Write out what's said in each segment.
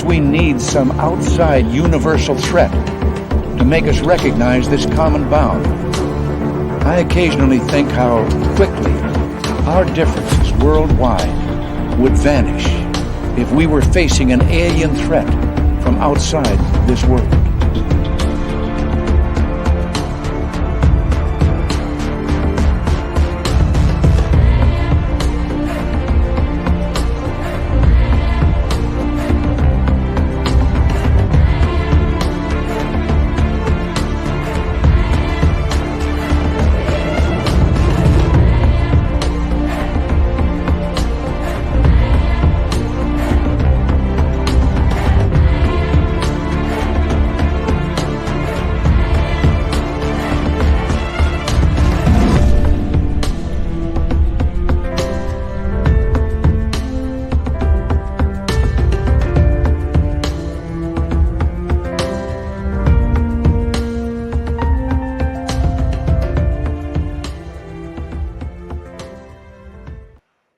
we need some outside universal threat to make us recognize this common bound. I occasionally think how quickly our differences worldwide would vanish if we were facing an alien threat from outside this world.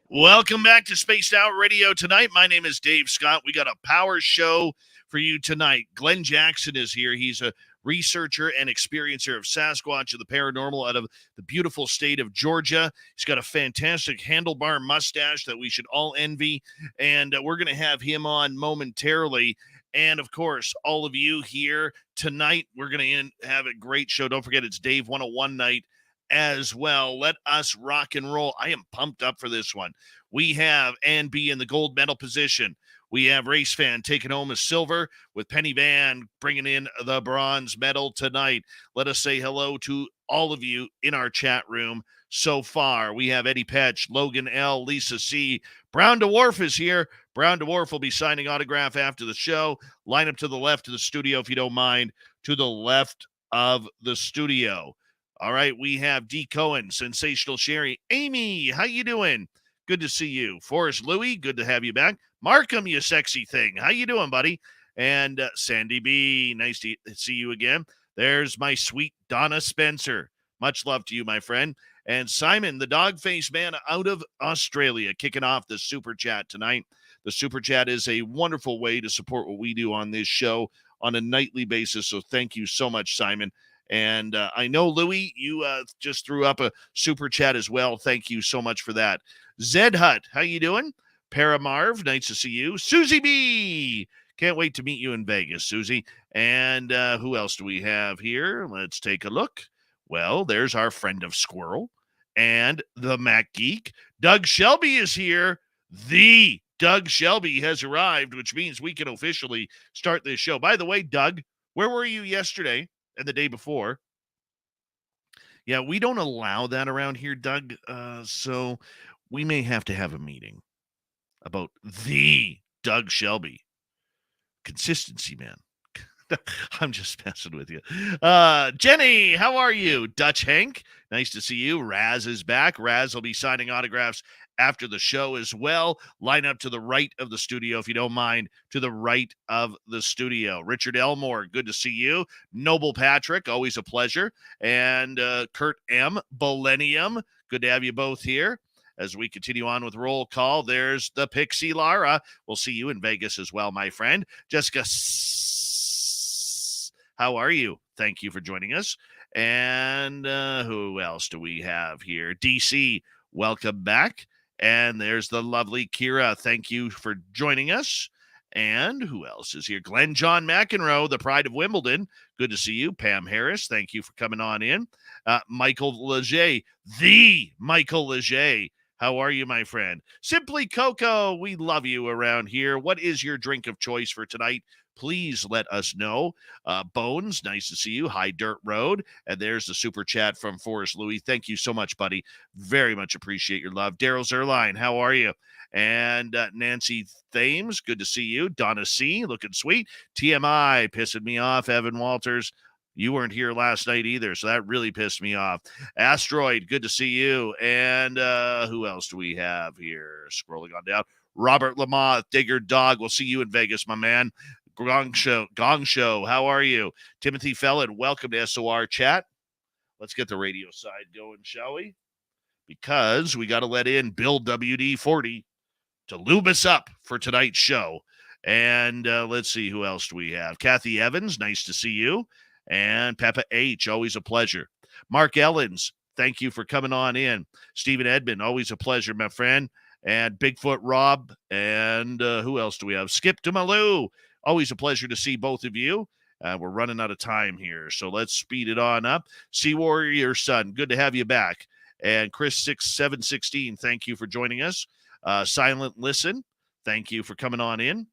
Welcome back to Spaced Out Radio tonight. My name is Dave Scott. We got a power show for you tonight. Glen Jackson is here. He's a researcher and experiencer of Sasquatch and the paranormal out of the beautiful state of Georgia. He's got a fantastic handlebar mustache that we should all envy, and we're going to have him on momentarily. And, of course, all of you here tonight, we're going to have a great show. Don't forget, it's Dave 101 night as well. Let us rock and roll. I am pumped up for this one. We have Ann B in the gold medal position. We have Race Fan taking home a silver with Penny Van bringing in the bronze medal tonight. Let us say hello to all of you in our chat room so far. We have Eddie Petch, Logan L, Lisa C. Brown Dwarf is here. Brown Dwarf will be signing autograph after the show. Line up to the left of the studio if you don't mind. To the left of the studio. All right, we have D. Cohen, Sensational Sherry. Amy, how you doing? Good to see you. Forrest Louie, good to have you back. Markham, you sexy thing. How you doing, buddy? And Sandy B, nice to see you again. There's my sweet Donna Spencer. Much love to you, my friend. And Simon, the dog-faced man out of Australia, kicking off the Super Chat tonight. The Super Chat is a wonderful way to support what we do on this show on a nightly basis, so thank you so much, Simon. And I know, Louie, you just threw up a super chat as well. Thank you so much for that. Zed Hut, how you doing? Paramarv, nice to see you. Susie B, can't wait to meet you in Vegas, Susie. And who else do we have here? Let's take a look. Well, there's our friend of Squirrel and the Mac Geek. Doug Shelby is here. The Doug Shelby has arrived, which means we can officially start this show. By the way, Doug, where were you yesterday? And the day before. Yeah, we don't allow that around here, Doug. So we may have to have a meeting about the Doug Shelby. Consistency, man. I'm just messing with you. Jenny, how are you? Dutch Hank, nice to see you. Raz is back. Raz will be signing autographs after the show as well. Line up to the right of the studio, if you don't mind, to the right of the studio. Richard Elmore, good to see you. Noble Patrick, always a pleasure. And Kurt M, Millennium, good to have you both here. As we continue on with roll call, there's the Pixie Lara. We'll see you in Vegas as well, my friend. Jessica, how are you? Thank you for joining us. And who else do we have here? DC, welcome back. And there's the lovely Kira. Thank you for joining us. And who else is here? Glenn John McEnroe, the pride of Wimbledon. Good to see you. Pam Harris, thank you for coming on in. Michael Leger, the Michael Leger. How are you, my friend? Simply Coco, we love you around here. What is your drink of choice for tonight? Please let us know. Bones, nice to see you. High Dirt Road. And there's the super chat from Forrest Louie. Thank you so much, buddy. Very much appreciate your love. Daryl Zerline, how are you? And Nancy Thames, good to see you. Donna C, looking sweet. TMI, pissing me off. Evan Walters, you weren't here last night either, so that really pissed me off. Asteroid, good to see you. And who else do we have here? Scrolling on down. Robert Lamont, Digger Dog, we'll see you in Vegas, my man. Gong Show, how are you? Timothy Felon, welcome to SOR Chat. Let's get the radio side going, shall we? Because we got to let in Bill WD-40 to lube us up for tonight's show. And let's see, who else do we have? Kathy Evans, nice to see you. And Peppa H, always a pleasure. Mark Ellens, thank you for coming on in. Stephen Edmond, always a pleasure, my friend. And Bigfoot Rob. And who else do we have? Skip to Malou. Always a pleasure to see both of you. We're running out of time here, so let's speed it on up. Sea Warrior Son, good to have you back. And Chris6716, thank you for joining us. Silent Listen, thank you for coming on in.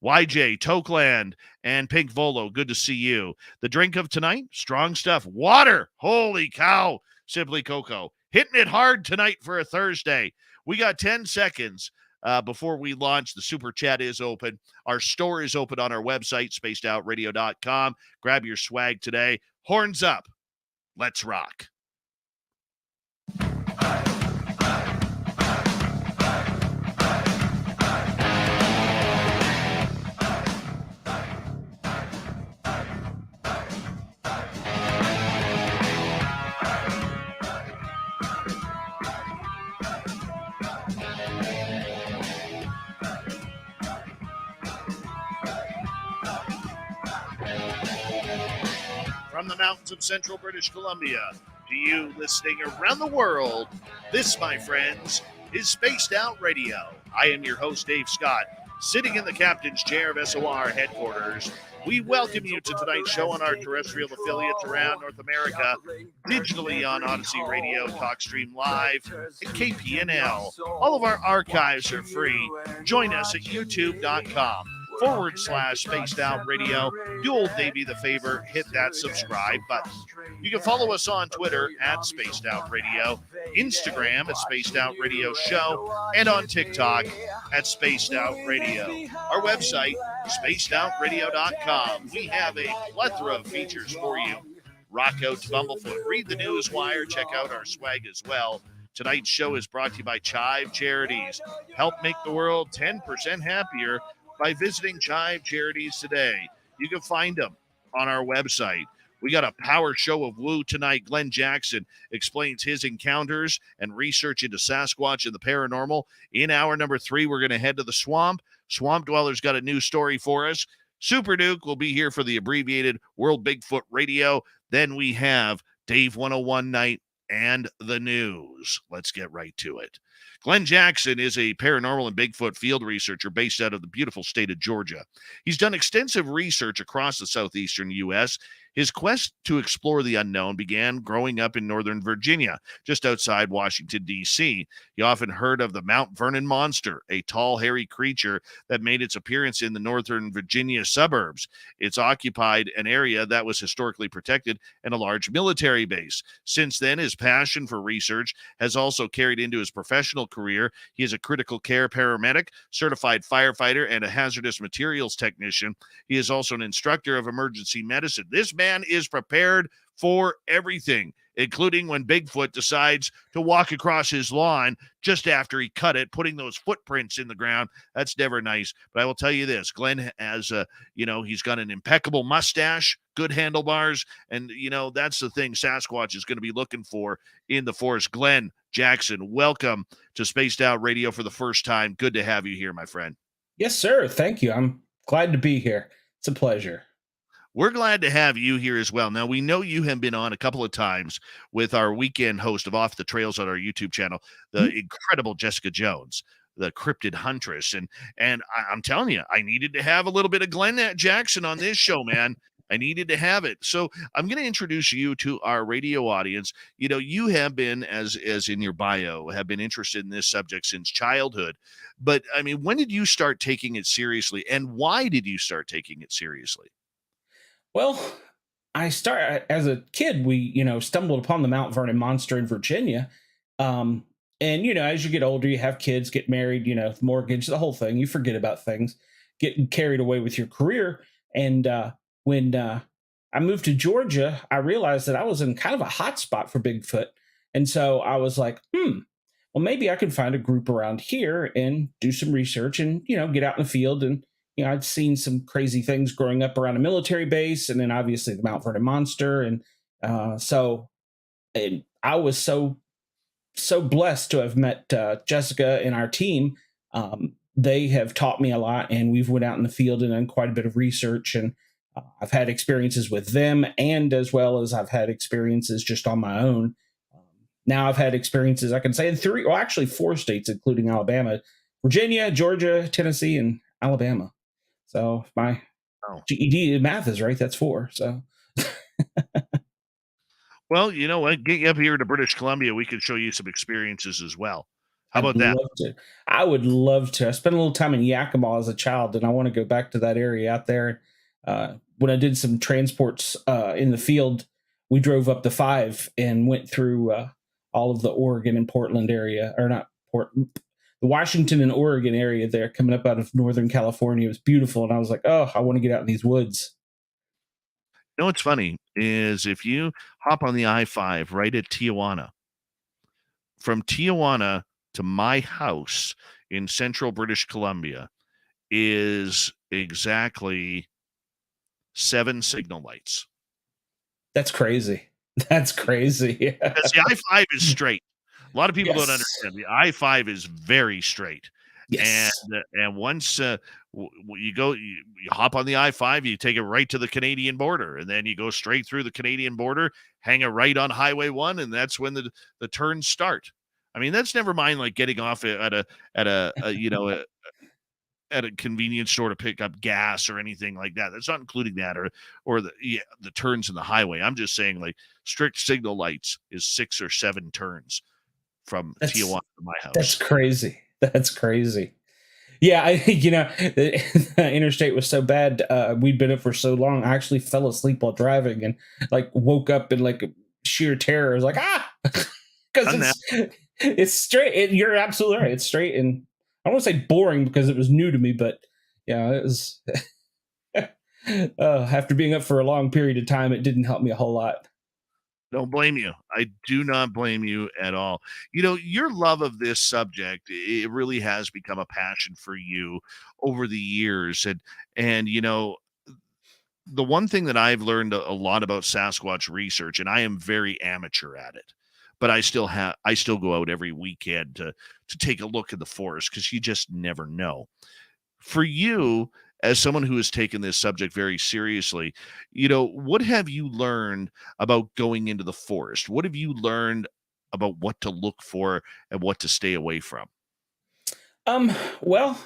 YJ, Tokeland, and Pink Volo, good to see you. The drink of tonight, strong stuff. Water, holy cow, Simply Cocoa. Hitting it hard tonight for a Thursday. We got 10 seconds before we launch. The super chat is open. Our store is open on our website, spacedoutradio.com. Grab your swag today. Horns up. Let's rock. From the mountains of central British Columbia to you listening around the world, this, my friends, is Spaced Out Radio. I am your host, Dave Scott, sitting in the captain's chair of SOR headquarters. We welcome you to tonight's show on our terrestrial affiliates around North America, digitally on Odyssey Radio, TalkStream Live, and KPNL. All of our archives are free. Join us at youtube.com/Spaced Out Radio. Do old Davey the favor, hit that subscribe button. You can follow us on Twitter at Spaced Out Radio, Instagram at Spaced Out Radio Show, and on TikTok at Spaced Out Radio. Our website, spacedoutradio.com. We have a plethora of features for you. Rock out to Bumblefoot, read the news wire, check out our swag as well. Tonight's show is brought to you by Chive Charities. Help make the world 10% happier by visiting Chive Charities today. You can find them on our website. We got a power show of woo tonight. Glen Jackson explains his encounters and research into Sasquatch and the paranormal. In hour number 3, we're going to head to the swamp. Swamp Dweller's got a new story for us. Super Duke will be here for the abbreviated World Bigfoot Radio. Then we have Dave 101 Night and the news. Let's get right to it. Glen Jackson is a paranormal and Bigfoot field researcher based out of the beautiful state of Georgia. He's done extensive research across the Southeastern U.S. His quest to explore the unknown began growing up in Northern Virginia, just outside Washington, D.C. He often heard of the Mount Vernon Monster, a tall, hairy creature that made its appearance in the Northern Virginia suburbs. It's occupied an area that was historically protected and a large military base. Since then, his passion for research has also carried into his professional career. He is a critical care paramedic, certified firefighter, and a hazardous materials technician. He is also an instructor of emergency medicine. This man is prepared for everything, including when Bigfoot decides to walk across his lawn just after he cut it, putting those footprints in the ground. That's never nice. But I will tell you this, Glen has he's got an impeccable mustache, good handlebars, and that's the thing Sasquatch is going to be looking for in the forest. Glen Jackson, welcome to Spaced Out Radio for the first time. Good to have you here, my friend. Yes, sir. Thank you. I'm glad to be here. It's a pleasure. We're glad to have you here as well. Now, we know you have been on a couple of times with our weekend host of Off the Trails on our YouTube channel, the incredible Jessica Jones, the Cryptid Huntress. And I'm telling you, I needed to have a little bit of Glen Jackson on this show, man. I needed to have it. So I'm going to introduce you to our radio audience. You have been, as in your bio, have been interested in this subject since childhood. But, I mean, when did you start taking it seriously? And why did you start taking it seriously? Well, as a kid, we, stumbled upon the Mount Vernon Monster in Virginia. And, as you get older, you have kids, get married, mortgage, the whole thing. You forget about things, getting carried away with your career. And when I moved to Georgia, I realized that I was in kind of a hot spot for Bigfoot. And so I was like, well, maybe I can find a group around here and do some research and, get out in the field. And I'd seen some crazy things growing up around a military base, and then obviously the Mount Vernon Monster. And so I was so blessed to have met Jessica and our team they have taught me a lot, and we've went out in the field and done quite a bit of research, and I've had experiences with them, and as well as I've had experiences just on my own. Now I've had experiences, I can say, in actually 4 states, including Alabama, Virginia, Georgia, Tennessee, and Alabama. So my GED math is right. That's 4. So. Well, you know what? Get you up here to British Columbia. We could show you some experiences as well. How about that? I would love to. I spent a little time in Yakima as a child, and I want to go back to that area out there. When I did some transports in the field, we drove up the 5 and went through all of the Oregon and Portland area, or not Portland, the Washington and Oregon area there, coming up out of Northern California. It was beautiful, and I was like, oh, I want to get out in these woods. You know what's funny is if you hop on the I-5 right at Tijuana, from Tijuana to my house in central British Columbia is exactly 7 signal lights. That's crazy. That's crazy. Because the I-5 is straight. A lot of people don't understand. The I-5 is very straight. Yes. And once you hop on the I-5, you take it right to the Canadian border, and then you go straight through the Canadian border, hang a right on Highway 1, and that's when the turns start. I mean, that's never mind like getting off at a at a convenience store to pick up gas or anything like that. That's not including that or the turns in the highway. I'm just saying like strict signal lights is 6 or 7 turns from Tijuana to my house. That's crazy. That's crazy. Yeah, the interstate was so bad. We'd been up for so long. I actually fell asleep while driving and like woke up in like sheer terror. I was like, because it's straight. You're absolutely right. It's straight, and I don't want to say boring because it was new to me, but yeah, it was. After being up for a long period of time, it didn't help me a whole lot. Don't blame you. I do not blame you at all. Your love of this subject, it really has become a passion for you over the years. And the one thing that I've learned a lot about Sasquatch research, and I am very amateur at it, but I still go out every weekend to take a look at the forest because you just never know. For you, as someone who has taken this subject very seriously, what have you learned about going into the forest? What have you learned about what to look for and what to stay away from? Well,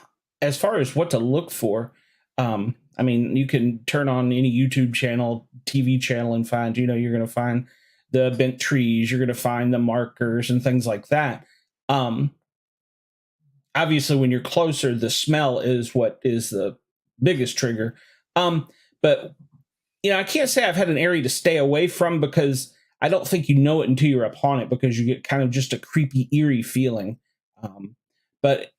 as far as what to look for, I mean, you can turn on any YouTube channel, TV channel, and find, you're going to find the bent trees, you're going to find the markers and things like that. Obviously, when you're closer, the smell is what is the biggest trigger. But I can't say I've had an area to stay away from because I don't think you know it until you're upon it, because you get kind of just a creepy, eerie feeling. But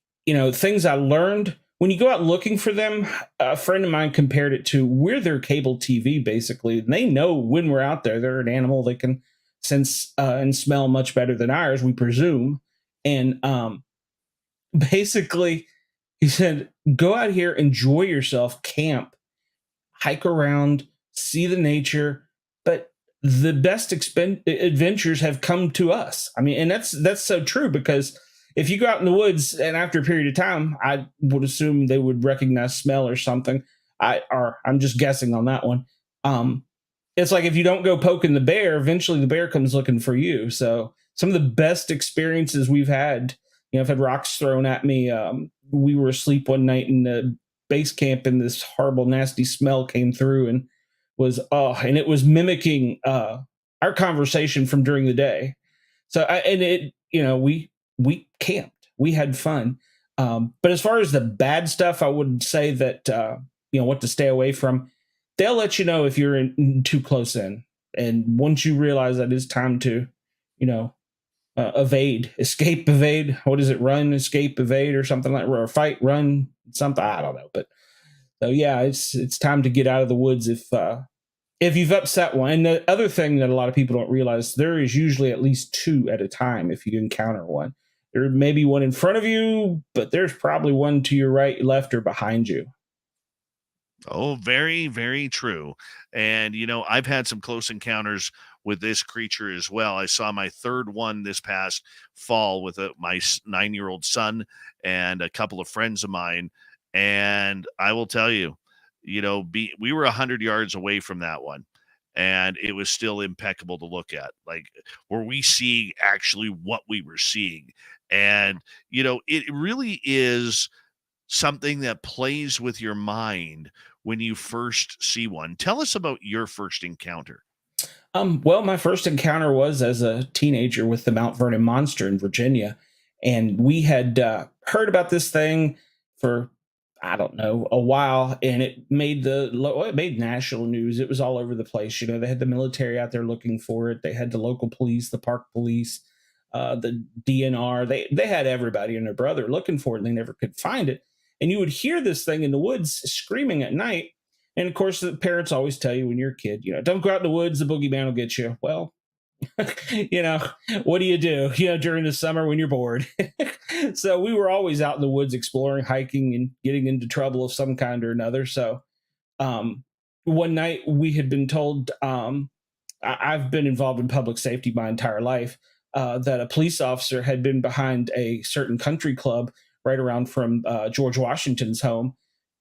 things I learned when you go out looking for them, a friend of mine compared it to we're their cable TV, basically. And they know when we're out there. They're an animal they can sense and smell much better than ours, we presume. And basically, he said, go out here, enjoy yourself, camp, hike around, see the nature. But the best adventures have come to us. I mean, and that's so true, because if you go out in the woods and after a period of time, I would assume they would recognize smell or something. I'm just guessing on that one. It's like if you don't go poking the bear, eventually the bear comes looking for you. So some of the best experiences we've had, I've had rocks thrown at me. We were asleep one night in the base camp and this horrible, nasty smell came through and it was mimicking our conversation from during the day. So, we camped, we had fun. But as far as the bad stuff, I would say that, what to stay away from, they'll let you know if you're too close in. And once you realize that it's time to, escape, evade. What is it? Run, escape, evade, or something like, or fight, run, something. I don't know. But so yeah, it's time to get out of the woods if you've upset one. And the other thing that a lot of people don't realize, there is usually at least 2 at a time. If you encounter one, there may be one in front of you, but there's probably one to your right, left, or behind you. Oh, very, very true. And, I've had some close encounters with this creature as well. I saw my third one this past fall with my 9-year-old son and a couple of friends of mine. And I will tell you, we were 100 yards away from that one. And it was still impeccable to look at. Like, were we seeing actually what we were seeing? And, it really is something that plays with your mind when you first see one. Tell us about your first encounter. Well, my first encounter was as a teenager with the Mount Vernon Monster in Virginia, and we had heard about this thing for I don't know a while, and it made it made national news. It was all over the place. They had the military out there looking for it. They had the local police, the park police, the DNR. They had everybody and their brother looking for it, and they never could find it. And you would hear this thing in the woods screaming at night. And of course, the parents always tell you when you're a kid, don't go out in the woods, the boogeyman will get you. Well, what do you do, during the summer when you're bored? So we were always out in the woods exploring, hiking, and getting into trouble of some kind or another. So one night we had been told, I've been involved in public safety my entire life, that a police officer had been behind a certain country club right around from George Washington's home,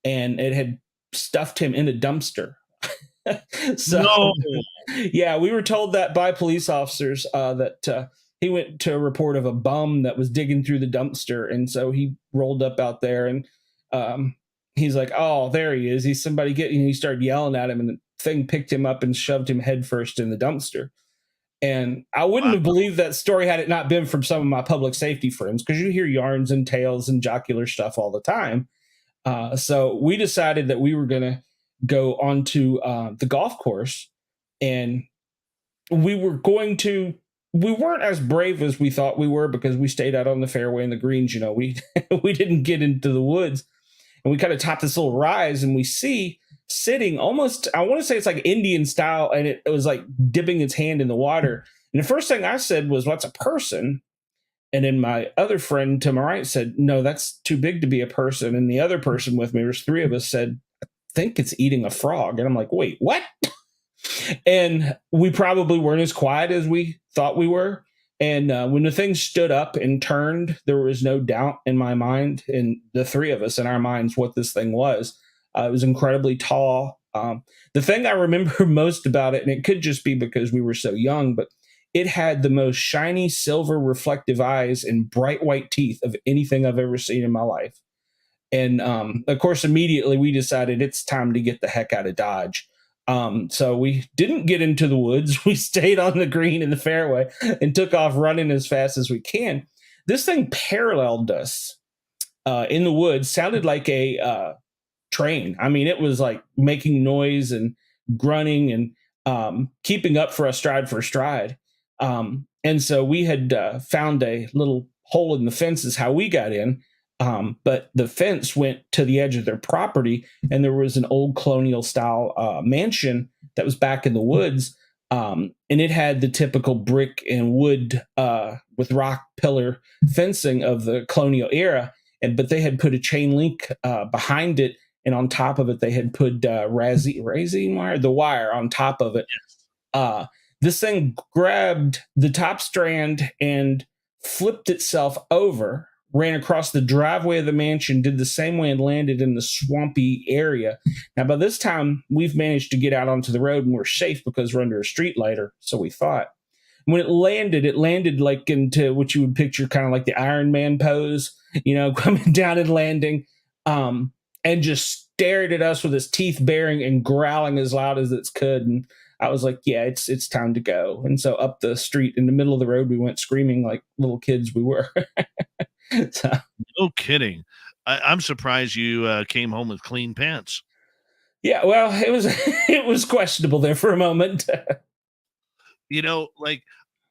and it had stuffed him in a dumpster. So, No. yeah, we were told that by police officers that he went to a report of a bum that was digging through the dumpster, and so he rolled up out there, and he's like, "Oh, there he is! He's somebody getting." He started yelling at him, and the thing picked him up and shoved him headfirst in the dumpster. And I wouldn't have believed that story had it not been from some of my public safety friends, because you hear yarns and tales and jocular stuff all the time. So we decided that we were going to go onto the golf course, and we weren't as brave as we thought we were, because we stayed out on the fairway and the greens. We we didn't get into the woods, and we kind of topped this little rise, and we see sitting almost, I want to say it's like Indian style, and it was like dipping its hand in the water. And the first thing I said was, "What's a person?" And then my other friend to my right said, "No, that's too big to be a person." And the other person with me, there's three of us, said, "I think it's eating a frog." And I'm like, "Wait, what?" And we probably weren't as quiet as we thought we were. And when the thing stood up and turned, there was no doubt in my mind, in the three of us in our minds, what this thing was. It was incredibly tall. The thing I remember most about it, and it could just be because we were so young, but it had the most shiny silver reflective eyes and bright white teeth of anything I've ever seen in my life. And of course, immediately we decided it's time to get the heck out of Dodge. So we didn't get into the woods. We stayed on the green in the fairway and took off running as fast as we can. This thing paralleled us in the woods, sounded like a train. I mean, it was like making noise and grunting and keeping up for us stride for stride. And so we had found a little hole in the fence is how we got in. But the fence went to the edge of their property, and there was an old colonial style mansion that was back in the woods. And it had the typical brick and wood with rock pillar fencing of the colonial era. But they had put a chain link behind it, and on top of it, they had put raising wire, the wire on top of it. This thing grabbed the top strand and flipped itself over, ran across the driveway of the mansion, did the same way, and landed in the swampy area. Now, by this time, we've managed to get out onto the road, and we're safe because we're under a street light, or so we thought. When it landed like into what you would picture kind of like the Iron Man pose, coming down and landing, and just stared at us with his teeth baring and growling as loud as it could. And I was like, yeah, it's time to go. And so up the street in the middle of the road, we went screaming like little kids we were. So, no kidding. I'm surprised you came home with clean pants. Yeah, well, it was questionable there for a moment. Like,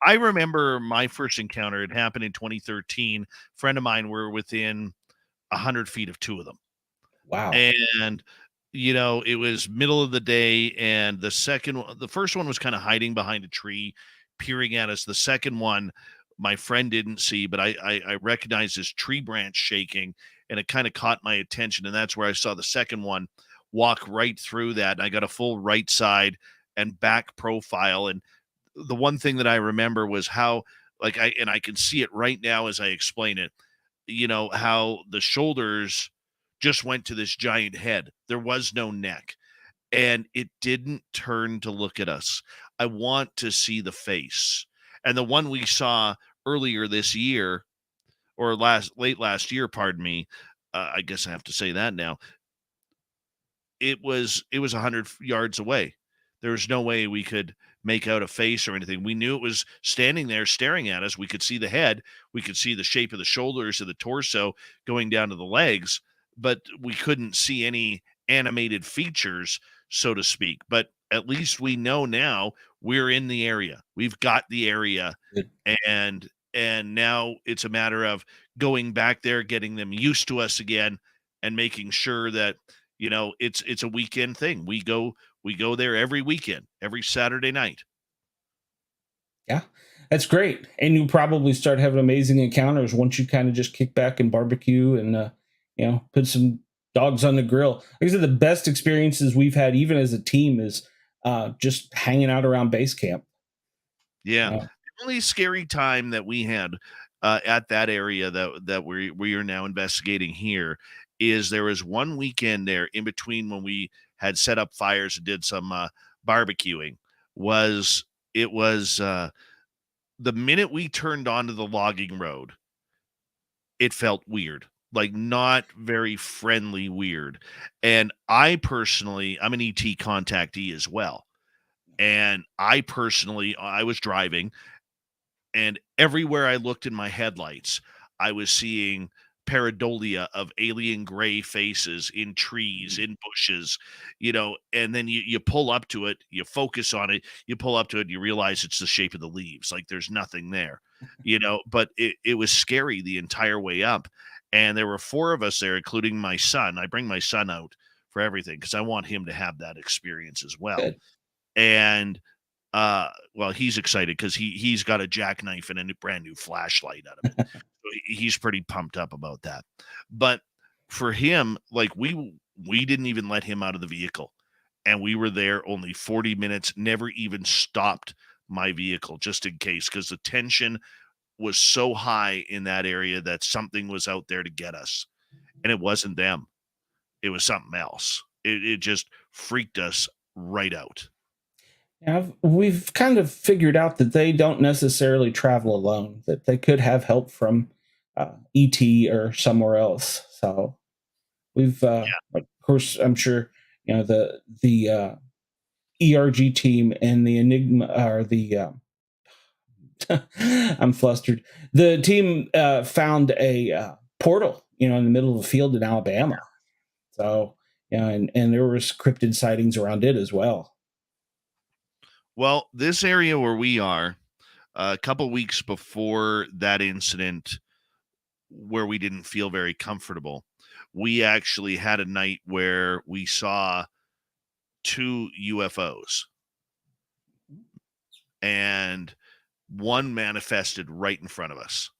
I remember my first encounter. It happened in 2013. A friend of mine were within 100 feet of two of them. Wow. And it was middle of the day, and the first one was kind of hiding behind a tree, peering at us. The second one, my friend didn't see, but I recognized this tree branch shaking, and it kind of caught my attention. And that's where I saw the second one walk right through that. And I got a full right side and back profile. And the one thing that I remember was how, like, I can see it right now as I explain it, how the shoulders just went to this giant head. There was no neck, and it didn't turn to look at us. I want to see the face. And the one we saw earlier this year, or late last year, pardon me, I guess I have to say that now. It was 100 yards away. There was no way we could make out a face or anything. We knew it was standing there staring at us. We could see the head, we could see the shape of the shoulders of the torso going down to the legs, but we couldn't see any animated features, so to speak. But at least we know now we're in the area. We've got the area, Good. and now it's a matter of going back there, getting them used to us again, and making sure that it's a weekend thing. We go there every weekend, every Saturday night. Yeah, that's great. And you probably start having amazing encounters once you kind of just kick back and barbecue and, put some dogs on the grill. Like I said, the best experiences we've had, even as a team, is just hanging out around base camp. Yeah. Yeah. The only scary time that we had at that area that we are now investigating here is there was one weekend there in between when we had set up fires and did some barbecuing. Was it was The minute we turned onto the logging road, it felt weird, like not very friendly weird. And I'm an ET contactee as well. And I was driving, and everywhere I looked in my headlights, I was seeing pareidolia of alien gray faces in trees, in bushes, and then you pull up to it, you focus on it, you pull up to it, and you realize it's the shape of the leaves. Like there's nothing there, but it was scary the entire way up. And there were four of us there, including my son. I bring my son out for everything because I want him to have that experience as well. Good. And well, he's excited because he's got a jackknife and a brand new flashlight out of it. So he's pretty pumped up about that. But for him, like we didn't even let him out of the vehicle, and we were there only 40 minutes. Never even stopped my vehicle just in case, because the tension was so high in that area that something was out there to get us, and it wasn't them. It was something else. It just freaked us right out. We've kind of figured out that they don't necessarily travel alone, that they could have help from ET or somewhere else. So we've, of course, I'm sure, the ERG team and the Enigma, or the, I'm flustered. The team found a portal, in the middle of a field in Alabama. So, and there was cryptid sightings around it as well. Well, this area where we are, a couple weeks before that incident where we didn't feel very comfortable, we actually had a night where we saw 2 UFOs, and one manifested right in front of us.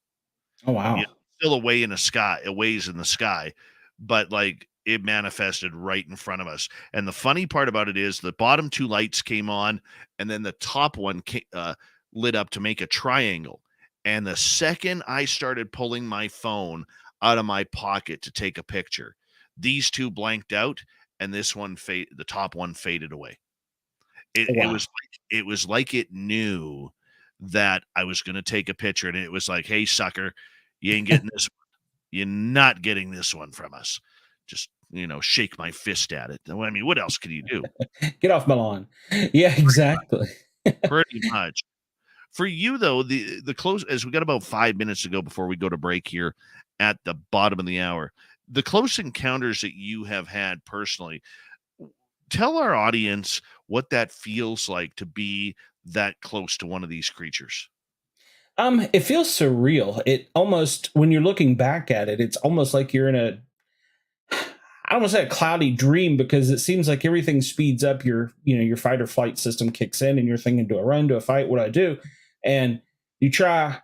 Oh, wow. Still a ways in the sky, but like it manifested right in front of us. And the funny part about it is the bottom 2 lights came on, and then the top one lit up to make a triangle. And the second I started pulling my phone out of my pocket to take a picture, these 2 blanked out, and the top one faded away. Wow. It was like it knew that I was going to take a picture, and it was like, "Hey, sucker, you ain't getting this one. You're not getting this one from us." Just shake my fist at it. I mean, what else can you do? Get off my lawn. Yeah, exactly. Pretty much. For you though, the close, as we got about 5 minutes to go before we go to break here at the bottom of the hour, the close encounters that you have had personally, tell our audience what that feels like to be that close to one of these creatures. It feels surreal. It almost, when you're looking back at it, it's almost like you're in I don't want to say a cloudy dream, because it seems like everything speeds up. Your fight or flight system kicks in, and you're thinking, do I run, do I fight, what do I do? And you try,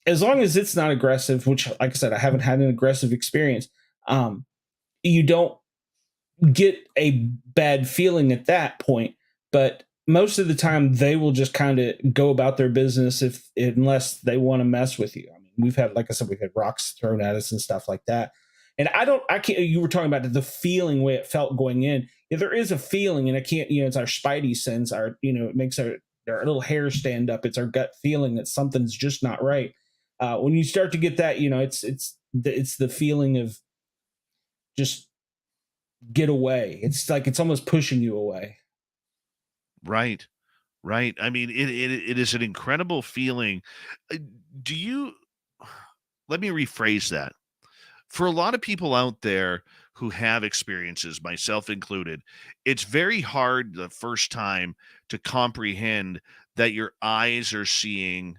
as long as it's not aggressive, which, like I said, I haven't had an aggressive experience. You don't get a bad feeling at that point, but most of the time they will just kind of go about their business unless they want to mess with you. I mean, we've had, like I said, we've had rocks thrown at us and stuff like that. And I can't, you were talking about the feeling way it felt going in. Yeah, there is a feeling, and I can't, it's our spidey sense, it makes our little hair stand up. It's our gut feeling that something's just not right. When you start to get that, it's the feeling of just get away. It's like it's almost pushing you away. Right. Right. I mean, it is an incredible feeling. Do you, let me rephrase that. For a lot of people out there who have experiences, myself included, it's very hard the first time to comprehend that your eyes are seeing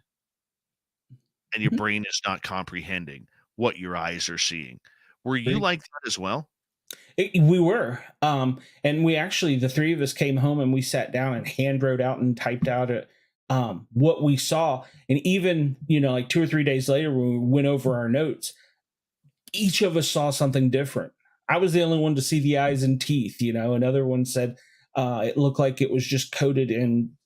and your Mhm. brain is not comprehending what your eyes are seeing. Were you Agree. like that as well? We were, and we actually, the three of us came home and we sat down and hand wrote out and typed out what we saw. And even, like 2 or 3 days later, when we went over our notes, each of us saw something different. I was the only one to see the eyes and teeth. Another one said it looked like it was just coated in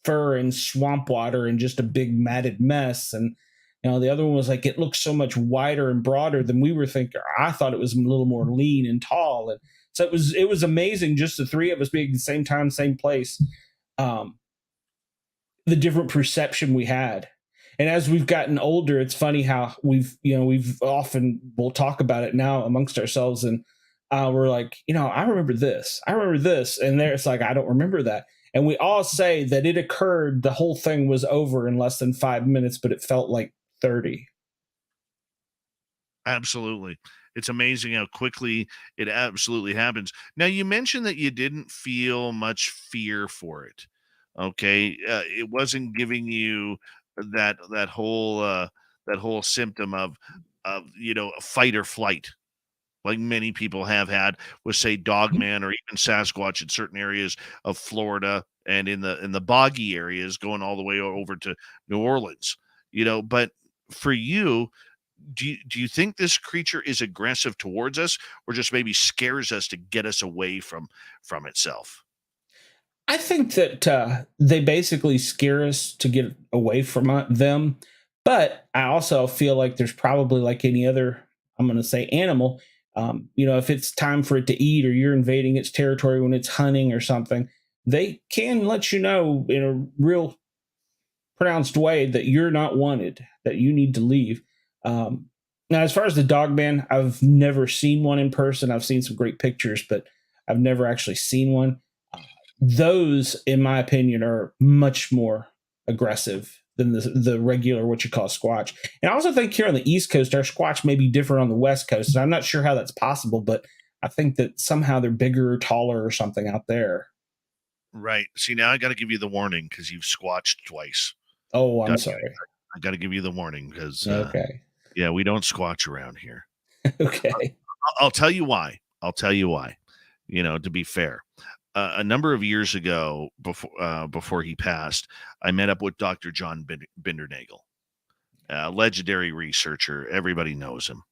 fur and swamp water and just a big matted mess. And the other one was like, it looks so much wider and broader than we were thinking. I thought it was a little more lean and tall. And so it was amazing, just the three of us being at the same time, same place. Um, the different perception we had. And as we've gotten older, it's funny how we've often, we'll talk about it now amongst ourselves, and we're like, I remember this, and there it's like, I don't remember that. And we all say that it occurred, the whole thing was over in less than 5 minutes, but it felt like 30. Absolutely. It's amazing how quickly it absolutely happens. Now, you mentioned that you didn't feel much fear for it. Okay, it wasn't giving you that whole symptom of fight or flight, like many people have had with, say, Dogman or even Sasquatch in certain areas of Florida and in the boggy areas going all the way over to New Orleans. But for you, do you think this creature is aggressive towards us, or just maybe scares us to get us away from itself? I think that they basically scare us to get away from them. But I also feel like there's probably, like any other, I'm going to say, animal. If it's time for it to eat or you're invading its territory when it's hunting or something, they can let you know in a real pronounced way that you're not wanted, that you need to leave. Now, as far as the dog man, I've never seen one in person. I've seen some great pictures, but I've never actually seen one. Those, in my opinion, are much more aggressive than the regular, what you call, squatch. And I also think here on the East Coast, our squatch may be different on the West Coast. And I'm not sure how that's possible, but I think that somehow they're bigger or taller or something out there. Right. See, now I got to give you the warning because you've squatched twice. Oh, I'm Got sorry. I got to give you the warning because Okay. yeah, we don't squatch around here. Okay. I'll tell you why. I'll tell you why. To be fair, a number of years ago, before he passed, I met up with Dr. John Bindernagel, a legendary researcher. Everybody knows him.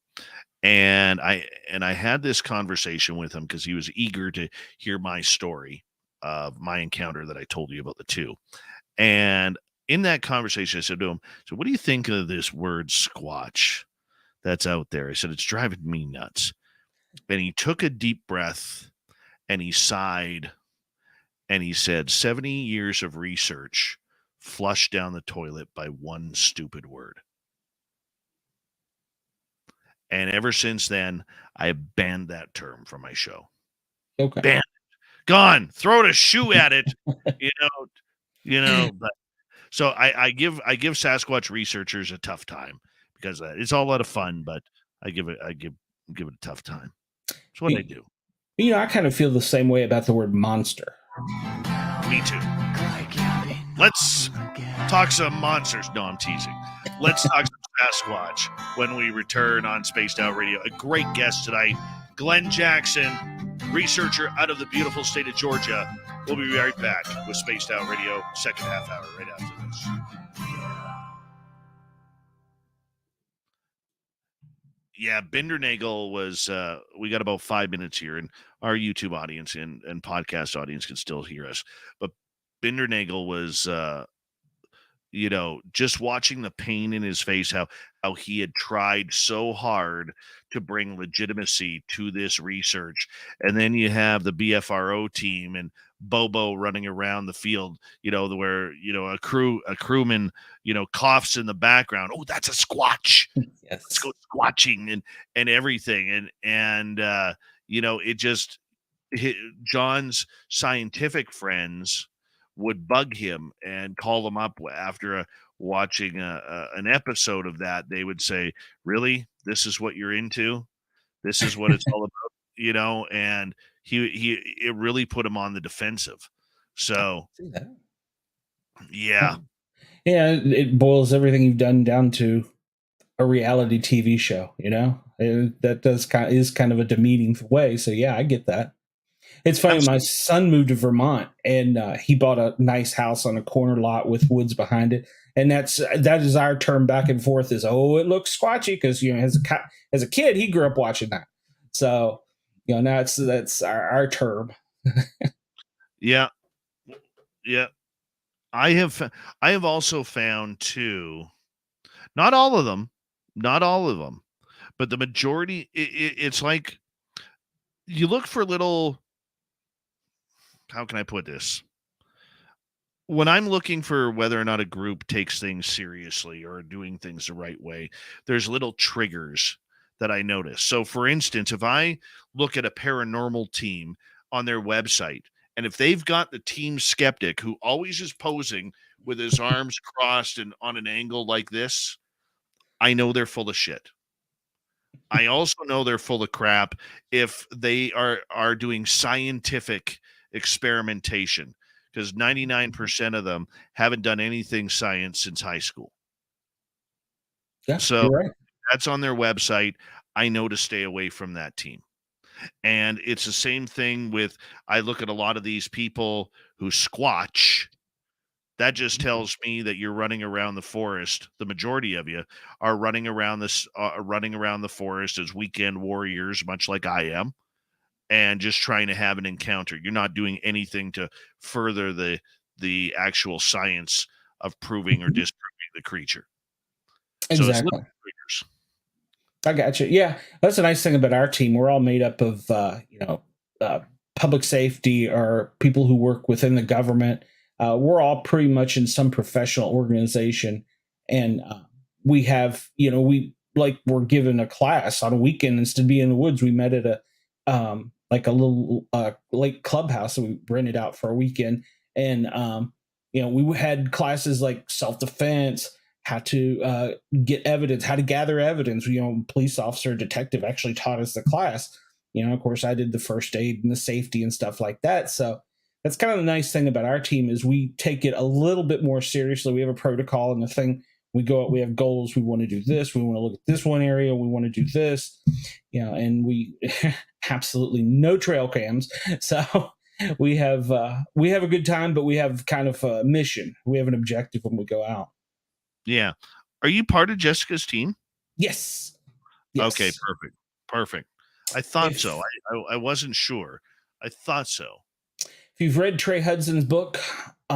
And I had this conversation with him because he was eager to hear my story of my encounter that I told you about the two. And in that conversation, I said to him, "So, what do you think of this word squatch that's out there?" I said, "It's driving me nuts." And he took a deep breath and he sighed and he said, 70 years of research flushed down the toilet by one stupid word. And ever since then, I have banned that term from my show. Okay. Banned it. Gone. Throw a shoe at it. You know, but so I give Sasquatch researchers a tough time because it's all a lot of fun, but I give it a tough time. That's what I do. I kind of feel the same way about the word monster. Me too. Let's talk some monsters. No, I'm teasing. Let's talk some Sasquatch when we return on Spaced Out Radio. A great guest tonight, Glen Jackson, researcher out of the beautiful state of Georgia. We'll be right back with Spaced Out Radio, second half hour, right after this. Yeah, Bindernagel was. We got about 5 minutes here, and our YouTube audience and podcast audience can still hear us. But Bindernagel was, just watching the pain in his face, how he had tried so hard to bring legitimacy to this research, and then you have the BFRO team and Bobo running around the field, where a crewman, coughs in the background. Oh, that's a squatch. Let's Yes. go squatching and everything, it just John's scientific friends would bug him and call him up after watching an episode of that. They would say, "Really, this is what you're into? This is what it's all about," And he it really put him on the defensive. So See that? yeah, Yeah, it boils everything you've done down to a reality TV show. That is kind of a demeaning way. So yeah, I get that. It's funny. My absolutely. son moved to Vermont, and he bought a nice house on a corner lot with woods behind it. And that is our term back and forth is, oh, it looks squatchy, because as a kid he grew up watching that. So now that's our term. Yeah, yeah. I have also found too. Not all of them, not all of them, but the majority. It's like you look for little. How can I put this? When I'm looking for whether or not a group takes things seriously or doing things the right way, there's little triggers that I notice. So, for instance, if I look at a paranormal team on their website, and if they've got the team skeptic who always is posing with his arms crossed and on an angle like this, I know they're full of shit. I also know they're full of crap if they are doing scientific experimentation, because 99% of them haven't done anything science since high school. Yeah, So you're right. that's on their website. I know to stay away from that team. And it's the same thing with I look at a lot of these people who squatch. That just tells me that you're running around the forest. The majority of you are running around the forest as weekend warriors, much like I am, and just trying to have an encounter. You're not doing anything to further the actual science of proving or disproving the creature. So it's little Exactly. triggers. I got you. Yeah, that's a nice thing about our team. We're all made up of uh, public safety or people who work within the government. We're all pretty much in some professional organization, and we have we're given a class on a weekend. Instead of being in the woods, we met at a little lake clubhouse that we rented out for a weekend, and we had classes like self defense, how to get evidence, how to gather evidence. Police officer, detective actually taught us the class. Of course, I did the first aid and the safety and stuff like that. So that's kind of the nice thing about our team is we take it a little bit more seriously. We have a protocol and the thing. We go out, we have goals. We want to do this. We want to look at this one area. We want to do this, and we absolutely no trail cams. So we have a good time, but we have kind of a mission. We have an objective when we go out. Yeah. Are you part of Jessica's team? Yes. Okay, Yes. perfect. I thought If so. I wasn't sure. I thought so. if you've read Trey Hudson's book, in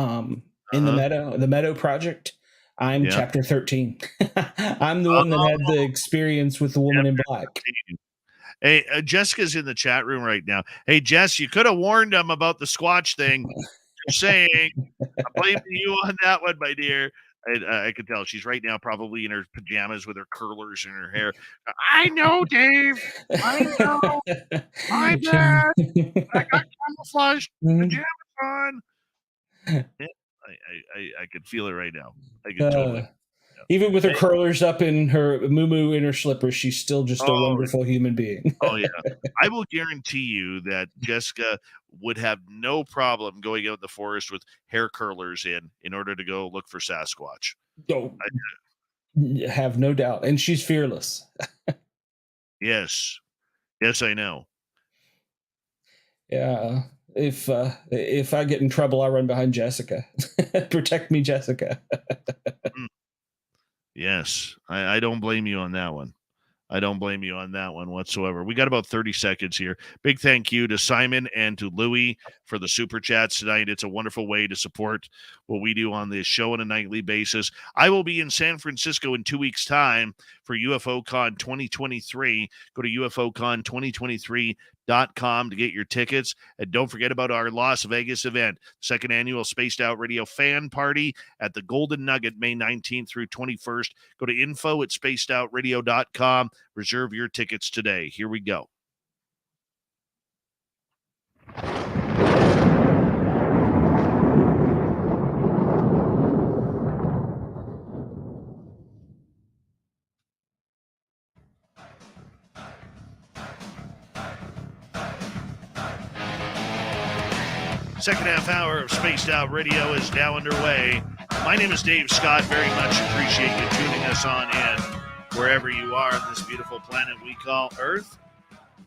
Uh-huh. the Meadow Project, I'm Yeah. chapter 13. I'm the one that had the experience with the woman in black. Hey, Jessica's in the chat room right now. Hey, Jess, you could have warned them about the Squatch thing. Just saying. I'm blaming you on that one, my dear. I could tell she's right now probably in her pajamas with her curlers in her hair. I know, Dave. I know. My bad. I got camouflaged pajamas on. Yeah, I could feel it right now. I could totally. Even with her Hey, curlers up in her moo in her slippers, she's still just a oh, wonderful human being. oh yeah. I will guarantee you that Jessica would have no problem going out in the forest with hair curlers in order to go look for Sasquatch. Oh, have no doubt. And she's fearless. Yes, I know. Yeah. If I get in trouble, I run behind Jessica. Protect me, Jessica. Yes, I don't blame you on that one. I don't blame you on that one whatsoever. We got about 30 seconds here. Big thank you to Simon and to Louie for the super chats tonight. It's a wonderful way to support what we do on this show on a nightly basis. I will be in San Francisco in 2 weeks' time for UFOCon 2023. Go to UFOCon2023.com to get your tickets. And don't forget about our Las Vegas event, second annual Spaced Out Radio fan party at the Golden Nugget, May 19th through 21st. Go to info@spacedoutradio.com. Reserve your tickets today. Here we go. Second half hour of Spaced Out Radio is now underway. My name is Dave Scott. Very much appreciate you tuning us on in wherever you are on this beautiful planet we call Earth.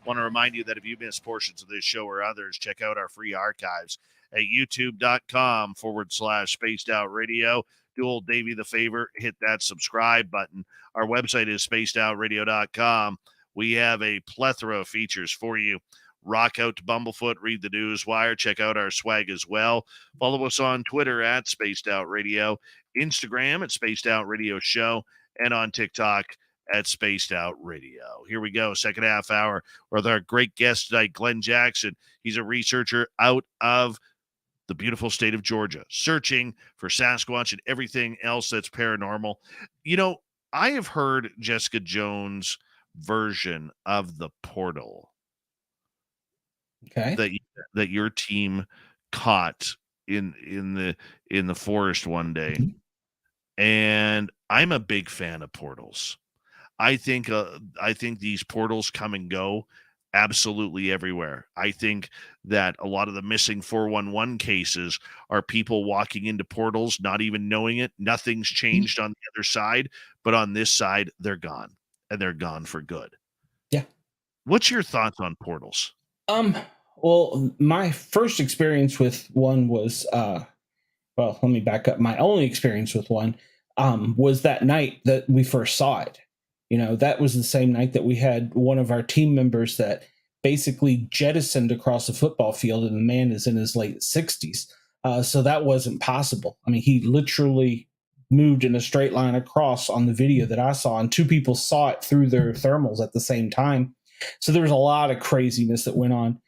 Want to remind you that if you missed portions of this show or others, check out our free archives at youtube.com/Spaced Out Radio. Do old Davey the favor, hit that subscribe button. Our website is spacedoutradio.com. We have a plethora of features for you. Rock out to Bumblefoot, read the news wire, check out our swag as well. Follow us on Twitter at Spaced Out Radio, Instagram at Spaced Out Radio Show, and on TikTok at Spaced Out Radio. Here we go, second half hour with our great guest tonight, Glen Jackson. He's a researcher out of the beautiful state of Georgia, searching for Sasquatch and everything else that's paranormal. You know, I have heard Jessica Jones' version of the portal. Okay. That your team caught in the forest one day. And I'm a big fan of portals. I think these portals come and go absolutely everywhere. I think that a lot of the missing 411 cases are people walking into portals, not even knowing it. Nothing's changed on the other side, but on this side, they're gone, and they're gone for good. Yeah. What's your thoughts on portals? Well, my first experience with one was, well, let me back up. My only experience with one was that night that we first saw it. You know, that was the same night that we had one of our team members that basically jettisoned across the football field, and the man is in his late 60s. So that wasn't possible. I mean, he literally moved in a straight line across on the video that I saw, and two people saw it through their thermals at the same time. So there was a lot of craziness that went on.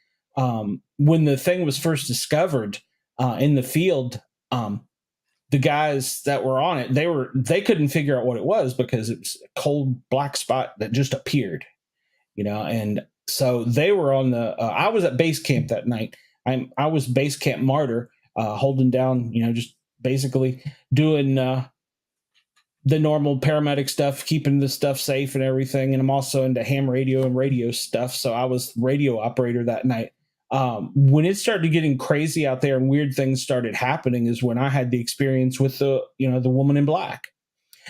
When the thing was first discovered in the field, the guys that were on it, they couldn't figure out what it was because it was a cold black spot that just appeared, you know. And so they were on the. I was at base camp that night. I was base camp martyr, holding down, you know, just basically doing the normal paramedic stuff, keeping the stuff safe and everything. And I'm also into ham radio and radio stuff, so I was radio operator that night. When it started getting crazy out there and weird things started happening is when I had the experience with the woman in black.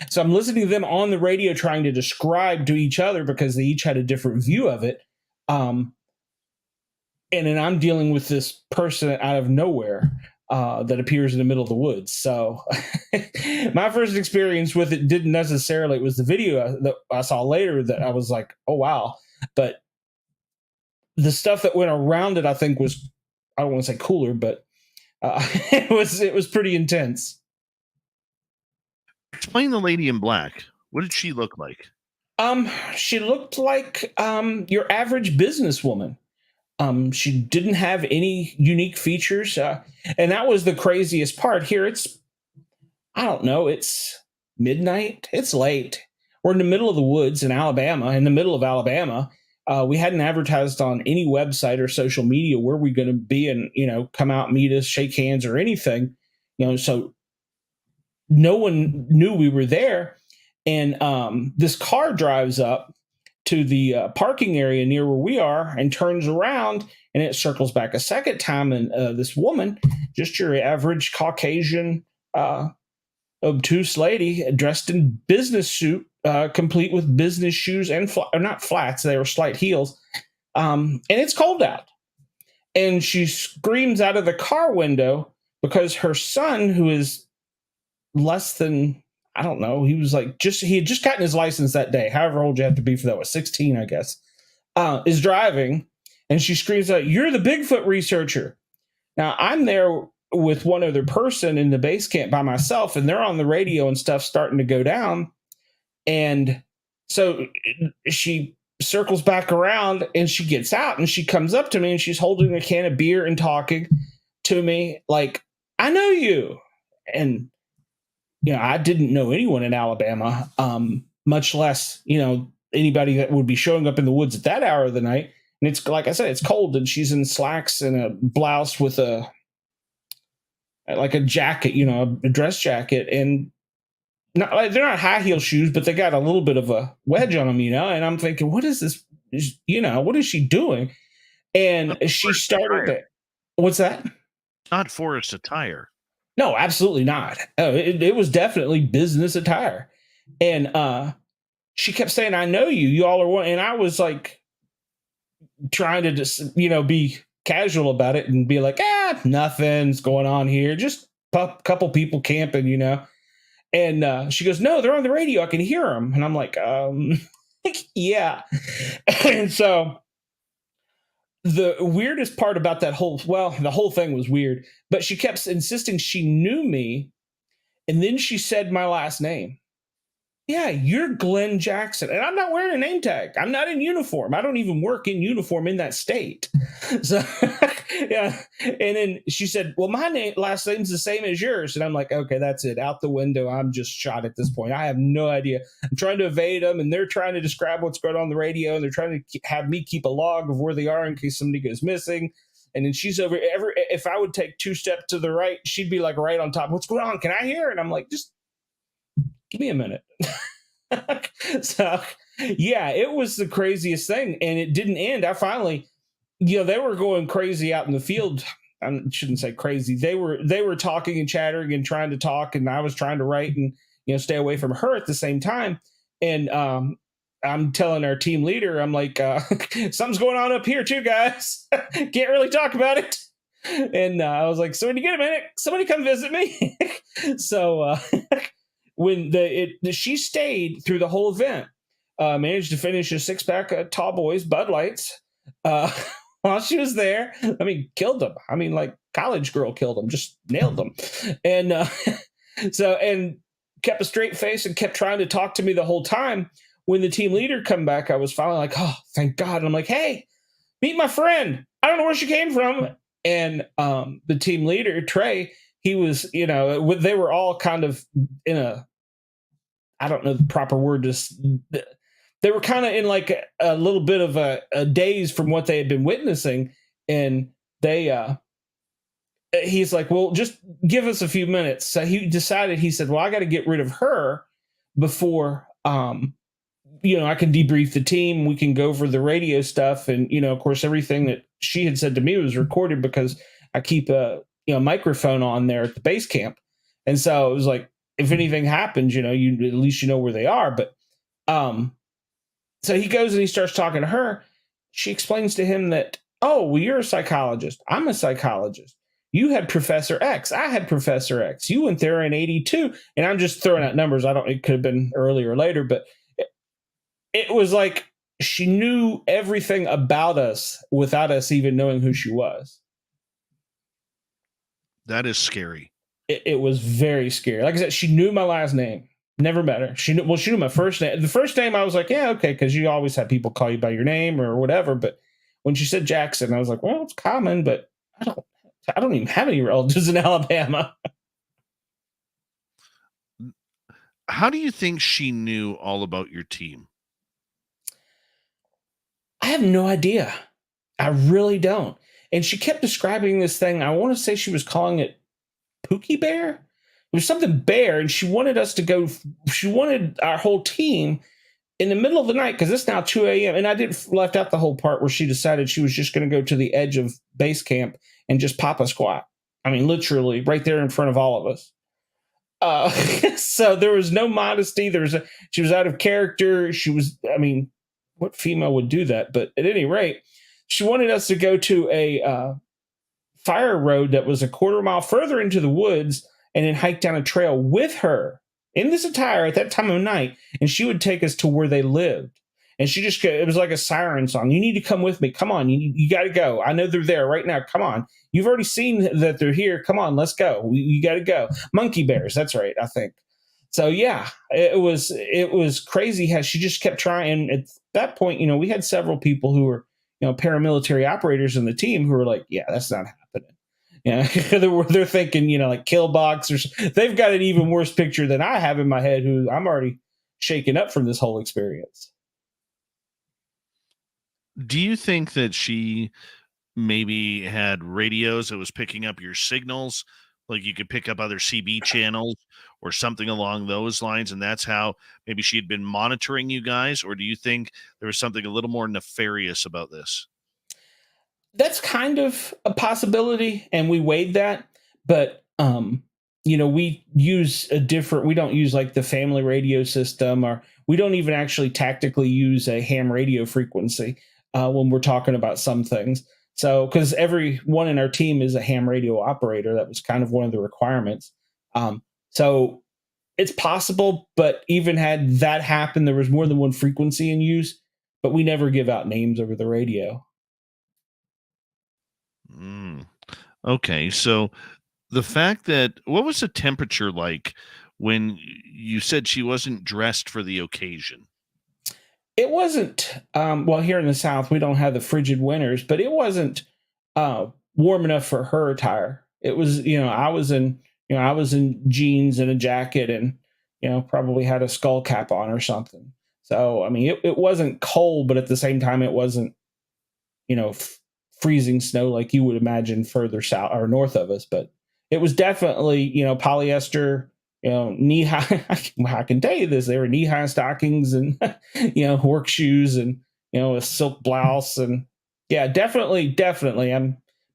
So I'm listening to them on the radio trying to describe to each other because they each had a different view of it. And then I'm dealing with this person out of nowhere that appears in the middle of the woods. So my first experience with it didn't necessarily, it was the video that I saw later that I was like, oh, wow. But the stuff that went around it, I think was, I don't want to say cooler, but it was pretty intense. Explain the lady in black. What did she look like? She looked like your average businesswoman. She didn't have any unique features. And that was the craziest part. Here it's, I don't know, it's midnight. It's late. We're in the middle of the woods in Alabama, in the middle of Alabama. We hadn't advertised on any website or social media where we're going to be and, you know, come out, meet us, shake hands or anything, you know, so no one knew we were there. And this car drives up to the parking area near where we are and turns around, and it circles back a second time. And this woman, just your average Caucasian, obtuse lady dressed in business suit, complete with business shoes and not flats, they were slight heels. And it's cold out. And she screams out of the car window because her son, who is less than, I don't know. He was like, he had just gotten his license that day. However old you have to be for that, was 16, I guess. Is driving, and she screams out, "You're the Bigfoot researcher." Now I'm there with one other person in the base camp by myself, and they're on the radio and stuff starting to go down. And so she circles back around and she gets out and she comes up to me and she's holding a can of beer and talking to me like, "I know you." And, I didn't know anyone in Alabama, much less, anybody that would be showing up in the woods at that hour of the night. And it's like I said, it's cold, and she's in slacks and a blouse with a jacket, a dress jacket, and they're not high heel shoes, but they got a little bit of a wedge on them, And I'm thinking, what is this? What is she doing? And she started it. What's that? Not forest attire. No, absolutely not. It was definitely business attire. And she kept saying, "I know you. You all are one." And I was like trying to just, be casual about it and be like, nothing's going on here. Just a couple people camping, And she goes, "No, they're on the radio. I can hear them." And I'm like, yeah. And so the weirdest part about the whole thing was weird, but she kept insisting she knew me. And then she said my last name. "Yeah, you're Glen Jackson." And I'm not wearing a name tag. I'm not in uniform. I don't even work in uniform in that state. So, yeah. And then she said, "Well, my last name's the same as yours." And I'm like, okay, that's it. Out the window. I'm just shot at this point. I have no idea. I'm trying to evade them, and they're trying to describe what's going on the radio, and they're trying to have me keep a log of where they are in case somebody goes missing. And then she's if I would take 2 steps to the right, she'd be like right on top. "What's going on? Can I hear?" And I'm like, just give me a minute. So, yeah, it was the craziest thing. And it didn't end. I finally, they were going crazy out in the field. I shouldn't say crazy. They were talking and chattering and trying to talk. And I was trying to write and, stay away from her at the same time. And I'm telling our team leader, I'm like, something's going on up here too, guys. Can't really talk about it. And I was like, "So when you get a minute, somebody come visit me." So when she stayed through the whole event, managed to finish a 6-pack of Tall Boys Bud Lights while she was there. I mean, killed them. I mean, like college girl killed them, just nailed them. And and kept a straight face and kept trying to talk to me the whole time. When the team leader come back, I was finally like, "Oh, thank God." And I'm like, "Hey, meet my friend. I don't know where she came from." And the team leader, Trey, he was, they were all kind of in I don't know the proper word, they were kind of in like a little bit of a daze from what they had been witnessing. And he's like, "Well, just give us a few minutes." So he said, "Well, I got to get rid of her before, I can debrief the team. We can go over the radio stuff." And, of course, everything that she had said to me was recorded because I keep a microphone on there at the base camp. And so it was like, if anything happens, you at least you know where they are. But so he goes and he starts talking to her. She explains to him that, "Oh, well, you're a psychologist. I'm a psychologist. You had Professor X. I had Professor X. You went there in 82. And I'm just throwing out numbers. It could have been earlier or later, but it was like she knew everything about us without us even knowing who she was. That is scary. It was very scary. Like I said, she knew my last name. Never met her. She knew my first name. The first name I was like, yeah, okay, because you always have people call you by your name or whatever. But when she said Jackson, I was like, well, it's common, but I don't even have any relatives in Alabama. How do you think she knew all about your team? I have no idea. I really don't. And she kept describing this thing. I want to say she was calling it Pookie Bear. It was something bear, and she wanted us to go. She wanted our whole team in the middle of the night, because it's now 2 a.m. And I left out the whole part where she decided she was just going to go to the edge of base camp and just pop a squat. I mean, literally right there in front of all of us. So there was no modesty. She was out of character. What female would do that? But at any rate, she wanted us to go to a fire road that was a quarter mile further into the woods and then hike down a trail with her in this attire at that time of night, and she would take us to where they lived. And she just, it was like a siren song. You need to come with me. Come on. You got to go. I know they're there right now. Come on. You've already seen that they're here. Come on, let's go. You got to go. Monkey bears. That's right. I think. So yeah, it was crazy how she just kept trying. At that point, we had several people who were, paramilitary operators in the team who were like, yeah, that's not happening. They're thinking, like kill box, or they've got an even worse picture than I have in my head. Who I'm already shaken up from this whole experience. Do you think that she maybe had radios that was picking up your signals, like you could pick up other CB channels or something along those lines, and that's how maybe she had been monitoring you guys? Or do you think there was something a little more nefarious about this? That's kind of a possibility, and we weighed that. But we use we don't use like the family radio system, or we don't even actually tactically use a ham radio frequency when we're talking about some things. So, because everyone in our team is a ham radio operator, that was kind of one of the requirements. So it's possible, but even had that happen, there was more than one frequency in use, but we never give out names over the radio. Okay, so the fact that what was the temperature like when you said she wasn't dressed for the occasion? It wasn't, well, here in the South, we don't have the frigid winters, but it wasn't warm enough for her attire. It was, I was in jeans and a jacket and, probably had a skull cap on or something. So, I mean, it wasn't cold, but at the same time, it wasn't, freezing snow like you would imagine further south or north of us. But it was definitely, polyester, knee high. I can tell you this: they were knee high stockings and work shoes and a silk blouse, and yeah, definitely.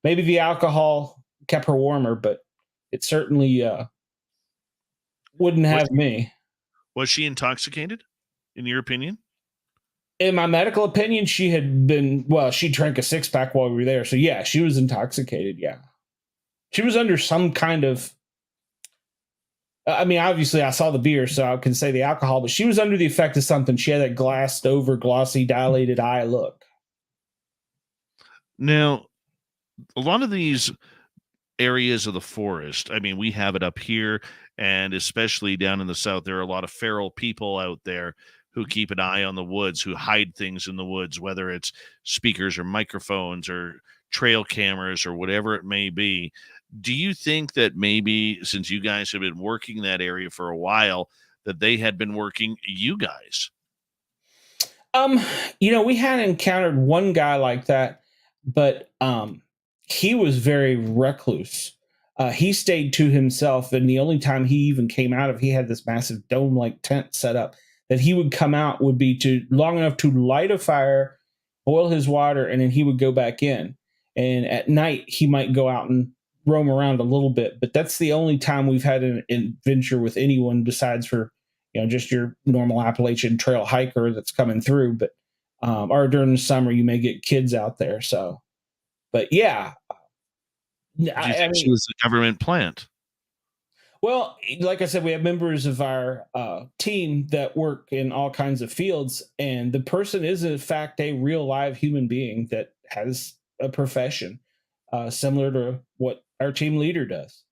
Maybe the alcohol kept her warmer, but it certainly wouldn't Was, have me. was she intoxicated, in your opinion? In my medical opinion, she had been. Well, she drank a 6-pack while we were there, so yeah, she was intoxicated. Yeah, she was under some kind of. I mean, obviously, I saw the beer, so I can say the alcohol, but she was under the effect of something. She had that glassed over, glossy, dilated eye look. Now, a lot of these areas of the forest, I mean, we have it up here, and especially down in the South, there are a lot of feral people out there who keep an eye on the woods, who hide things in the woods, whether it's speakers or microphones or trail cameras or whatever it may be. Do you think that maybe since you guys have been working that area for a while, that they had been working you guys? We had encountered one guy like that, but he was very recluse. He stayed to himself, and the only time he even came out, he had this massive dome-like tent set up, that he would come out would be to long enough to light a fire, boil his water, and then he would go back in. And at night, he might go out and roam around a little bit, but that's the only time we've had an adventure with anyone besides for, just your normal Appalachian Trail hiker that's coming through. But, or during the summer, you may get kids out there. So, but yeah. Do you think she was a government plant? Well, like I said, we have members of our team that work in all kinds of fields, and the person is in fact a real live human being that has a profession similar to what our team leader does.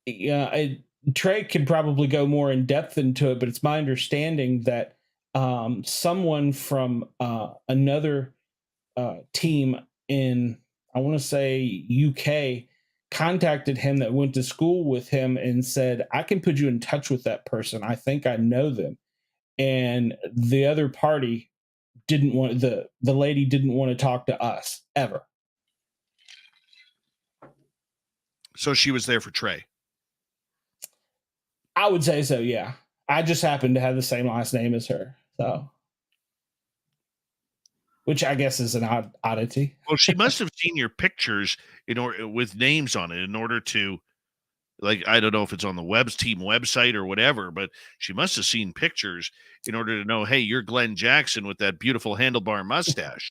Yeah, Trey could probably go more in depth into it, but it's my understanding that someone from another team in, I want to say, UK contacted him that went to school with him and said, I can put you in touch with that person. I think I know them. And the other party didn't want, the lady didn't want to talk to us ever. So she was there for Trey. I would say so, yeah. I just happened to have the same last name as her. So, which I guess is an oddity. Well, she must have seen your pictures with names on it in order to, like, I don't know if it's on the team website or whatever, but she must have seen pictures in order to know, hey, you're Glen Jackson with that beautiful handlebar mustache.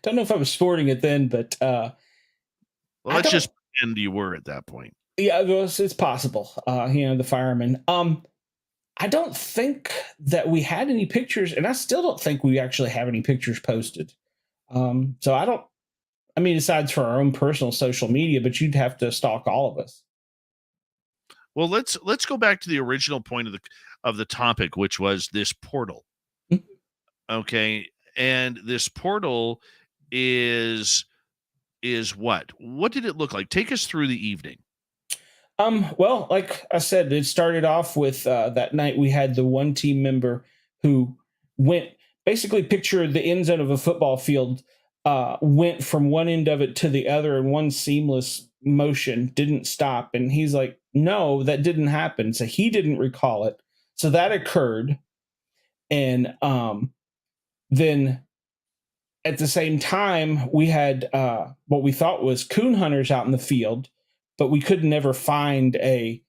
Don't know if I was sporting it then, but well, let's just pretend you were at that point. Yeah, it's possible. The firemen. I don't think that we had any pictures, and I still don't think we actually have any pictures posted. So I don't. I mean, aside for our own personal social media, but you'd have to stalk all of us. Well, let's go back to the original point of the topic, which was this portal. Mhm. Okay, and this portal is what? What did it look like? Take us through the evening. Well, like I said, it started off with that night we had the one team member who went basically picture the end zone of a football field, went from one end of it to the other in one seamless motion, didn't stop. And he's like, no, that didn't happen. So he didn't recall it. So that occurred. And then at the same time, we had what we thought was coon hunters out in the field, but we could never find a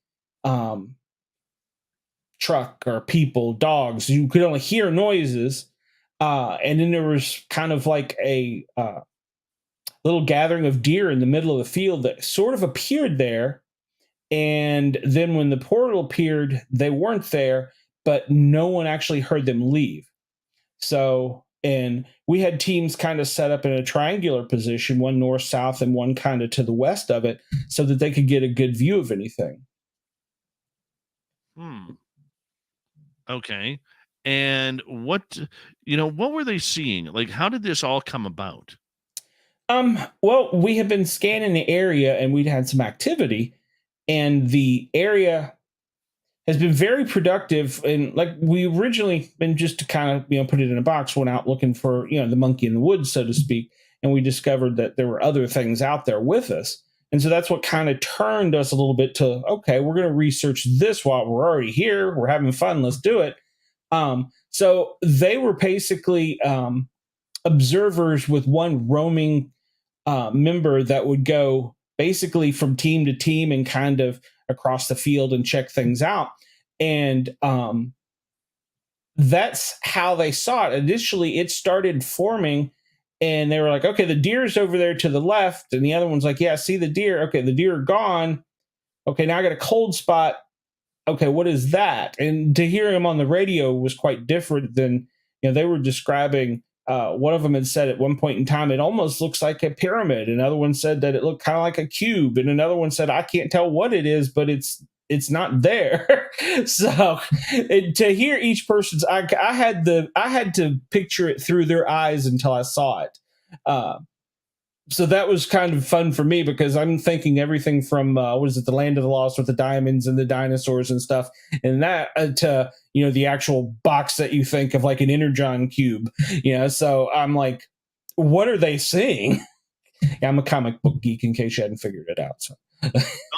truck or people, dogs. You could only hear noises. And then there was kind of like a little gathering of deer in the middle of the field that sort of appeared there. And then when the portal appeared, they weren't there, but no one actually heard them leave. So, and we had teams kind of set up in a triangular position, one north, south, and one kind of to the west of it, so that they could get a good view of anything. Okay. And what were they seeing? Like, how did this all come about? Well, we have been scanning the area and we'd had some activity, and the area has been very productive. And like we originally been just to kind of, put it in a box, went out looking for, the monkey in the woods, so to speak. And we discovered that there were other things out there with us. And so that's what kind of turned us a little bit to, okay, we're going to research this while we're already here. We're having fun. Let's do it. So they were basically observers with one roaming member that would go basically from team to team and kind of across the field and check things out. And that's how they saw it. Initially, it started forming, and they were like, okay, the deer's over there to the left. And the other one's like, yeah, see the deer. Okay, the deer are gone. Okay, now I got a cold spot. Okay, what is that? And to hear him on the radio was quite different than, they were describing. One of them had said at one point in time, it almost looks like a pyramid. Another one said that it looked kind of like a cube. And another one said, I can't tell what it is, but it's not there. So to hear each person's, I had to picture it through their eyes until I saw it. So that was kind of fun for me because I'm thinking everything from the Land of the Lost with the diamonds and the dinosaurs and stuff, and that to the actual box that you think of like an Energon cube. So I'm like, what are they seeing? Yeah, I'm a comic book geek in case you hadn't figured it out. So.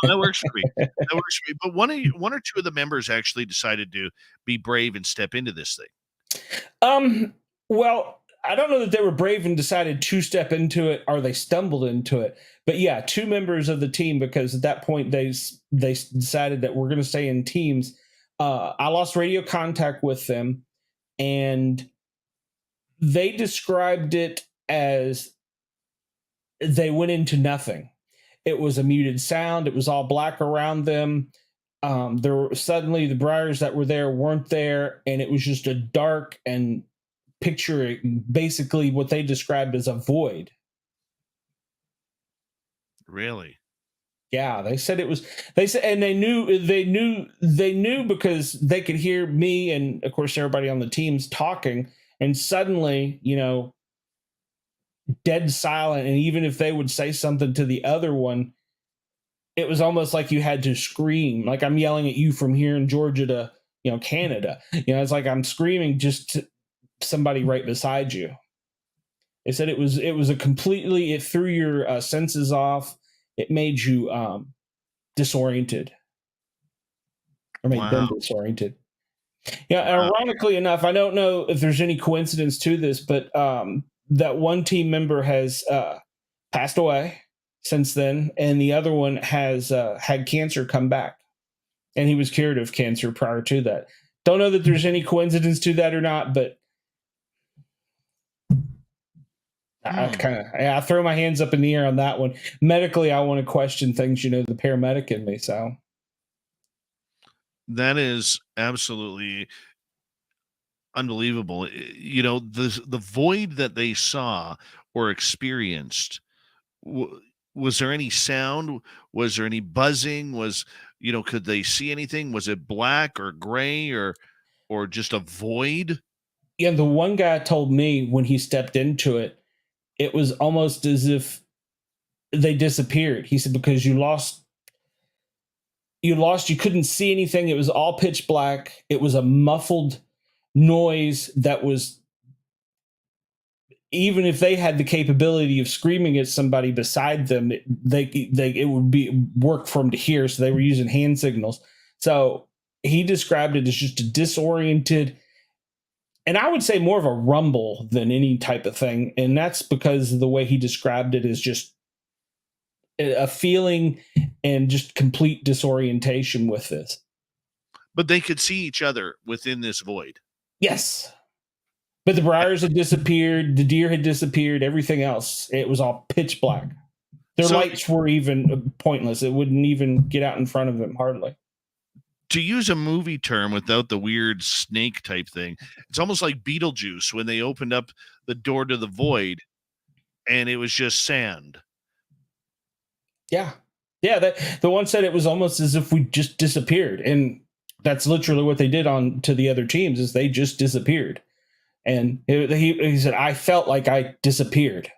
That works for me. That works for me. But one or two of the members actually decided to be brave and step into this thing. Well, I don't know that they were brave and decided to step into it, or they stumbled into it. But yeah, two members of the team, because at that point they decided that we're going to stay in teams. I lost radio contact with them, and they described it as they went into nothing. It was a muted sound. It was all black around them. There were suddenly the briars that were there weren't there, and it was just a dark and picturing basically what they described as a void. Really? Yeah, they said it was. They said, and they knew because they could hear me and of course everybody on the teams talking, and suddenly, dead silent. And even if they would say something to the other one, it was almost like you had to scream. Like I'm yelling at you from here in Georgia to Canada. It's like I'm screaming just to somebody right beside you. They said it was a completely, it threw your senses off. It made you disoriented, or made them disoriented. Yeah, ironically enough, I don't know if there's any coincidence to this, but that one team member has passed away since then, and the other one has had cancer come back, and he was cured of cancer prior to that. Don't know that there's any coincidence to that or not, but I throw my hands up in the air on that one. Medically, I want to question things, the paramedic in me. So that is absolutely unbelievable. The void that they saw or experienced, was there any sound? Was there any buzzing? Could they see anything? Was it black or gray or just a void? yeah, the one guy told me when he stepped into it, it was almost as if they disappeared. He said, because you couldn't see anything. It was all pitch black. It was a muffled noise that was, even if they had the capability of screaming at somebody beside them, it would be work for them to hear. So they were using hand signals. So he described it as just a disoriented, and I would say more of a rumble than any type of thing. And that's because the way he described it is just a feeling and just complete disorientation with this. But they could see each other within this void. Yes. But the briars had disappeared. The deer had disappeared. Everything else, it was all pitch black. Their lights were even pointless. It wouldn't even get out in front of them, hardly. To use a movie term without the weird snake type thing, it's almost like Beetlejuice when they opened up the door to the void and it was just sand. Yeah. Yeah. The one said it was almost as if we just disappeared. And that's literally what they did on to the other teams, is they just disappeared. And he said, I felt like I disappeared.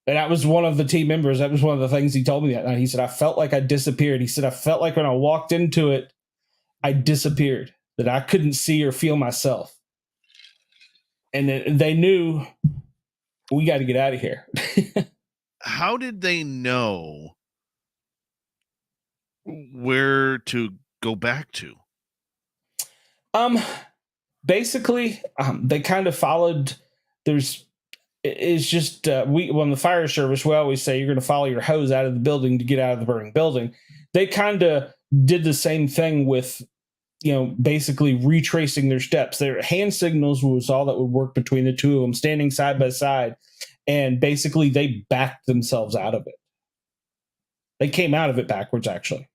And that was one of the team members. That was one of the things he told me that night. He said, I felt like I disappeared. He said, I felt like when I walked into it, I disappeared, that I couldn't see or feel myself. And they knew, we got to get out of here. How did they know where to go back to? Basically, they kind of followed. It's just on the fire service, we always say you're going to follow your hose out of the building to get out of the burning building. They kind of did the same thing with, basically retracing their steps. Their hand signals was all that would work between the two of them, standing side by side, and basically they backed themselves out of it. They came out of it backwards, actually.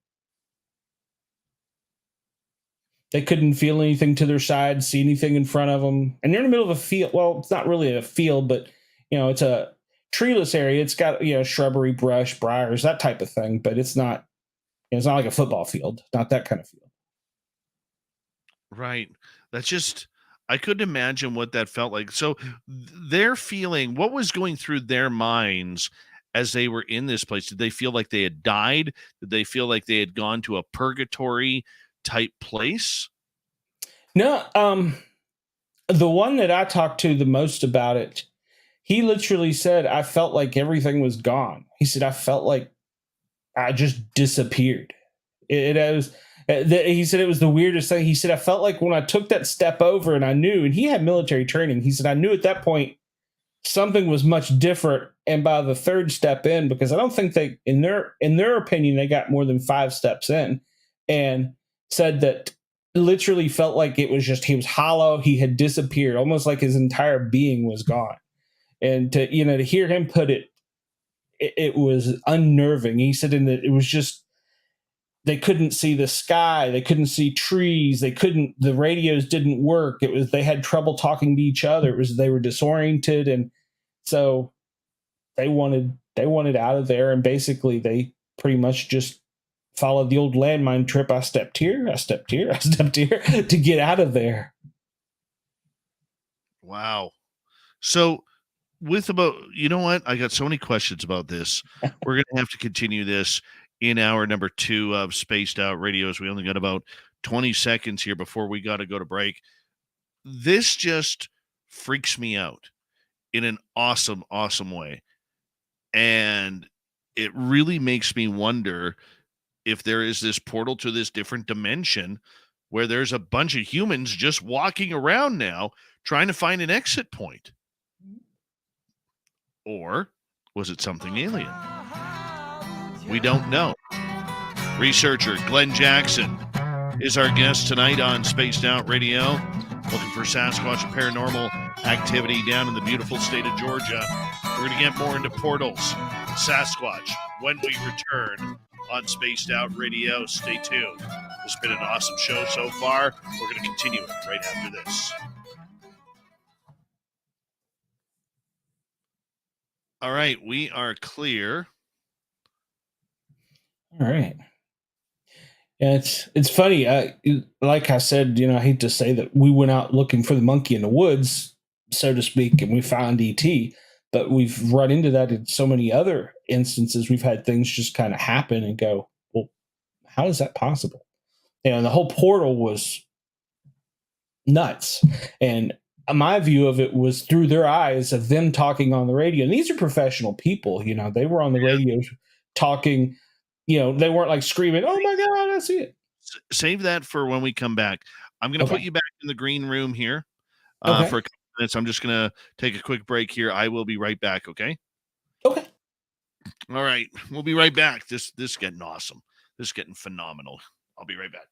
They couldn't feel anything to their side, see anything in front of them. And they're in the middle of a field. Well, it's not really a field, but, it's a treeless area. It's got, shrubbery, brush, briars, that type of thing. But it's not like a football field, not that kind of field. Right. That's just, I couldn't imagine what that felt like. So their feeling, what was going through their minds as they were in this place? Did they feel like they had died? Did they feel like they had gone to a purgatory type place? No, the one that I talked to the most about it, he literally said, I felt like everything was gone. He said, I felt like I just disappeared. He said it was the weirdest thing. He said, I felt like when I took that step over, and I knew, and he had military training, he said, I knew at that point something was much different. And by the third step in, because I don't think they, in their opinion, they got more than 5 steps in, and said that literally felt like it was just, he was hollow. He had disappeared, almost like his entire being was gone. And to hear him put it, it was unnerving. He said, it was just, they couldn't see the sky. They couldn't see trees. The radios didn't work. They had trouble talking to each other. They were disoriented. And so they wanted out of there. And basically they pretty much just followed the old landmine trip. I stepped here, I stepped here, I stepped here to get out of there. Wow. So you know what? I got so many questions about this. We're going to have to continue this in hour number 2 of Spaced Out Radios. We only got about 20 seconds here before we got to go to break. This just freaks me out in an awesome, awesome way. And it really makes me wonder if there is this portal to this different dimension where there's a bunch of humans just walking around now trying to find an exit point. Or was it something alien? We don't know. Researcher Glen Jackson is our guest tonight on Spaced Out Radio. looking for Sasquatch and paranormal activity down in the beautiful state of Georgia. We're going to get more into portals, Sasquatch, when we return on Spaced Out Radio. Stay tuned. It's been an awesome show so far. We're going to continue it right after this. All right, we are clear. All right. Yeah, it's funny. Like I said, I hate to say that we went out looking for the monkey in the woods, so to speak, and we found ET. But we've run into that in so many other instances. We've had things just kind of happen and go, well, how is that possible? And the whole portal was nuts. And my view of it was through their eyes of them talking on the radio. And these are professional people, they were on the radio talking. They weren't like screaming, "Oh my God, I see it." Save that for when we come back. I'm going to put you back in the green room here for a couple minutes. I'm just going to take a quick break here. I will be right back. Okay. Okay. All right. We'll be right back. This is getting awesome. This is getting phenomenal. I'll be right back.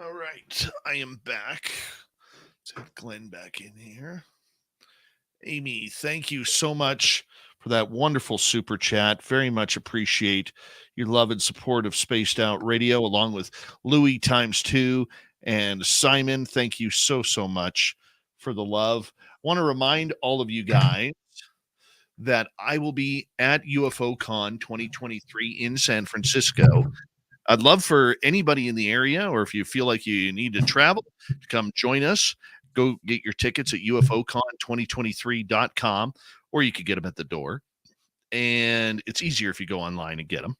All right, I am back. Let's have Glenn back in here. Amy, thank you so much for that wonderful super chat. Very much appreciate your love and support of Spaced Out Radio, along with Louis times two and Simon. Thank you so much for the love. I want to remind all of you guys that I will be at UFO Con 2023 in San Francisco. I'd love for anybody in the area, or if you feel like you need to travel, to come join us. Go get your tickets at ufocon2023.com, or you could get them at the door. And it's easier if you go online and get them.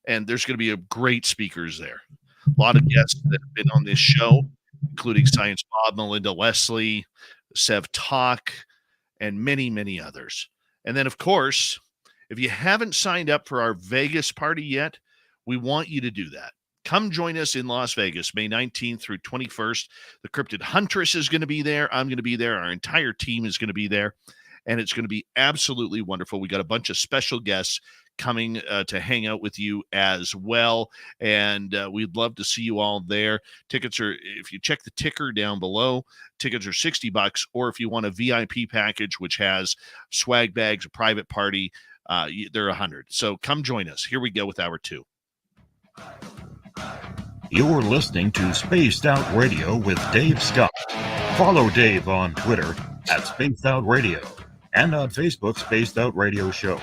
And there's going to be a great speakers there. A lot of guests that have been on this show, including Science Bob, Melinda Leslie, Sev Talk, and many others. And then, of course, if you haven't signed up for our Vegas party yet, we want you to do that. Come join us in Las Vegas, May 19th through 21st. The Cryptid Huntress is going to be there. I'm going to be there. Our entire team is going to be there. And it's going to be absolutely wonderful. We got a bunch of special guests coming to hang out with you as well. And we'd love to see you all there. Tickets are, if you check the ticker down below, tickets are $60. Or if you want a VIP package, which has swag bags, a private party, they're $100. So come join us. Here we go with hour two. You're listening to Spaced Out Radio with Dave Scott. Follow Dave on Twitter at Spaced Out Radio and on Facebook, Spaced Out Radio Show.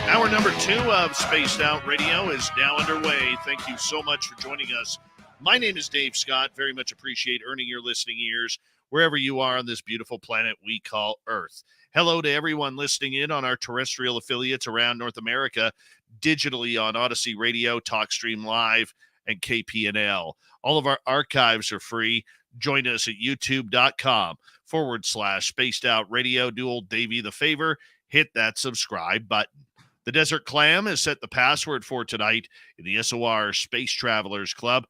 Hour number two of Spaced Out Radio is now underway. Thank you so much for joining us. My name is Dave Scott. Very much appreciate earning your listening ears wherever you are on this beautiful planet we call Earth. Hello to everyone listening in on our terrestrial affiliates around North America, digitally on Odyssey Radio, TalkStream Live, and KPNL. All of our archives are free. Join us at youtube.com/Spaced Out Radio. Do old Davey the favor, hit that subscribe button. The Desert Clam has set the password for tonight in the SOR Space Travelers Club.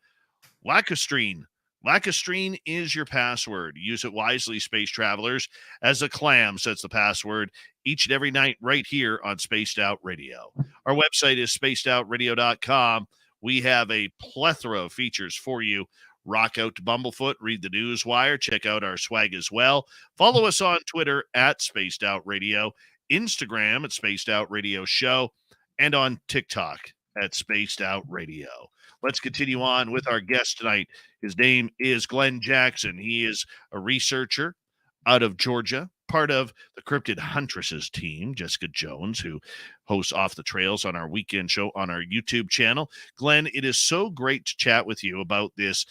Lacustrine. Lacustrine is your password. Use it wisely, space travelers, as a clam sets the password each and every night right here on Spaced Out Radio. Our website is spacedoutradio.com. We have a plethora of features for you. Rock out to Bumblefoot, read the news wire, check out our swag as well. Follow us on Twitter at Spaced Out Radio, Instagram at Spaced Out Radio Show, and on TikTok at Spaced Out Radio. Let's continue on with our guest tonight. His name is Glen Jackson. He is a researcher out of Georgia, part of the Cryptid Huntresses team, Jessica Jones, who hosts Off the Trails on our weekend show on our YouTube channel. Glen, it is so great to chat with you about this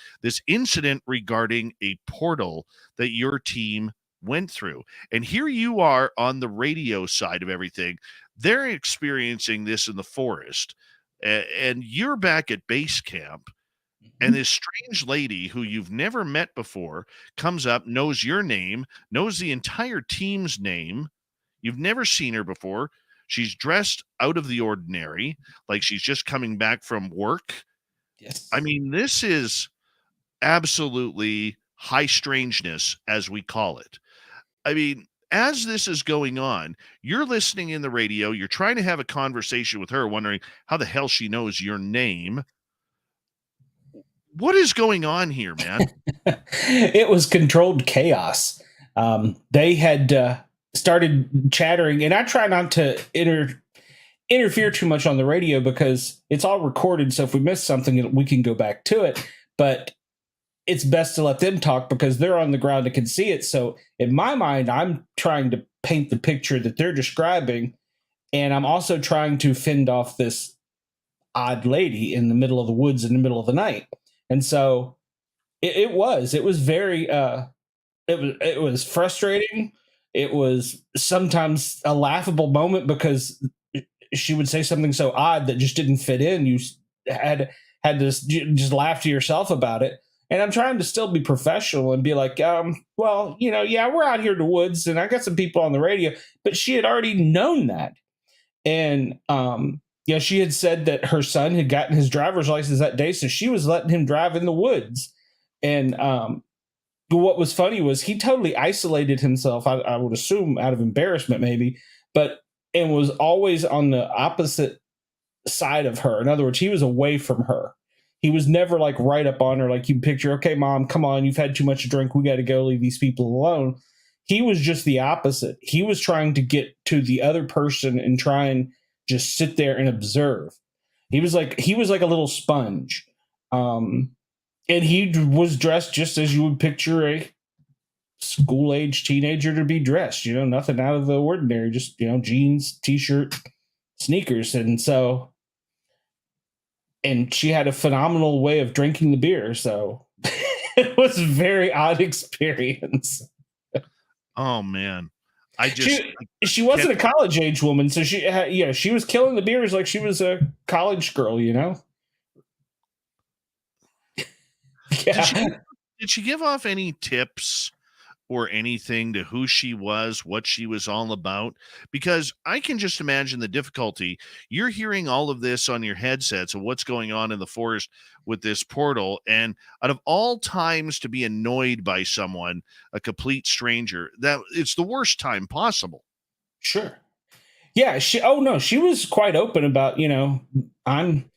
incident regarding a portal that your team went through. And here you are on the radio side of everything. They're experiencing this in the forest, and you're back at base camp. And this strange lady who you've never met before comes up, knows your name, knows the entire team's name. You've never seen her before. She's dressed out of the ordinary, like she's just coming back from work. Yes. I mean, this is absolutely high strangeness, as we call it. I mean, as this is going on, you're listening in the radio, you're trying to have a conversation with her, wondering how the hell she knows your name. What is going on here, man? It was controlled chaos. They had started chattering, and I try not to interfere too much on the radio because it's all recorded. So if we miss something, we can go back to it. But it's best to let them talk because they're on the ground and can see it. So in my mind, I'm trying to paint the picture that they're describing, and I'm also trying to fend off this odd lady in the middle of the woods in the middle of the night. And so it was very, it was frustrating. It was sometimes a laughable moment because she would say something so odd that just didn't fit in. You had to just laugh to yourself about it. And I'm trying to still be professional and be like, well, yeah, we're out here in the woods and I got some people on the radio, but she had already known that. And, she had said that her son had gotten his driver's license that day, so she was letting him drive in the woods. And what was funny was he totally isolated himself, I would assume out of embarrassment maybe, and was always on the opposite side of her. In other words, he was away from her. He was never like right up on her, like you picture, okay, mom, come on, you've had too much to drink. We got to go, leave these people alone. He was just the opposite. He was trying to get to the other person and try and just sit there and observe. He was like a little sponge. And he was dressed just as you would picture a school-age teenager to be dressed, nothing out of the ordinary, just, jeans, t-shirt, sneakers. And she had a phenomenal way of drinking the beer. So it was a very odd experience. Oh man. She wasn't a college age woman. So she was killing the beers like she was a college girl, Yeah. Did she give off any tips or anything to who she was, what she was all about? Because I can just imagine the difficulty. You're hearing all of this on your headsets of what's going on in the forest with this portal. And out of all times to be annoyed by someone, a complete stranger, that it's the worst time possible. Sure. Yeah. She was quite open about, I'm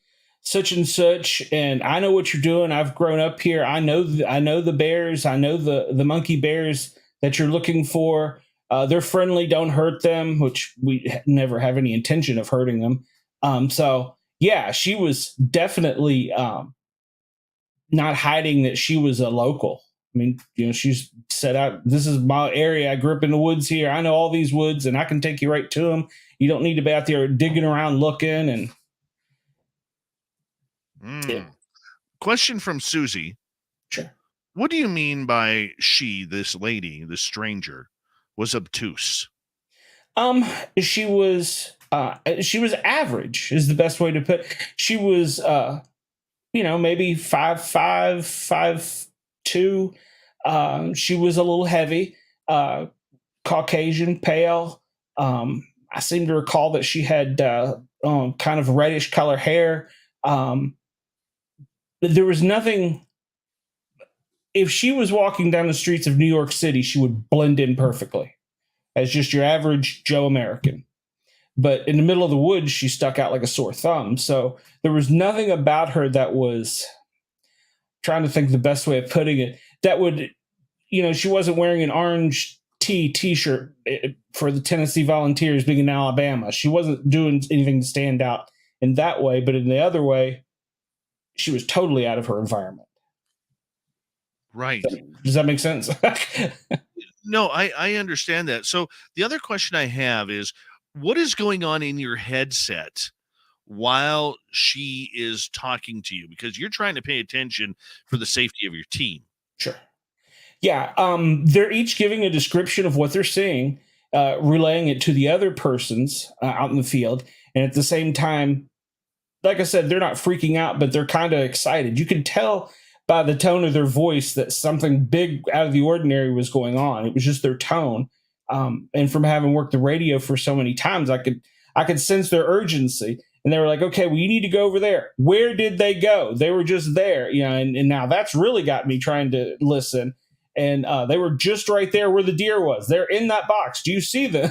such and such, and I know what you're doing. I've grown up here. I know the bears. I know the monkey bears that you're looking for. They're friendly. Don't hurt them, which we never have any intention of hurting them. So yeah, she was definitely not hiding that she was a local. I mean, she's set out, this is my area. I grew up in the woods here. I know all these woods, and I can take you right to them. You don't need to be out there digging around looking. And yeah. Question from Susie. Sure. What do you mean by this lady, this stranger, was obtuse? She was average is the best way to put it. She was maybe 5'5", 5'2". She was a little heavy, Caucasian, pale. I seem to recall that she had kind of reddish color hair. There was nothing. If she was walking down the streets of New York City, she would blend in perfectly as just your average Joe American. But in the middle of the woods, she stuck out like a sore thumb. So there was nothing about her that was, trying to think the best way of putting it, that would, she wasn't wearing an orange t-shirt for the Tennessee Volunteers being in Alabama. She wasn't doing anything to stand out in that way. But in the other way, she was totally out of her environment. Right. Does that make sense? No, I understand that. So the other question I have is, what is going on in your headset while she is talking to you? Because you're trying to pay attention for the safety of your team. Sure. Yeah. They're each giving a description of what they're seeing, relaying it to the other persons out in the field. And at the same time, like I said, they're not freaking out, but they're kind of excited. You can tell by the tone of their voice that something big out of the ordinary was going on. It was just their tone. And from having worked the radio for so many times, I could sense their urgency. And they were like, okay, well, you need to go over there. Where did they go? They were just there. And now that's really got me trying to listen. And they were just right there where the deer was. They're in that box. Do you see them?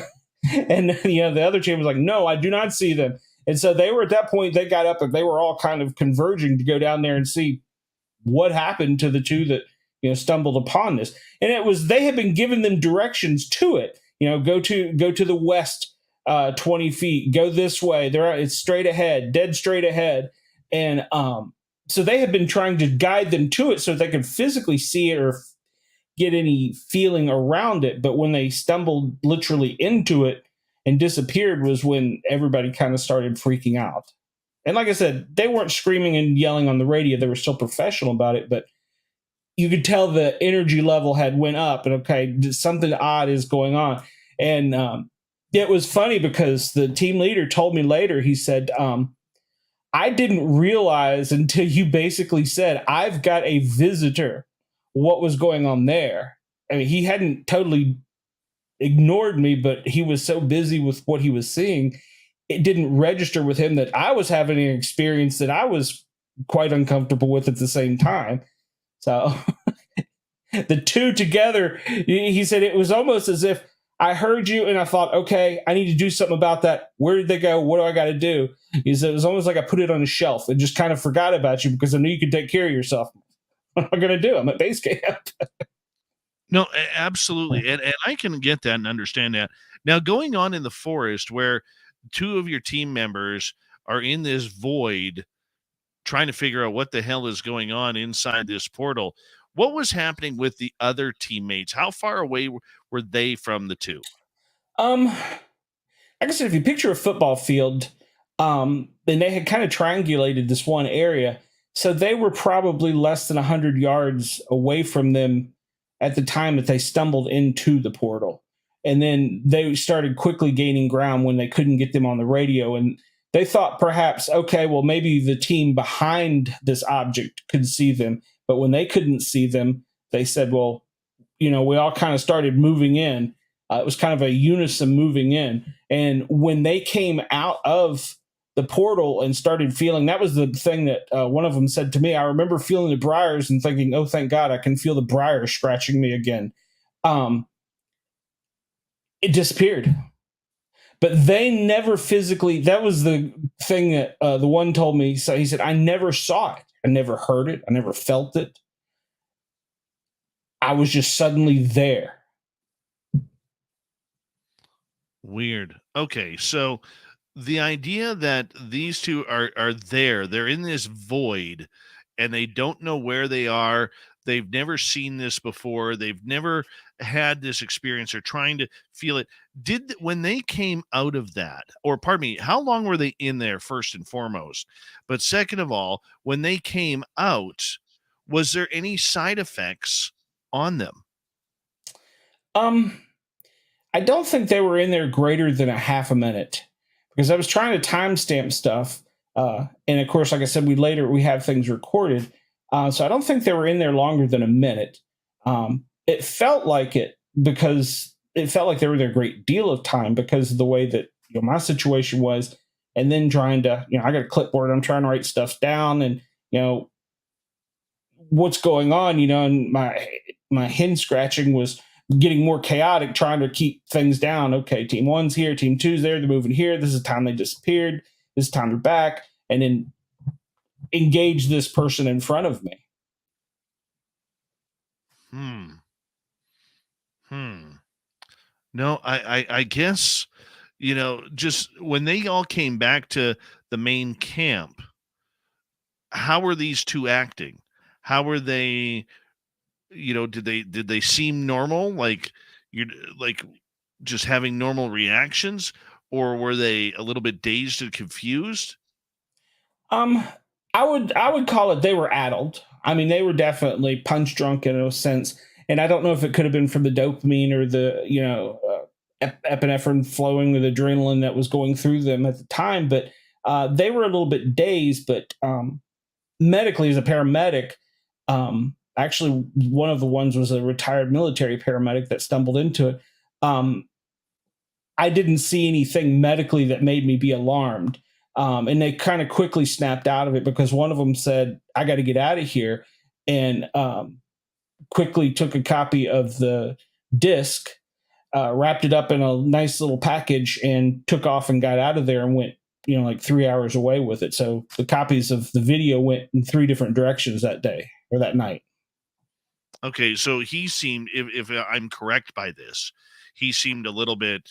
And the other team was like, no, I do not see them. And so they were, at that point, they got up and they were all kind of converging to go down there and see what happened to the two that, stumbled upon this. And they had been giving them directions to it, go to the west 20 feet, go this way. It's straight ahead, dead straight ahead. And so they had been trying to guide them to it so they could physically see it or get any feeling around it. But when they stumbled literally into it and disappeared was when everybody kind of started freaking out. And like I said, they weren't screaming and yelling on the radio. They were still professional about it, but you could tell the energy level had went up and, okay, something odd is going on. And it was funny because the team leader told me later, he said, I didn't realize until you basically said, I've got a visitor, what was going on there. I mean, he hadn't totally ignored me, but he was so busy with what he was seeing, it didn't register with him that I was having an experience that I was quite uncomfortable with at the same time. So the two together, he said it was almost as if I heard you, and I thought, okay, I need to do something about that. Where did they go? What do I got to do? He said, it was almost like I put it on a shelf and just kind of forgot about you because I knew you could take care of yourself. What am I going to do? I'm at base camp. No, absolutely. And I can get that and understand that. Now, going on in the forest where two of your team members are in this void trying to figure out what the hell is going on inside this portal, what was happening with the other teammates? How far away were they from the two? Like I said, if you picture a football field, and they had kind of triangulated this one area, so they were probably less than 100 yards away from them at the time that they stumbled into the portal. And then they started quickly gaining ground when they couldn't get them on the radio. And they thought perhaps, okay, well, maybe the team behind this object could see them. But when they couldn't see them, they said, well, we all kind of started moving in. It was kind of a unison moving in. And when they came out of the portal and started feeling, that was the thing that one of them said to me. I remember feeling the briars and thinking, oh, thank God, I can feel the briars scratching me again. It disappeared. But they never physically, that was the thing that the one told me. So he said, I never saw it. I never heard it. I never felt it. I was just suddenly there. Weird. Okay, so the idea that these two are there, they're in this void, and they don't know where they are. They've never seen this before. They've never had this experience. They're trying to feel it. When they came out of that, or pardon me, how long were they in there first and foremost? But second of all, when they came out, was there any side effects on them? I don't think they were in there greater than a half a minute because I was trying to timestamp stuff. And of course, like I said, we have things recorded. So I don't think they were in there longer than a minute. It felt like it because it felt like they were there a great deal of time because of the way that my situation was. And then trying to, I got a clipboard, I'm trying to write stuff down and, what's going on, and my hen scratching was getting more chaotic, trying to keep things down. Okay, team one's here, team two's there, they're moving here. This is the time they disappeared. This is the time they're back. And then engage this person in front of me. No, I guess, just when they all came back to the main camp, how were these two acting? How were they, did they seem normal? Like you're like just having normal reactions, or were they a little bit dazed and confused? I would call it they were addled. I mean, they were definitely punch drunk in a sense, and I don't know if it could have been from the dopamine or the epinephrine flowing with adrenaline that was going through them at the time, but they were a little bit dazed. But medically, as a paramedic, actually one of the ones was a retired military paramedic that stumbled into it. I didn't see anything medically that made me be alarmed. And they kind of quickly snapped out of it because one of them said, I got to get out of here. And quickly took a copy of the disc, wrapped it up in a nice little package and took off and got out of there and went, like 3 hours away with it. So the copies of the video went in 3 different directions that day or that night. Okay. So he seemed, if I'm correct by this, he seemed a little bit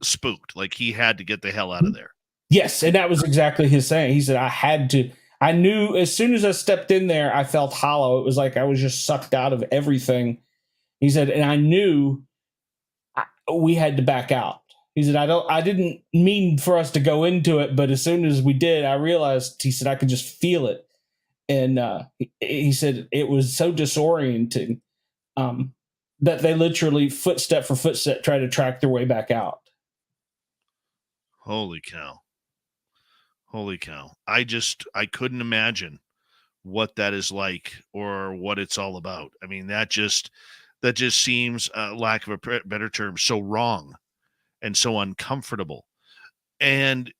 spooked, like he had to get the hell out of there. Yes, and that was exactly his saying. He said, I knew as soon as I stepped in there, I felt hollow. It was like I was just sucked out of everything. He said, and I knew we had to back out. He said, I didn't mean for us to go into it, but as soon as we did, I realized, he said, I could just feel it. And he said it was so disorienting that they literally footstep for footstep try to track their way back out. Holy cow. I couldn't imagine what that is like or what it's all about. I mean, that just seems, lack of a better term, so wrong and so uncomfortable. And,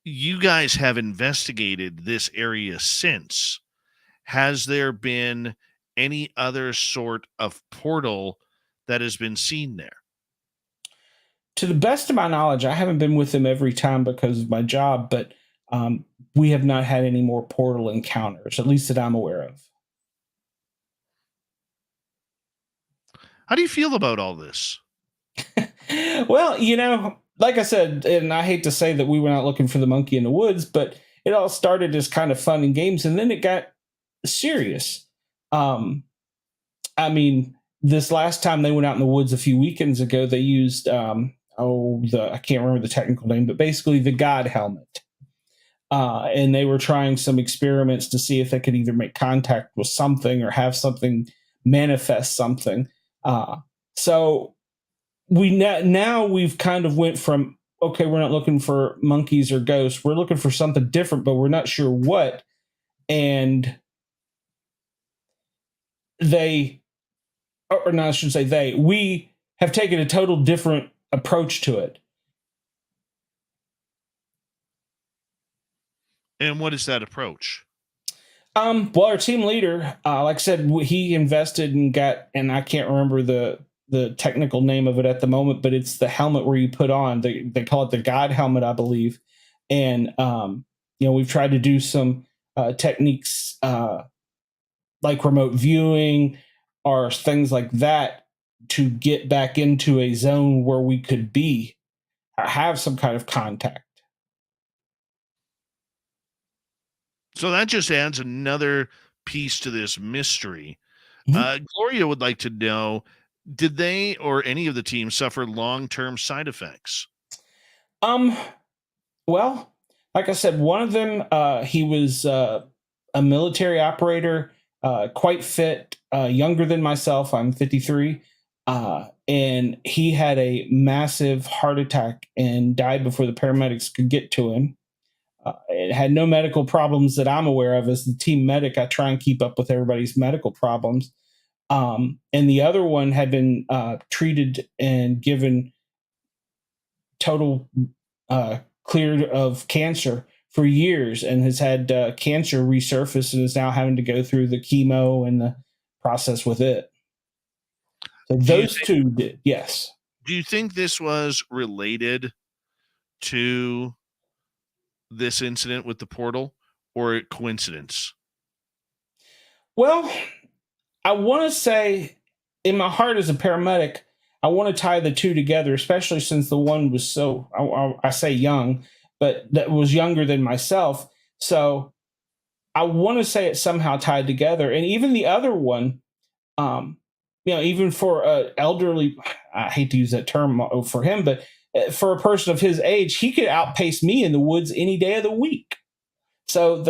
you guys have investigated this area since. Has there been any other sort of portal that has been seen there? To the best of my knowledge, I haven't been with them every time because of my job, but we have not had any more portal encounters, at least that I'm aware of. How do you feel about all this? Well, like I said, and I hate to say that we were not looking for the monkey in the woods, but it all started as kind of fun and games, and then it got serious. I mean, this last time they went out in the woods a few weekends ago, they used I can't remember the technical name, but basically the God helmet. And they were trying some experiments to see if they could either make contact with something or have something manifest something. So now we've kind of went from, okay, we're not looking for monkeys or ghosts. We're looking for something different, but we're not sure what. And we have taken a total different approach to it. And what is that approach? Well, our team leader, like I said, he invested and I can't remember the technical name of it at the moment, but it's the helmet where you put on. They call it the God helmet, I believe. And we've tried to do some techniques like remote viewing or things like that to get back into a zone where we could be or have some kind of contact. So that just adds another piece to this mystery. Mm-hmm. Gloria would like to know, did they or any of the team suffer long-term side effects? Well, like I said, one of them, he was a military operator, quite fit, younger than myself. I'm 53. And he had a massive heart attack and died before the paramedics could get to him. It had no medical problems that I'm aware of. As the team medic, I try and keep up with everybody's medical problems. And the other one had been treated and given total cleared of cancer for years and has had cancer resurface and is now having to go through the chemo and the process with it. So those two did, yes. Do you think this was related to this incident with the portal or coincidence? Well, I want to say in my heart as a paramedic, I want to tie the two together, especially since the one was so, I say young, but that was younger than myself. So I want to say it's somehow tied together. And even the other one, even for an elderly, I hate to use that term for him, but for a person of his age, he could outpace me in the woods any day of the week. So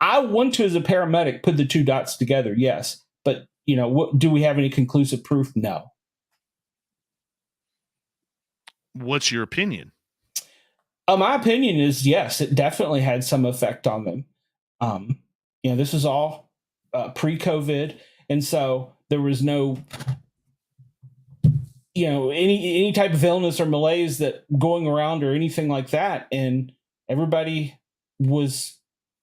I want to, as a paramedic, put the two dots together, yes. But, do we have any conclusive proof? No. What's your opinion? My opinion is, yes, it definitely had some effect on them. This is all pre-COVID. And so there was no any type of illness or malaise that going around or anything like that, and everybody was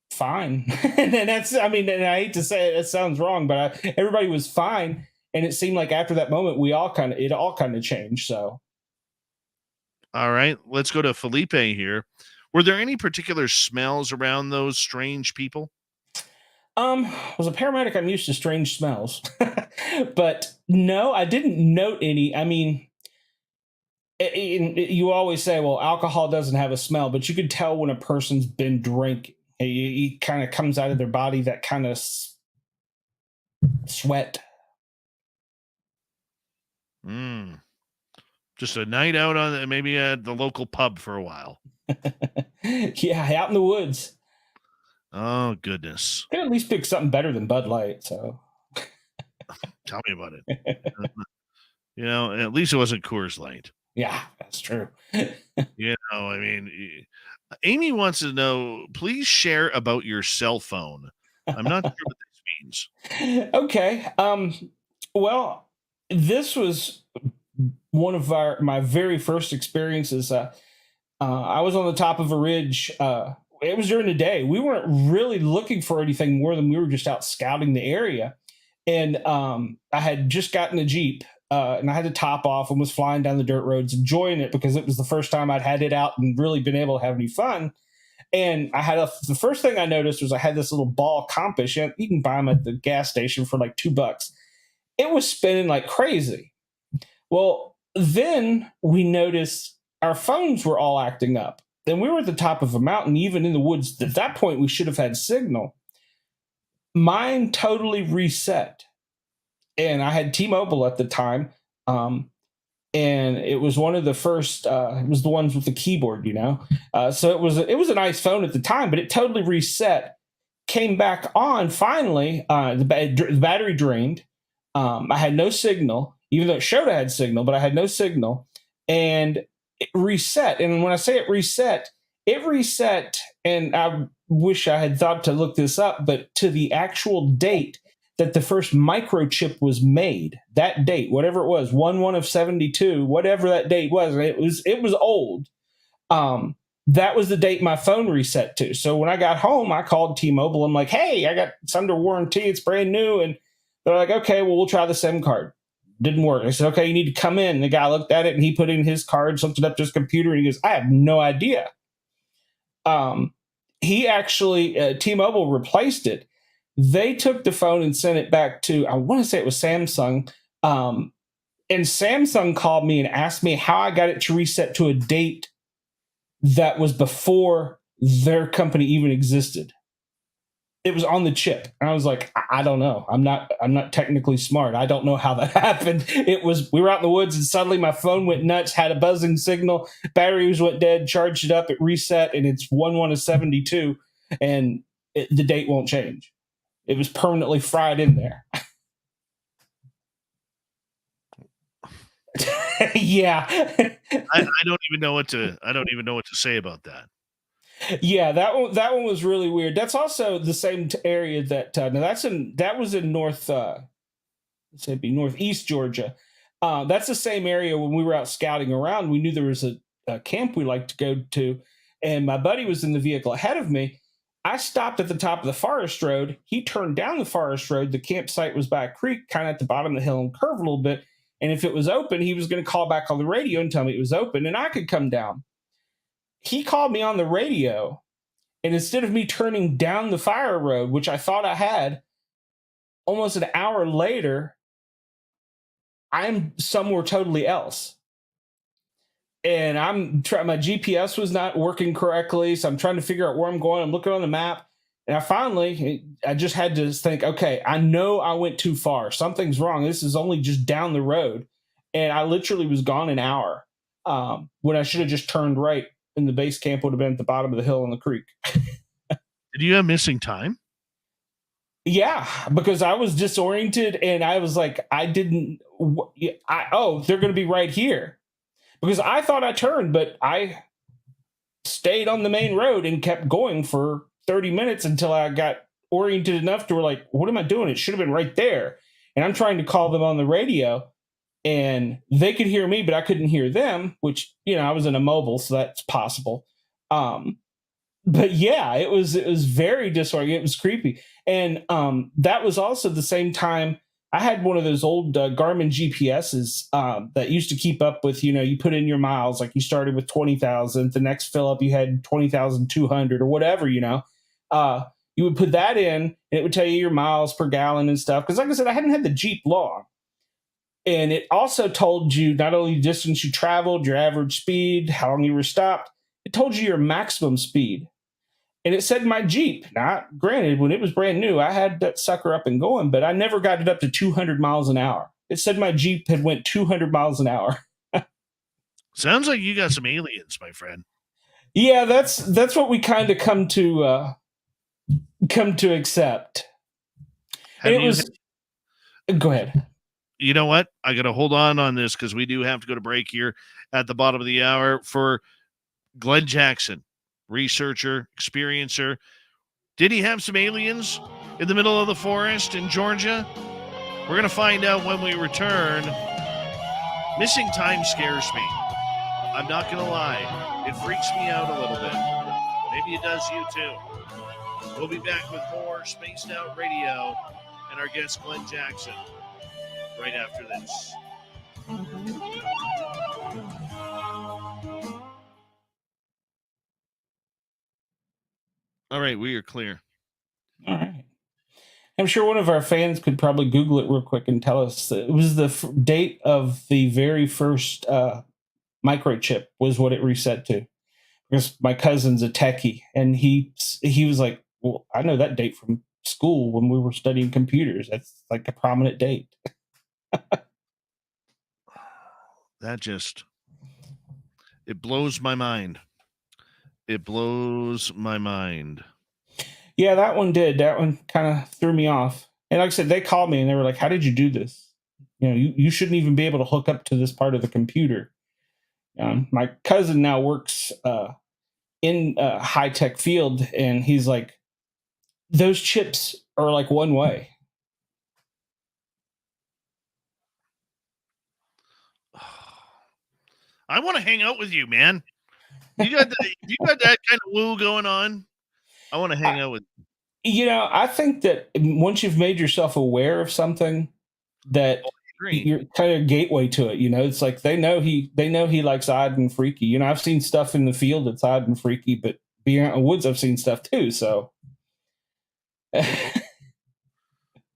fine. And that's, and I hate to say it sounds wrong, but everybody was fine, and it seemed like after that moment it all kind of changed. So all right, let's go to Felipe here. Were there any particular smells around those strange people? As a paramedic, I'm used to strange smells, but no, I didn't note any. I mean, you always say, well, alcohol doesn't have a smell, but you could tell when a person's been drinking. It kind of comes out of their body, that kind of sweat. Just a night out on maybe at the local pub for a while. Yeah, out in the woods. Oh, goodness. Could at least pick something better than Bud Light, so. Tell me about it. At least it wasn't Coors Light. Yeah, that's true. Amy wants to know, please share about your cell phone. I'm not sure what this means. Okay. Well, this was one of my very first experiences. I was on the top of a ridge. It was during the day. We weren't really looking for anything more than we were just out scouting the area. And I had just gotten a Jeep. and I had the top off and was flying down the dirt roads, enjoying it because it was the first time I'd had it out and really been able to have any fun. And the first thing I noticed was I had this little ball compass. You can buy them at the gas station for like $2. It was spinning like crazy. Well, then we noticed our phones were all acting up. And we were at the top of a mountain, even in the woods. At that point, we should have had signal. Mine totally reset. And I had T-Mobile at the time. And it was one of the first, it was the ones with the keyboard, so it was a nice phone at the time, but it totally reset, came back on finally. The battery drained. I had no signal, even though it showed I had signal, but I had no signal, and it reset. And when I say it reset, and I wish I had thought to look this up, but to the actual date that the first microchip was made, that date, whatever it was, 1/1 of 72, whatever that date was, it was old. That was the date my phone reset to. So when I got home, I called T-Mobile. I'm like, hey, it's under warranty. It's brand new. And they're like, okay, well, we'll try the SIM card. Didn't work. I said, okay, you need to come in. And the guy looked at it and he put in his card, something up to his computer. And he goes, I have no idea. He actually, T-Mobile replaced it. They took the phone and sent it back to, I want to say it was Samsung. And Samsung called me and asked me how I got it to reset to a date that was before their company even existed. It was on the chip. And I was like, I don't know. I'm not technically smart. I don't know how that happened. We were out in the woods and suddenly my phone went nuts, had a buzzing signal, batteries went dead, charged it up, it reset, and it's 1/1 of 72, and the date won't change. It was permanently fried in there. Yeah. I don't even know what to say about that. Yeah, that one was really weird. That's also the same area that that was in northeast Georgia. That's the same area. When we were out scouting around, we knew there was a camp we liked to go to, and my buddy was in the vehicle ahead of me. I stopped at the top of the forest road. He turned down the forest road. The campsite was by a creek, kind of at the bottom of the hill, and curved a little bit. And if it was open, he was going to call back on the radio and tell me it was open, and I could come down. He called me on the radio, and instead of me turning down the fire road, which I thought I had, almost an hour later, I'm somewhere totally else. And my GPS was not working correctly, so I'm trying to figure out where I'm going. I'm looking on the map, and I just had to think, okay, I know I went too far. Something's wrong. This is only just down the road. And I literally was gone an hour when I should have just turned right. And the base camp would have been at the bottom of the hill on the creek. Did you have missing time? Yeah, because I was disoriented and I was like, they're going to be right here. Because I thought I turned, but I stayed on the main road and kept going for 30 minutes until I got oriented enough to like, what am I doing? It should have been right there. And I'm trying to call them on the radio. And they could hear me, but I couldn't hear them, which, I was in a mobile, so that's possible. But yeah, it was very disorienting. It was creepy. And that was also the same time I had one of those old Garmin GPSs that used to keep up with, you put in your miles, like you started with 20,000, the next fill up you had 20,200 or whatever, you would put that in and it would tell you your miles per gallon and stuff. Because like I said, I hadn't had the Jeep long. And it also told you not only the distance you traveled, your average speed, how long you were stopped, it told you your maximum speed. And it said my Jeep. Now, granted, when it was brand new, I had that sucker up and going, but I never got it up to 200 miles an hour. It said my Jeep had went 200 miles an hour. Sounds like you got some aliens, my friend. Yeah, that's what we kind of come to accept. Go ahead. You know what? I got to hold on this because we do have to go to break here at the bottom of the hour. For Glen Jackson, researcher, experiencer. Did he have some aliens in the middle of the forest in Georgia? We're going to find out when we return. Missing time scares me. I'm not going to lie. It freaks me out a little bit. Maybe it does you too. We'll be back with more Spaced Out Radio and our guest Glen Jackson right after this. All right, we are clear. All right. I'm sure one of our fans could probably Google it real quick and tell us it was the date of the very first microchip was what it reset to. Because my cousin's a techie, and he was like, "Well, I know that date from school when we were studying computers. That's like a prominent date." That just, it blows my mind. It blows my mind. Yeah, that one did. That one kind of threw me off. And like I said, they called me and they were like, "How did you do this? You know, you shouldn't even be able to hook up to this part of the computer." My cousin now works in a high tech field, and he's like, "Those chips are like one way." I want to hang out with you, man. You got that kind of woo going on. I want to hang out with. You know, I think that once you've made yourself aware of something, that you're kind of a gateway to it. You know, it's like they know he likes odd and freaky. You know, I've seen stuff in the field that's odd and freaky, but being out in the woods, I've seen stuff too. So,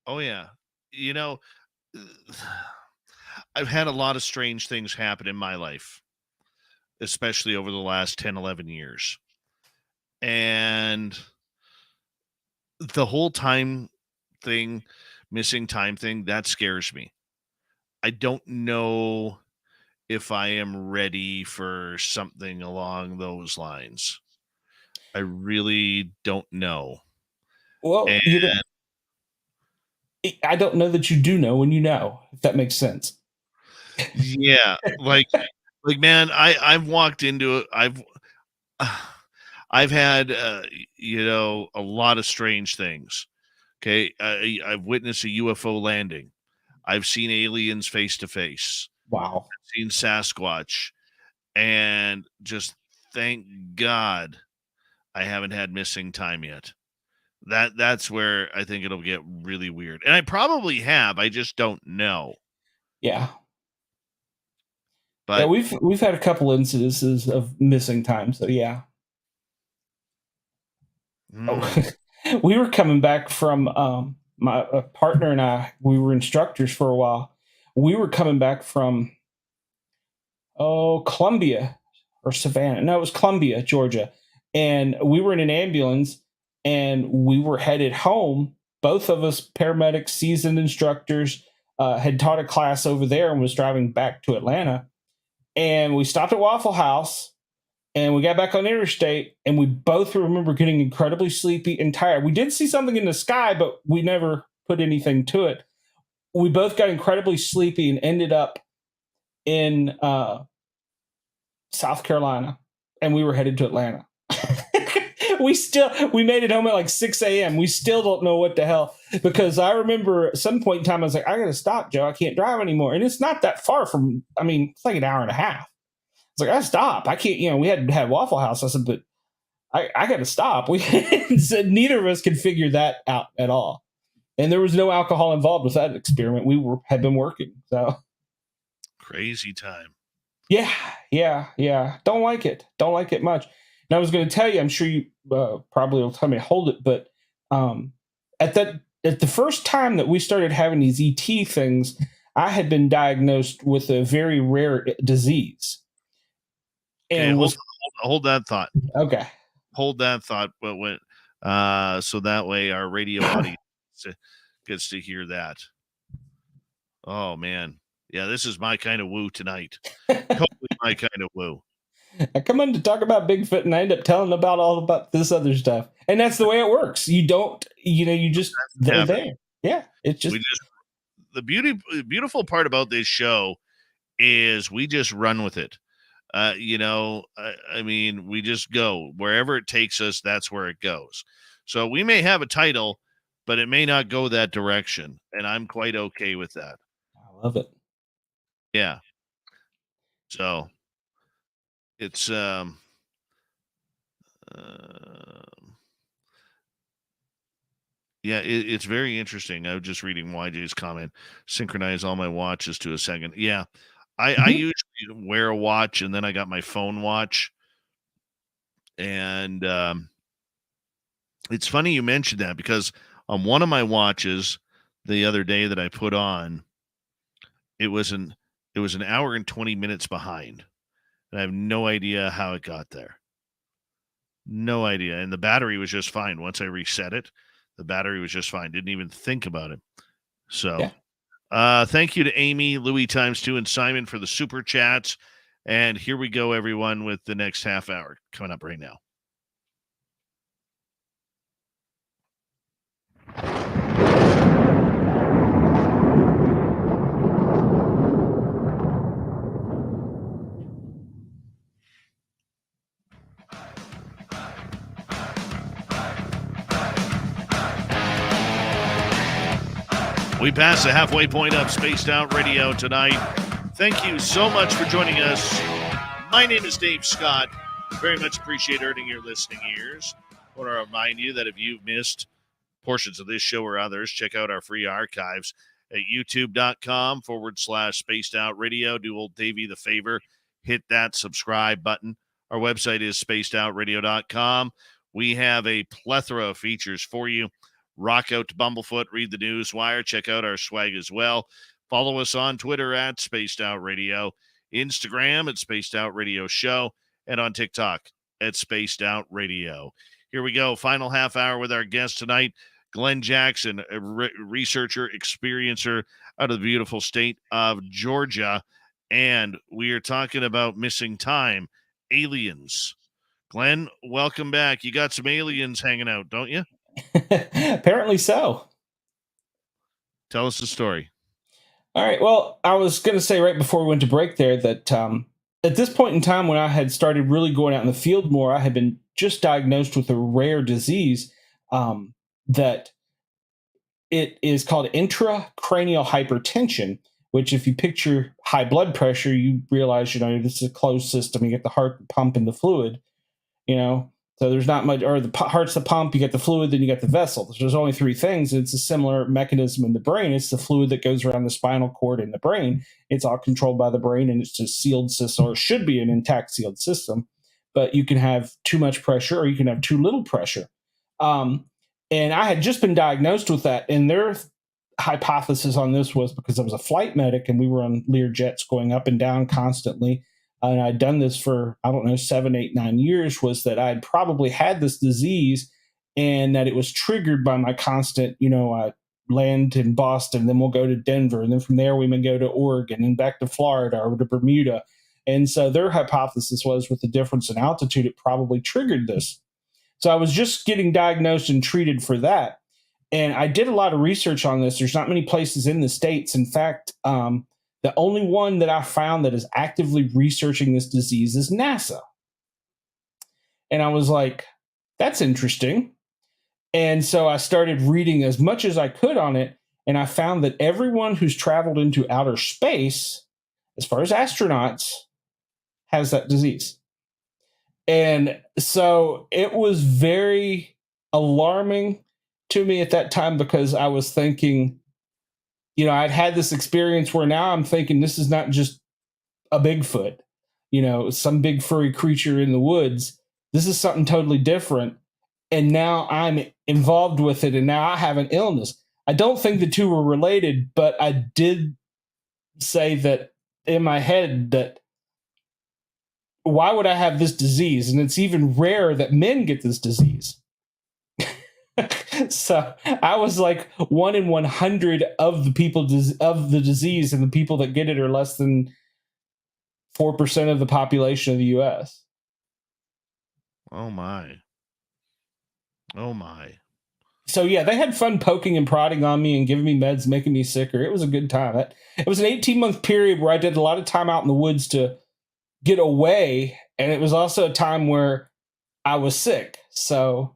Oh yeah, you know, I've had a lot of strange things happen in my life, especially over the last 10, 11 years. And the whole time thing, missing time thing, that scares me. I don't know if I am ready for something along those lines. I really don't know. well, And you don't, I don't know that you do know when you know, if that makes sense. yeah, like man, I've walked into it. I've had a lot of strange things. Okay, I've witnessed a UFO landing. I've seen aliens face to face. Wow. I've seen Sasquatch, and just thank God I haven't had missing time yet. That's where I think it'll get really weird. And I probably have. I just don't know. Yeah. Yeah, But we've had a couple incidences of missing time. So yeah. We were coming back from my partner and I. We were instructors for a while. We were coming back from Columbia or Savannah. No, it was Columbia, Georgia, and we were in an ambulance and we were headed home. Both of us paramedics, seasoned instructors, had taught a class over there and was driving back to Atlanta. And we stopped at Waffle House and we got back on the interstate, and we both remember getting incredibly sleepy and tired. We did see something in the sky, but we never put anything to it. We both got incredibly sleepy and ended up in South Carolina, and we were headed to Atlanta. we made it home at like 6 a.m. We still don't know what the hell, because I remember at some point in time I was like, I gotta stop, Joe. I can't drive anymore. And it's not that far from, I mean, it's like an hour and a half. It's like, I stop. I can't, we had Waffle House. I said, but I got to stop. We said neither of us could figure that out at all. And there was no alcohol involved with that experiment. Had been working. So crazy time. Yeah. Don't like it. Don't like it much. And I was going to tell you, I'm sure you probably will tell me to hold it, but at the first time that we started having these ET things, I had been diagnosed with a very rare disease. And okay, hold that thought. Okay. Hold that thought, but when so that way our radio audience gets to hear that. Oh man. Yeah, this is my kind of woo tonight. Totally my kind of woo. I come in to talk about Bigfoot and I end up telling all about this other stuff. And that's the way it works. You don't, you just, they're there. Yeah. It's just, the beautiful part about this show is we just run with it. I mean, we just go wherever it takes us. That's where it goes. So we may have a title, but it may not go that direction. And I'm quite okay with that. I love it. Yeah. So it's, yeah, it's very interesting. I was just reading YJ's comment. Synchronize all my watches to a second. Yeah, I usually wear a watch, and then I got my phone watch. And it's funny you mentioned that, because on one of my watches the other day that I put on, it was an hour and 20 minutes behind. And I have no idea how it got there. No idea. And the battery was just fine. Once I reset it, the battery was just fine. Didn't even think about it. So thank you to Amy, Louis times 2, and Simon for the super chats. And here we go, everyone, with the next half hour coming up right now. We passed the halfway point of Spaced Out Radio tonight. Thank you so much for joining us. My name is Dave Scott. Very much appreciate earning your listening ears. I want to remind you that if you've missed portions of this show or others, check out our free archives at youtube.com/Spaced Out Radio. Do old Davey the favor, hit that subscribe button. Our website is spacedoutradio.com. We have a plethora of features for you. Rock out to Bumblefoot, read the news wire, check out our swag as well. Follow us on Twitter at Spaced Out Radio, Instagram at Spaced Out Radio Show, and on TikTok at Spaced Out Radio. Here we go. Final half hour with our guest tonight, Glen Jackson, a researcher, experiencer out of the beautiful state of Georgia. And we are talking about missing time, aliens. Glen, welcome back. You got some aliens hanging out, don't you? Apparently so. Tell us the story. All right. Well, I was going to say right before we went to break there that at this point in time, when I had started really going out in the field more, I had been just diagnosed with a rare disease that it is called intracranial hypertension, which if you picture high blood pressure, you realize, this is a closed system. You get the heart pumping the fluid, So there's not much, or the heart's the pump, you get the fluid, then you get the vessel. There's only three things. It's a similar mechanism in the brain. It's the fluid that goes around the spinal cord in the brain. It's all controlled by the brain, and it's a sealed system, or should be an intact sealed system. But you can have too much pressure, or you can have too little pressure. And I had just been diagnosed with that, and their hypothesis on this was because I was a flight medic, and we were on Lear jets going up and down constantly. And I'd done this for, 7, 8, 9 years, was that I'd probably had this disease and that it was triggered by my constant, I land in Boston, then we'll go to Denver, and then from there we may go to Oregon and back to Florida or to Bermuda. And so their hypothesis was with the difference in altitude, it probably triggered this. So I was just getting diagnosed and treated for that. And I did a lot of research on this. There's not many places in the States. In fact, the only one that I found that is actively researching this disease is NASA. And I was like, that's interesting. And so I started reading as much as I could on it. And I found that everyone who's traveled into outer space, as far as astronauts, has that disease. And so it was very alarming to me at that time, because I was thinking, I'd had this experience where now I'm thinking this is not just a Bigfoot, some big furry creature in the woods. This is something totally different. And now I'm involved with it, and now I have an illness. I don't think the two were related, but I did say that in my head that why would I have this disease? And it's even rare that men get this disease. So I was like 1 in 100 of the people of the disease, and the people that get it are less than 4% of the population of the U.S. Oh my. So yeah, they had fun poking and prodding on me and giving me meds, making me sicker. It was a good time. It was an 18-month period where I did a lot of time out in the woods to get away, and it was also a time where I was sick. So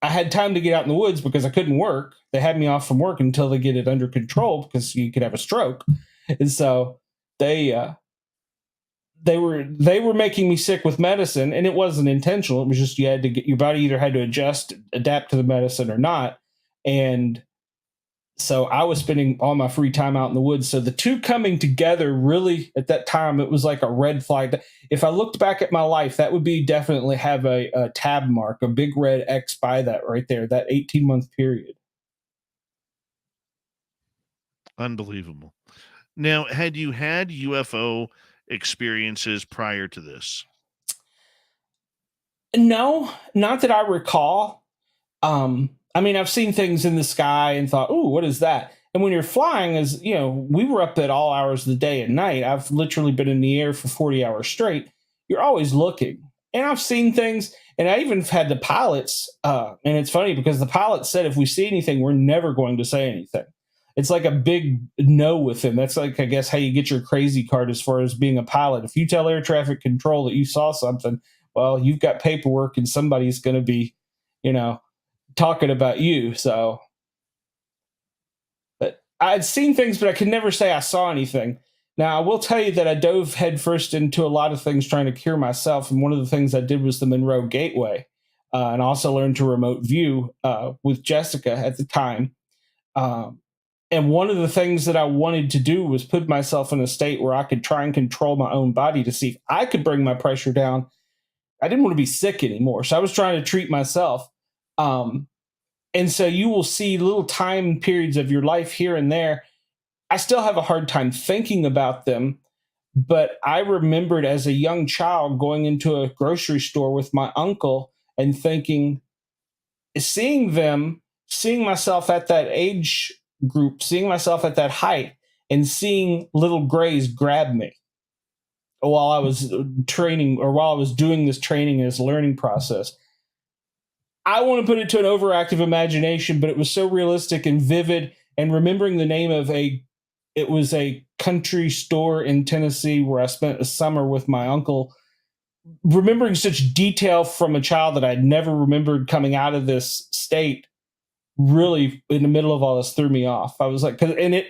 I had time to get out in the woods because I couldn't work. They had me off from work until they get it under control, because you could have a stroke. And so they were making me sick with medicine, and it wasn't intentional. It was just your body either had to adapt to the medicine or not. And So I was spending all my free time out in the woods. So the two coming together really at that time, it was like a red flag. If I looked back at my life, that would be definitely have a tab mark, a big red X by that right there, that 18-month period. Unbelievable. Now, had you had UFO experiences prior to this? No, not that I recall. I mean, I've seen things in the sky and thought, "Ooh, what is that?" And when you're flying, as you know, we were up at all hours of the day and night. I've literally been in the air for 40 hours straight. You're always looking, and I've seen things. And I even had the pilots. And it's funny because the pilots said, "If we see anything, we're never going to say anything." It's like a big no with them. That's like, I guess, how you get your crazy card as far as being a pilot. If you tell air traffic control that you saw something, well, you've got paperwork, and somebody's going to be, you know, talking about you. So, but I'd seen things, but I could never say I saw anything. Now, I will tell you that I dove headfirst into a lot of things trying to cure myself. And one of the things I did was the Monroe Gateway. And also learned to remote view with Jessica at the time. And one of the things that I wanted to do was put myself in a state where I could try and control my own body to see if I could bring my pressure down. I didn't want to be sick anymore. So I was trying to treat myself. And so you will see little time periods of your life here and there. I still have a hard time thinking about them, but I remembered as a young child going into a grocery store with my uncle and thinking, seeing them, seeing myself at that age group, seeing myself at that height, and seeing little grays grab me while I was training or while I was doing this training and this learning process. I want to put it to an overactive imagination, but it was so realistic and vivid. And remembering the name of it was a country store in Tennessee where I spent a summer with my uncle. Remembering such detail from a child that I'd never remembered coming out of this state, really in the middle of all this threw me off. I was like, I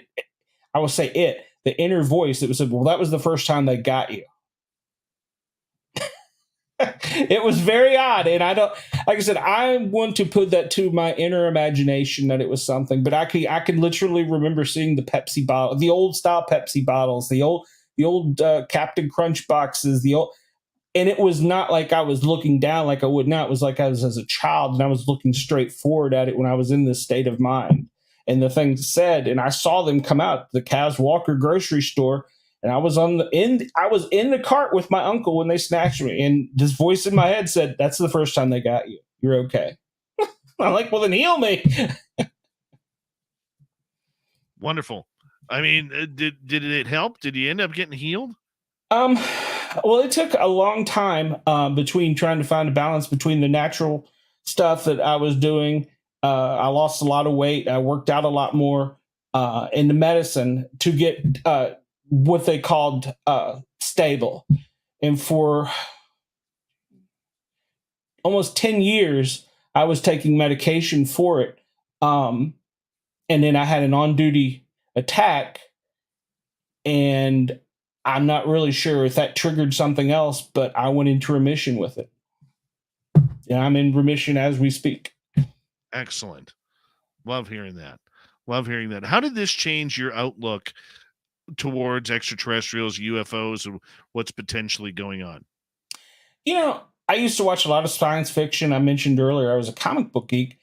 will say the inner voice that was said, well, that was the first time they got you. It was very odd. And I don't, like I said, I want to put that to my inner imagination that it was something, but I can literally remember seeing the Pepsi bottle, the old style Pepsi bottles, the old Captain Crunch boxes, and it was not like I was looking down like I would now. It was like I was as a child and I was looking straight forward at it when I was in this state of mind. And the things said, and I saw them come out, the Kaz Walker grocery store. And I was in the cart with my uncle when they snatched me. And this voice in my head said, that's the first time they got you. You're okay. I'm like, well, then heal me. Wonderful. I mean, did it help? Did you end up getting healed? Well, it took a long time between trying to find a balance between the natural stuff that I was doing. I lost a lot of weight. I worked out a lot more in the medicine to get what they called stable. And for almost 10 years, I was taking medication for it. And then I had an on-duty attack, and I'm not really sure if that triggered something else, but I went into remission with it. And I'm in remission as we speak. Excellent. Love hearing that. Love hearing that. How did this change your outlook towards extraterrestrials, UFOs, and what's potentially going on? You know, I used to watch a lot of science fiction. I mentioned earlier I was a comic book geek.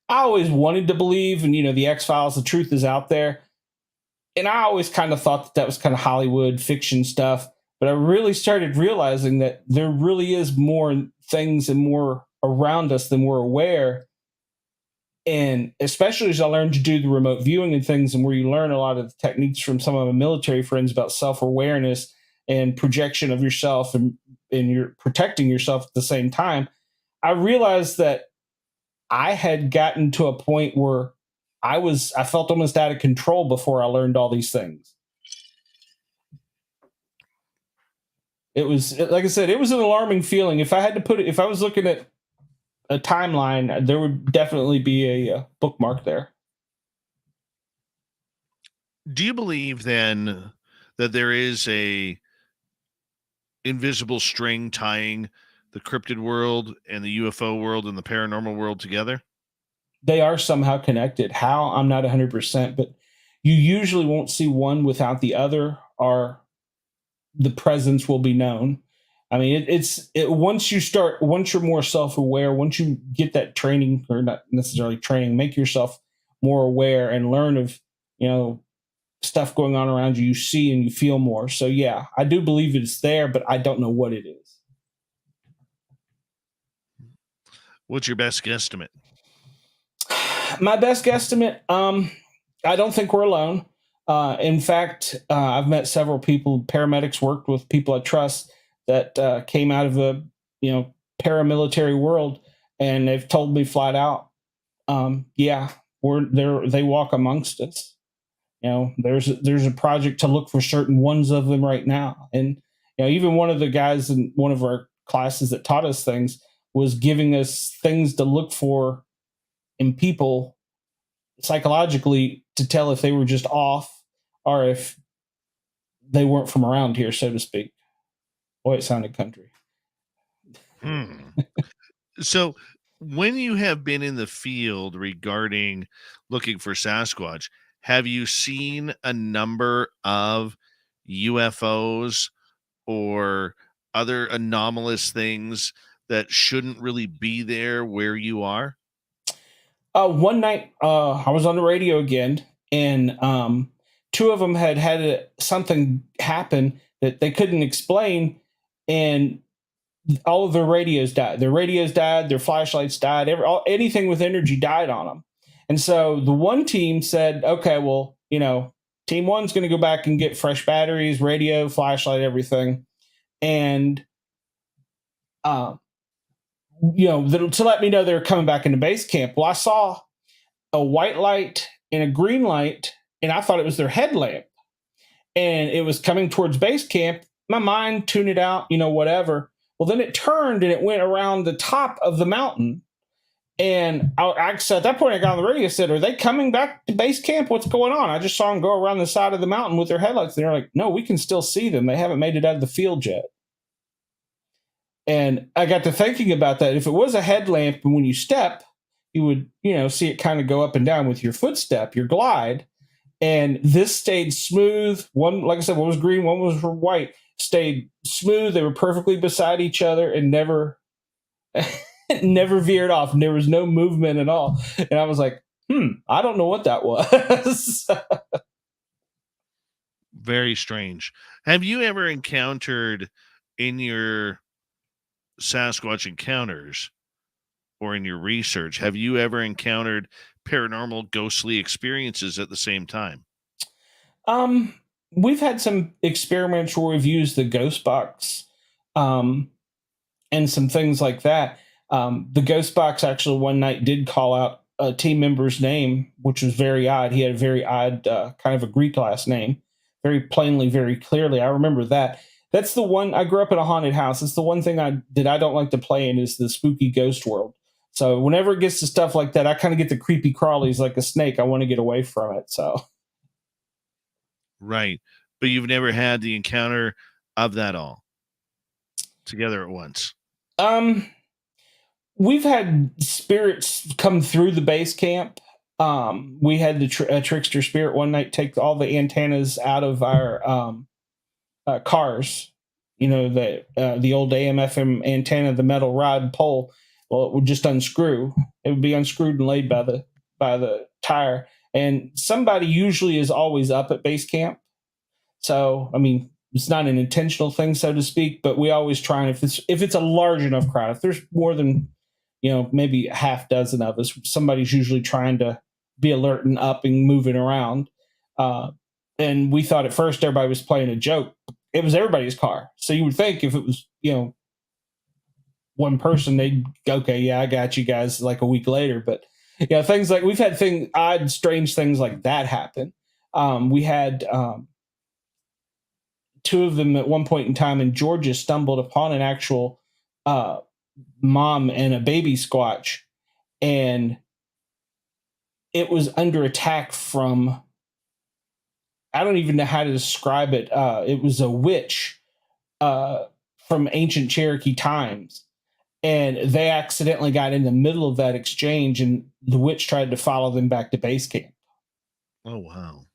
I always wanted to believe, and the X-Files, the truth is out there. And I always kind of thought that was kind of Hollywood fiction stuff. But I really started realizing that there really is more things and more around us than we're aware. And especially as I learned to do the remote viewing and things, and where you learn a lot of the techniques from some of my military friends about self-awareness and projection of yourself, and you're protecting yourself at the same time, I realized that I had gotten to a point where I felt almost out of control before I learned all these things. It was, like I said, it was an alarming feeling. If I was looking at a timeline, there would definitely be a bookmark there. Do you believe then that there is a invisible string tying the cryptid world and the UFO world and the paranormal world together? they are somehow connected. How, I'm not 100%, but you usually won't see one without the other, or the presence will be known. I mean, once you're more self-aware, once you get that training, or not necessarily training, make yourself more aware and learn of, stuff going on around you, you see and you feel more. So yeah, I do believe it's there, but I don't know what it is. What's your best guesstimate? My best guesstimate, I don't think we're alone. In fact, I've met several people, paramedics, worked with people I trust that came out of a paramilitary world, and they've told me flat out, yeah, we're there. They walk amongst us. There's a project to look for certain ones of them right now, and even one of the guys in one of our classes that taught us things was giving us things to look for in people psychologically to tell if they were just off or if they weren't from around here, so to speak. Boy, it sounded country. So when you have been in the field regarding looking for Sasquatch, have you seen a number of UFOs or other anomalous things that shouldn't really be there where you are? One night, I was on the radio again, and two of them had something happen that they couldn't explain, and all of their radios died. Their radios died. Their flashlights died. Anything with energy died on them. And so the one team said, okay, well, team one's going to go back and get fresh batteries, radio, flashlight, everything. And, to let me know they're coming back into base camp. Well, I saw a white light and a green light, and I thought it was their headlamp. And it was coming towards base camp. My mind tuned it out, whatever. Well, then it turned and it went around the top of the mountain. And I said, at that point, I got on the radio, said, are they coming back to base camp? What's going on? I just saw them go around the side of the mountain with their headlights. And they're like, no, we can still see them. They haven't made it out of the field yet. And I got to thinking about that. If it was a headlamp, and when you step, you would, see it kind of go up and down with your footstep, your glide. And this stayed smooth. One, like I said, one was green, one was white. Stayed smooth. They were perfectly beside each other and never veered off. And there was no movement at all. And I was like, I don't know what that was. Very strange. Have you ever encountered in your Sasquatch encounters or in your research, have you ever encountered paranormal ghostly experiences at the same time? We've had some experiments where we've used the ghost box, and some things like that. The ghost box actually one night did call out a team member's name, which was very odd. He had a very odd, kind of a Greek last name, very plainly, very clearly. I remember that. That's the one. I grew up in a haunted house. It's the one thing I don't like to play in, is the spooky ghost world. So whenever it gets to stuff like that, I kind of get the creepy crawlies like a snake. I want to get away from it. So. Right. But you've never had the encounter of that all together at once. We've had spirits come through the base camp. We had the trickster spirit one night take all the antennas out of our cars. The old AM/FM antenna, the metal rod pole. Well, it would just unscrew. It would be unscrewed and laid by the tire. And somebody usually is always up at base camp. So, I mean, it's not an intentional thing, so to speak, but we always try, and if it's a large enough crowd, if there's more than, maybe a half dozen of us, somebody's usually trying to be alert and up and moving around. And we thought at first everybody was playing a joke. It was everybody's car. So you would think if it was, one person, they'd go, okay, yeah, I got you guys, like a week later. But things like, we've had odd, strange things like that happen. We had two of them at one point in time in Georgia stumbled upon an actual mom and a baby squatch, and it was under attack from, I don't even know how to describe it. It was a witch from ancient Cherokee times. and they accidentally got in the middle of that exchange, and the witch tried to follow them back to base camp. Oh, wow.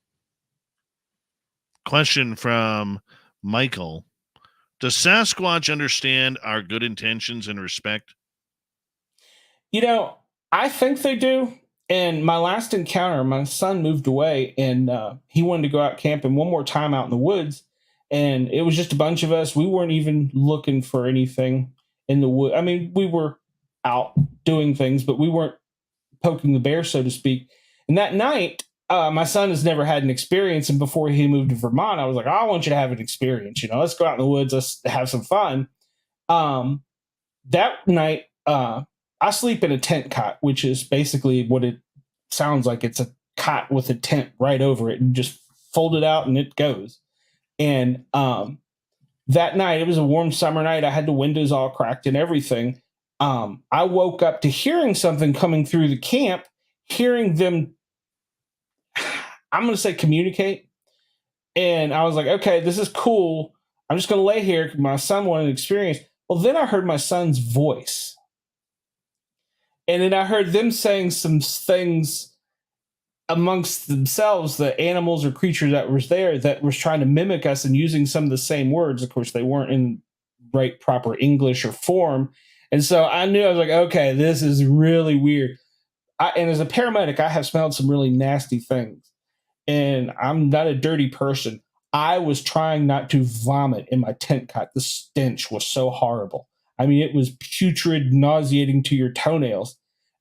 Question from Michael. Does Sasquatch understand our good intentions and respect? You know, I think they do. And my last encounter, my son moved away, and he wanted to go out camping one more time out in the woods. And it was just a bunch of us. We weren't even looking for anything in the wood. I mean, we were out doing things, but we weren't poking the bear, so to speak. And that night, my son has never had an experience. And before he moved to Vermont, I was like, I want you to have an experience. You know, let's go out in the woods. Let's have some fun. That night, I sleep in a tent cot, which is basically what it sounds like. It's a cot with a tent right over it, and just fold it out and it goes. And that night, it was a warm summer night. I had the windows all cracked and everything. I woke up to hearing something coming through the camp, hearing them, I'm going to say, communicate. And I was like, okay, this is cool. I'm just going to lay here. My son wanted an experience. Well, then I heard my son's voice. And then I heard them saying some things amongst themselves, the animals or creatures that was there that was trying to mimic us and using some of the same words. Of course, they weren't in right proper English or form. And so I knew, I was like, okay, this is really weird. And as a paramedic, I have smelled some really nasty things. And I'm not a dirty person. I was trying not to vomit in my tent cot. The stench was so horrible. I mean, it was putrid, nauseating to your toenails.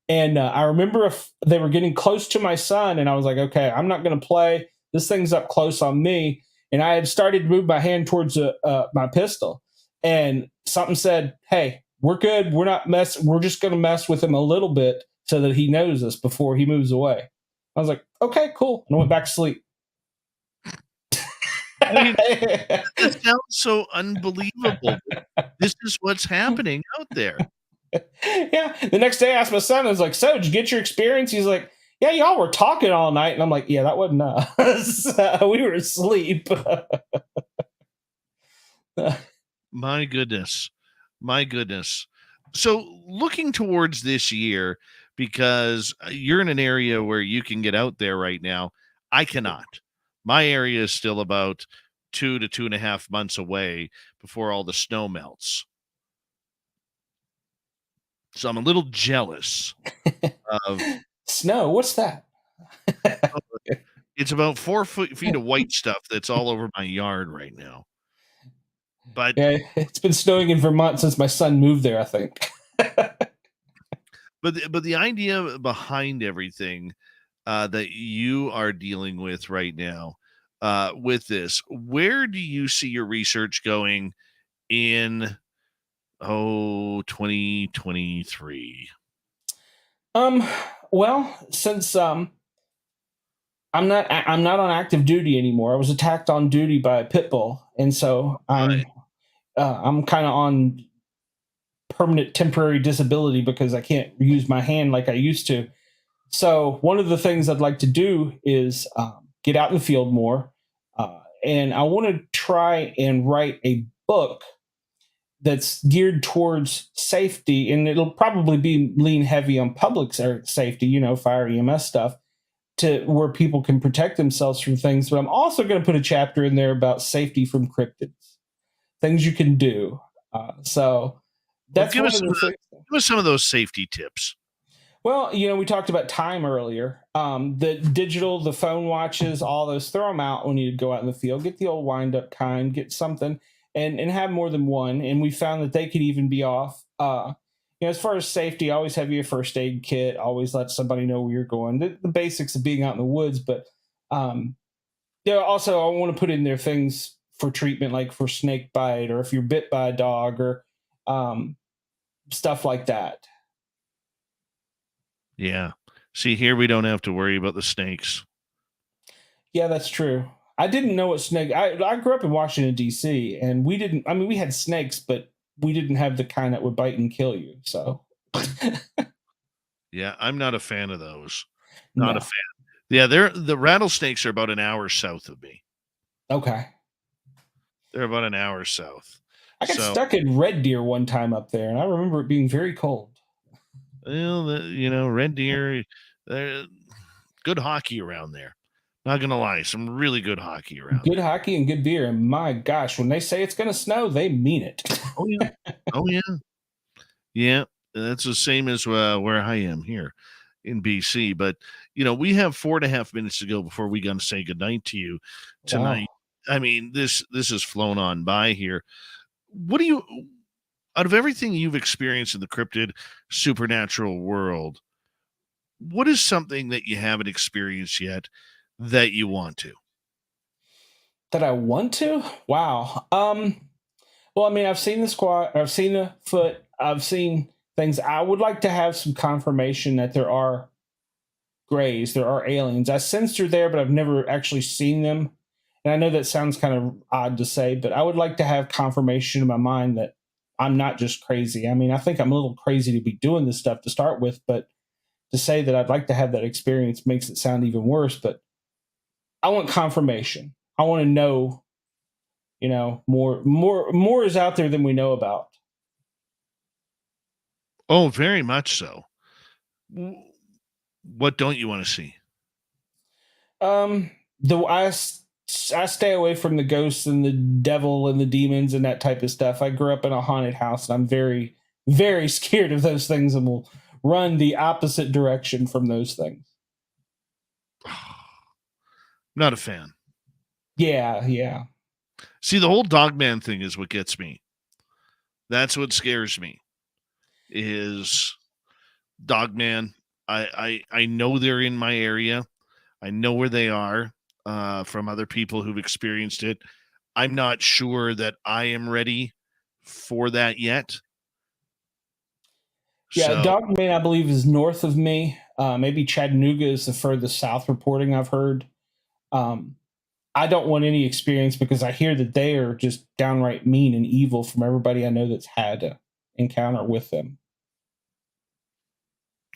And I remember if they were getting close to my son, and I was like, okay, I'm not going to play. This thing's up close on me. And I had started to move my hand towards my pistol. And something said, hey, we're good. We're not we're just going to mess with him a little bit so that he knows us before he moves away. I was like, okay, cool. And I went back to sleep. I mean, that sounds so unbelievable. This is what's happening out there. Yeah. The next day I asked my son, I was like, so did you get your experience? He's like, yeah, y'all were talking all night. And I'm like, yeah, that wasn't us. We were asleep. My goodness. My goodness. So looking towards this year, because you're in an area where you can get out there right now, I cannot. My area is still about 2 to 2.5 months away before all the snow melts. So I'm a little jealous of snow. What's that? It's about 4 feet of white stuff that's all over my yard right now. But yeah, it's been snowing in Vermont since my son moved there, I think. but the idea behind everything that you are dealing with right now, with this, where do you see your research going in 2023? Well, since I'm not on active duty anymore. I was attacked on duty by a pit bull, and so I'm kind of on permanent temporary disability because I can't use my hand like I used to. So one of the things I'd like to do is get out in the field more, and I want to try and write a book that's geared towards safety, and it'll probably be lean heavy on public safety, fire EMS stuff, to where people can protect themselves from things. But I'm also going to put a chapter in there about safety from cryptids, things you can do. So that's give one of the things. Give us some of those safety tips. Well, we talked about time earlier. The phone watches, all those, throw them out when you go out in the field. Get the old wind up kind, get something, and have more than one. And we found that they could even be off. As far as safety, always have your first aid kit. Always let somebody know where you're going. The basics of being out in the woods. But also I want to put in there things for treatment, like for snake bite, or if you're bit by a dog, or stuff like that. Yeah. See, here we don't have to worry about the snakes. Yeah, that's true. I didn't know what snake. I grew up in Washington, D.C., and we didn't. I mean, we had snakes, but we didn't have the kind that would bite and kill you. So, yeah, I'm not a fan of those. Not a fan. Yeah, the rattlesnakes are about an hour south of me. Okay. They're about an hour south. I got So, stuck in red deer one time up there, and I remember it being very cold. well, red deer, good hockey around there. Not gonna lie, some really good hockey around Good there. hockey and good beer, and my gosh, when they say it's going to snow, they mean it. Oh yeah, oh yeah, yeah. That's the same as where I am here in BC. But we have 4.5 minutes to go before we gonna say goodnight to you tonight. Wow. I mean, this has flown on by here. What do you, out of everything you've experienced in the cryptid supernatural world, what is something that you haven't experienced yet that you want to? That I want to? Wow. Well, I mean, I've seen the squat, I've seen the foot, I've seen things. I would like to have some confirmation that there are grays, there are aliens. I sense they're there, but I've never actually seen them. And I know that sounds kind of odd to say, but I would like to have confirmation in my mind that I'm not just crazy. I mean, I think I'm a little crazy to be doing this stuff to start with, but to say that I'd like to have that experience makes it sound even worse. But I want confirmation. I want to know, more is out there than we know about. Oh, very much so. What don't you want to see? I stay away from the ghosts and the devil and the demons and that type of stuff. I grew up in a haunted house, and I'm very, very scared of those things, and will run the opposite direction from those things. Not a fan. Yeah. See, the whole Dogman thing is what gets me. That's what scares me. Is Dogman. I know they're in my area. I know where they are from other people who've experienced it. I'm not sure that I am ready for that yet. Yeah, Dogman, I believe, is north of me. Maybe Chattanooga is the furthest south reporting I've heard. I don't want any experience because I hear that they are just downright mean and evil from everybody I know that's had an encounter with them.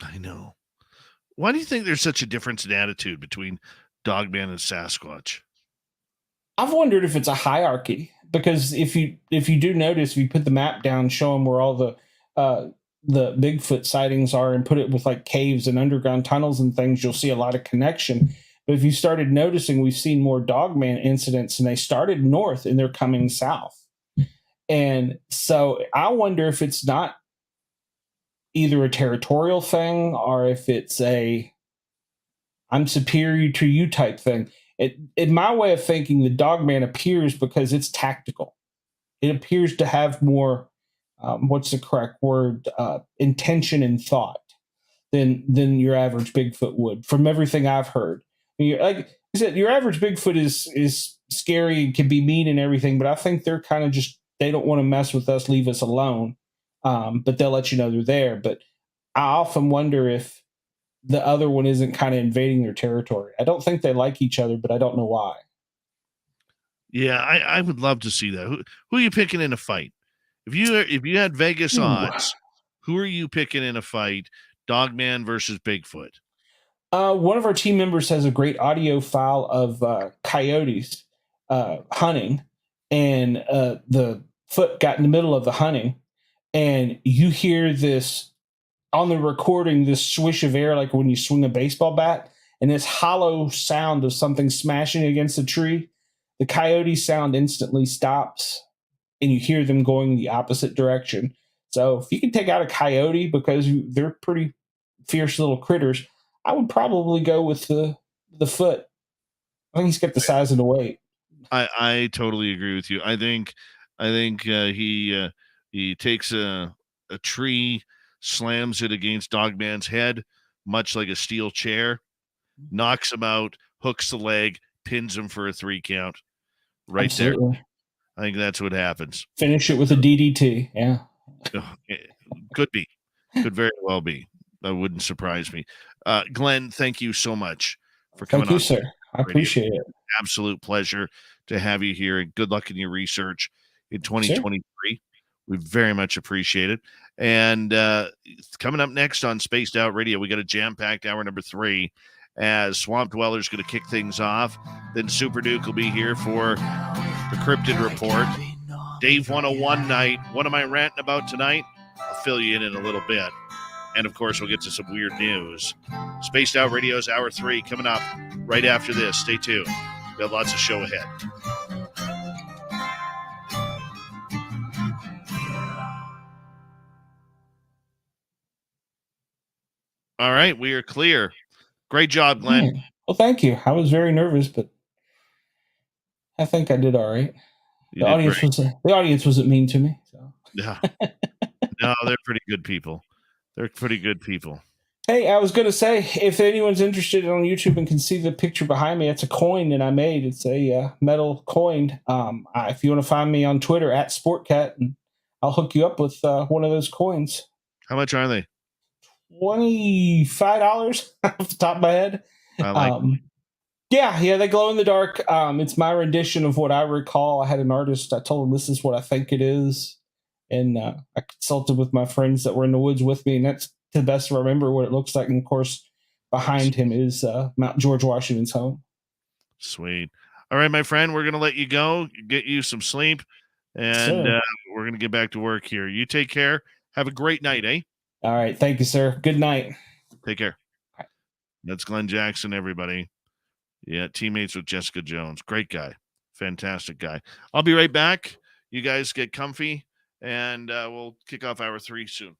I know. Why do you think there's such a difference in attitude between Dogman and Sasquatch? I've wondered if it's a hierarchy, because if you do notice, if you put the map down, show them where all the Bigfoot sightings are, and put it with like caves and underground tunnels and things, you'll see a lot of connection. But if you started noticing, we've seen more Dogman incidents, and they started north and they're coming south. And so I wonder if it's not either a territorial thing, or if it's a I'm superior to you type thing. In my way of thinking, the Dogman appears because it's tactical. It appears to have more, what's the correct word, intention and thought than your average Bigfoot would, from everything I've heard. Like I said, your average Bigfoot is scary and can be mean and everything, but I think they're kind of just, they don't want to mess with us, leave us alone. But they'll let you know they're there. But I often wonder if the other one isn't kind of invading their territory. I don't think they like each other, but I don't know why. Yeah, I would love to see that. Who are you picking in a fight? If you had Vegas odds, who are you picking in a fight? Dogman versus Bigfoot. One of our team members has a great audio file of coyotes hunting, and the foot got in the middle of the hunting, and you hear this on the recording, this swish of air, like when you swing a baseball bat, and this hollow sound of something smashing against a tree. The coyote sound instantly stops, and you hear them going the opposite direction. So if you can take out a coyote, because they're pretty fierce little critters, I would probably go with the foot. I think he's got the size and the weight. I totally agree with you. I think he takes a tree, slams it against Dogman's head, much like a steel chair, knocks him out, hooks the leg, pins him for a 3 count. Right. Absolutely. There. I think that's what happens. Finish it with a DDT. Yeah. Could be. Could very well be. That wouldn't surprise me. Glenn, thank you so much for coming on. Thank you, sir. I appreciate it. Absolute pleasure to have you here, and good luck in your research in 2023. Sure. We very much appreciate it. And coming up next on Spaced Out Radio, we got a jam-packed hour number 3, as Swamp Dweller's going to kick things off. Then Super Duke will be here for the Cryptid Report. Dave 101 night. What am I ranting about tonight? I'll fill you in a little bit. And, of course, we'll get to some weird news. Spaced Out Radio's Hour 3 coming up right after this. Stay tuned. We have lots of show ahead. All right, we are clear. Great job, Glenn. Well, thank you. I was very nervous, but I think I did all right. The audience wasn't mean to me. So. Yeah. No, they're pretty good people. They're pretty good people. Hey, I was going to say, if anyone's interested on YouTube and can see the picture behind me, it's a coin that I made. It's a metal coin. If you want to find me on Twitter at Sportcat, and I'll hook you up with one of those coins. How much are they? $25 off the top of my head. I like Yeah, they glow in the dark. It's my rendition of what I recall. I had an artist. I told him this is what I think it is, and I consulted with my friends that were in the woods with me, and that's to the best I remember what it looks like. And of course, behind him is Mount George Washington's home. Sweet. All right, my friend, we're gonna let you go, get you some sleep, and we're gonna get back to work here. You take care. Have a great night, eh? All right, thank you, sir. Good night. Take care. That's Glen Jackson, everybody. Yeah, teammates with Jessica Jones. Great guy. Fantastic guy. I'll be right back. You guys get comfy, and we'll kick off Hour 3 soon.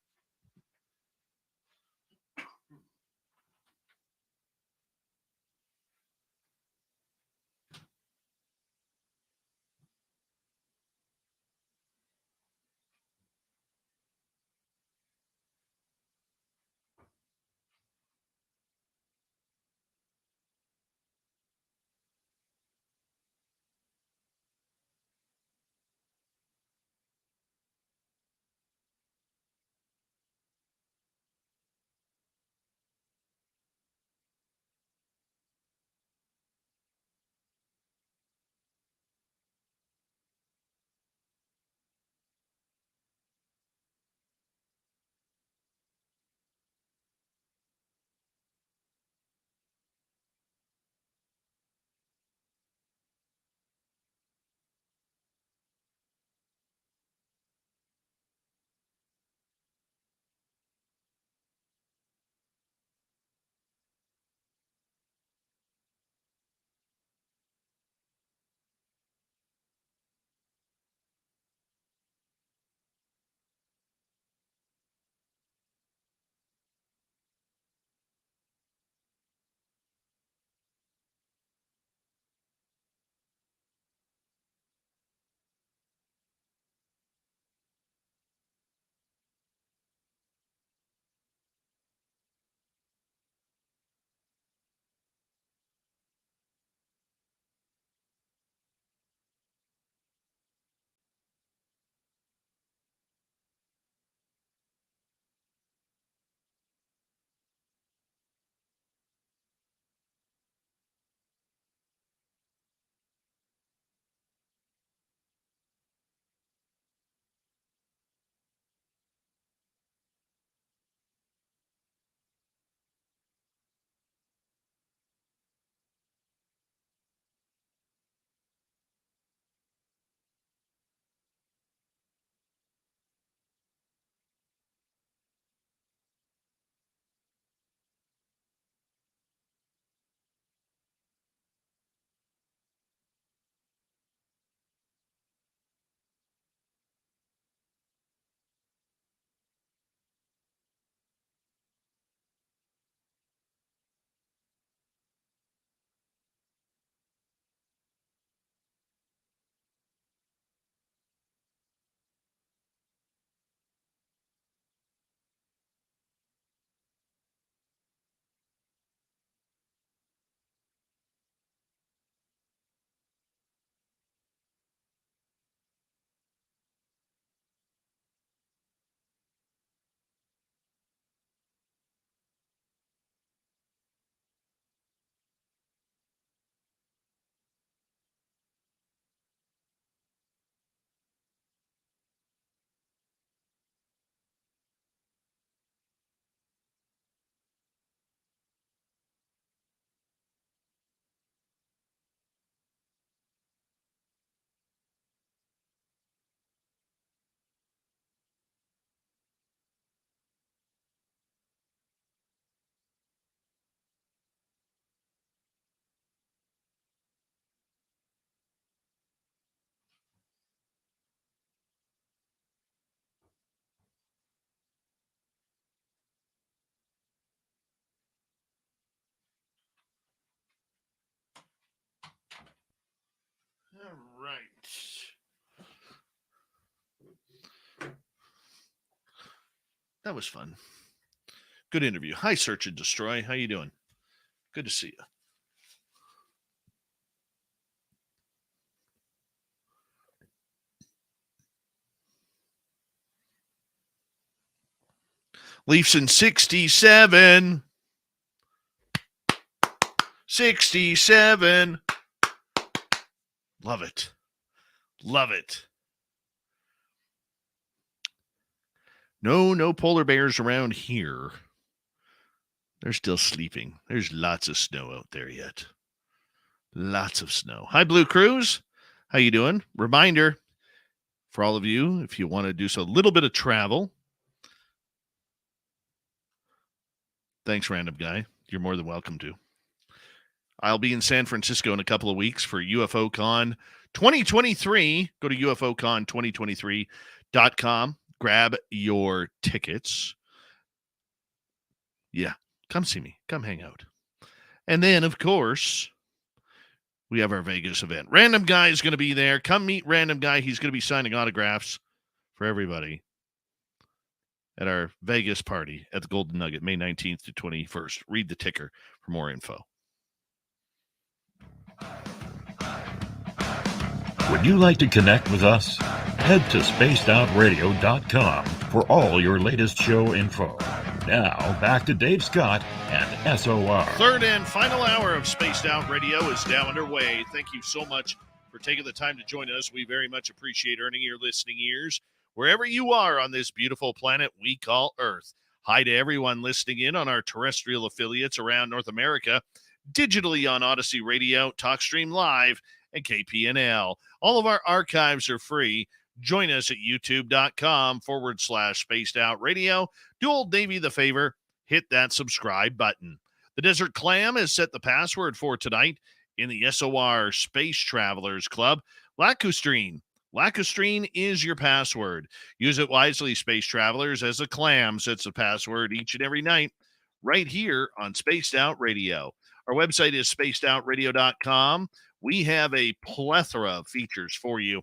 All right. That was fun. Good interview. Hi, Search and Destroy. How you doing? Good to see you. Leafs in 67. 67. Love it. Love it. No polar bears around here. They're still sleeping. There's lots of snow out there yet. Lots of snow. Hi, Blue Cruise. How you doing? Reminder for all of you, if you want to do so, a little bit of travel. Thanks, Random Guy. You're more than welcome to. I'll be in San Francisco in a couple of weeks for UFOCon 2023. Go to UFOCon2023.com. Grab your tickets. Yeah, come see me. Come hang out. And then, of course, we have our Vegas event. Random Guy is going to be there. Come meet Random Guy. He's going to be signing autographs for everybody at our Vegas party at the Golden Nugget, May 19th to 21st. Read the ticker for more info. Would you like to connect with us? Head to spacedoutradio.com for all your latest show info. Now, back to Dave Scott and SOR. Third and final hour of Spaced Out Radio is now underway. Thank you so much for taking the time to join us. We very much appreciate earning your listening ears wherever you are on this beautiful planet we call Earth. Hi to everyone listening in on our terrestrial affiliates around North America, digitally on Odyssey Radio, TalkStream Live, and KPNL. All of our archives are free. Join us at youtube.com/Spaced Out Radio. Do old Davey the favor, hit that subscribe button. The Desert Clam has set the password for tonight in the SOR Space Travelers Club. Lacustrine. Lacustrine is your password. Use it wisely, Space Travelers, as a clam sets the password each and every night right here on Spaced Out Radio. Our website is spacedoutradio.com. We have a plethora of features for you.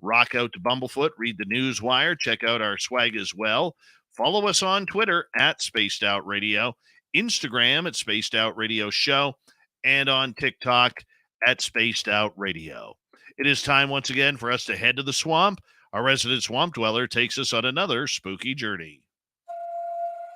Rock out to Bumblefoot, read the news wire, check out our swag as well. Follow us on Twitter at Spaced Out Radio, Instagram at Spaced Out Radio Show, and on TikTok at Spaced Out Radio. It is time once again for us to head to the swamp. Our resident swamp dweller takes us on another spooky journey.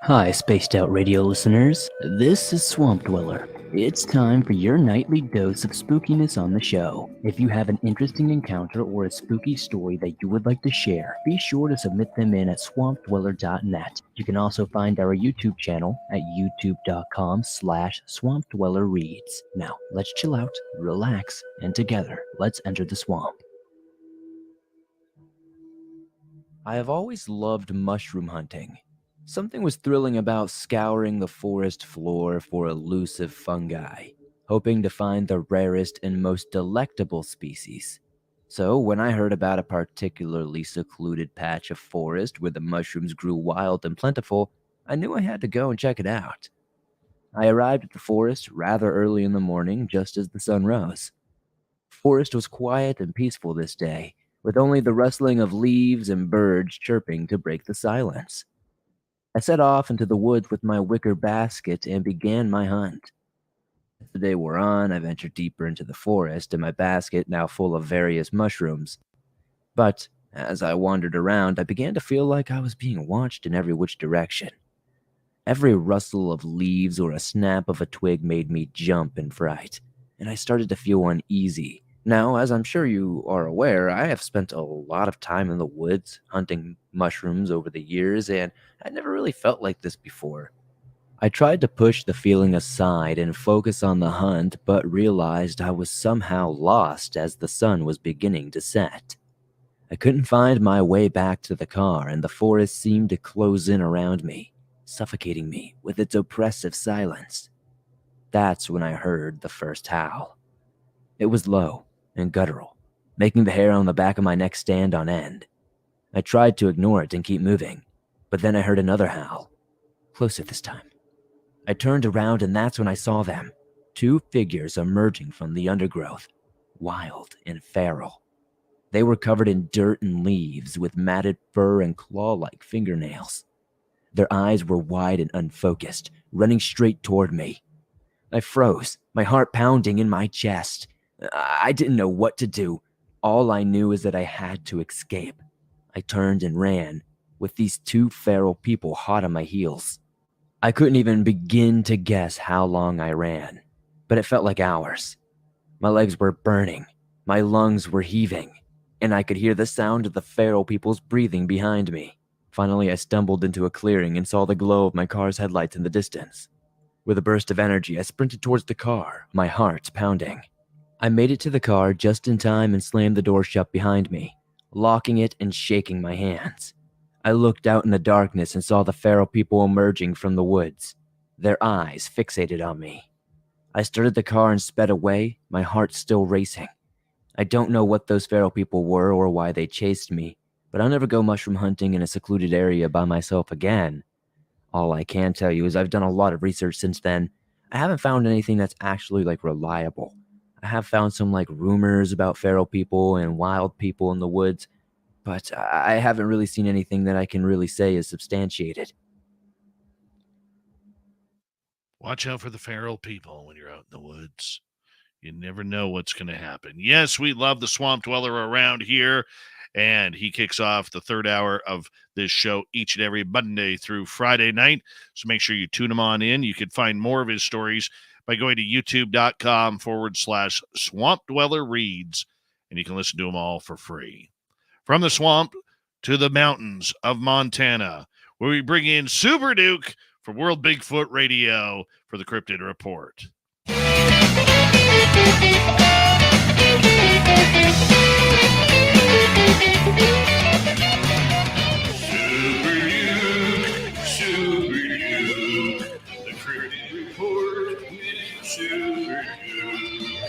Hi, Spaced Out Radio listeners. This is Swamp Dweller. It's time for your nightly dose of spookiness on the show. If you have an interesting encounter or a spooky story that you would like to share, be sure to submit them in at swampdweller.net. You can also find our YouTube channel at youtube.com/swampdwellerreads. Now, let's chill out, relax, and together, let's enter the swamp. I have always loved mushroom hunting. Something was thrilling about scouring the forest floor for elusive fungi, hoping to find the rarest and most delectable species. So when I heard about a particularly secluded patch of forest where the mushrooms grew wild and plentiful, I knew I had to go and check it out. I arrived at the forest rather early in the morning, just as the sun rose. The forest was quiet and peaceful this day, with only the rustling of leaves and birds chirping to break the silence. I set off into the woods with my wicker basket and began my hunt. As the day wore on, I ventured deeper into the forest, and my basket now full of various mushrooms. But as I wandered around, I began to feel like I was being watched in every which direction. Every rustle of leaves or a snap of a twig made me jump in fright, and I started to feel uneasy. Now, as I'm sure you are aware, I have spent a lot of time in the woods hunting mushrooms over the years, and I never really felt like this before. I tried to push the feeling aside and focus on the hunt, but realized I was somehow lost as the sun was beginning to set. I couldn't find my way back to the car, and the forest seemed to close in around me, suffocating me with its oppressive silence. That's when I heard the first howl. It was low and guttural, making the hair on the back of my neck stand on end. I tried to ignore it and keep moving, but then I heard another howl, closer this time. I turned around, and that's when I saw them, 2 figures emerging from the undergrowth. wild and feral. They were covered in dirt and leaves with matted fur and claw-like fingernails. Their eyes were wide and unfocused, running straight toward me. I froze, my heart pounding in my chest. I didn't know what to do. All I knew is that I had to escape. I turned and ran, with these two feral people hot on my heels. I couldn't even begin to guess how long I ran, but it felt like hours. My legs were burning, my lungs were heaving, and I could hear the sound of the feral people's breathing behind me. Finally, I stumbled into a clearing and saw the glow of my car's headlights in the distance. With a burst of energy, I sprinted towards the car, my heart pounding. I made it to the car just in time and slammed the door shut behind me, locking it and shaking my hands. I looked out in the darkness and saw the feral people emerging from the woods, their eyes fixated on me. I started the car and sped away, my heart still racing. I don't know what those feral people were or why they chased me, but I'll never go mushroom hunting in a secluded area by myself again. All I can tell you is I've done a lot of research since then. I haven't found anything that's actually reliable. I have found some rumors about feral people and wild people in the woods, but I haven't really seen anything that I can really say is substantiated. Watch out for the feral people when you're out in the woods. You never know what's going to happen. Yes, we love the Swamp Dweller around here, and he kicks off the third hour of this show each and every Monday through Friday night, so make sure you tune him on in. You can find more of his stories by going to youtube.com/Swamp Dweller Reads, and you can listen to them all for free. From the swamp to the mountains of Montana, where we bring in Super Duke for World Bigfoot Radio for the Cryptid Report. Super Duke, the Cryptid Report with Super Duke.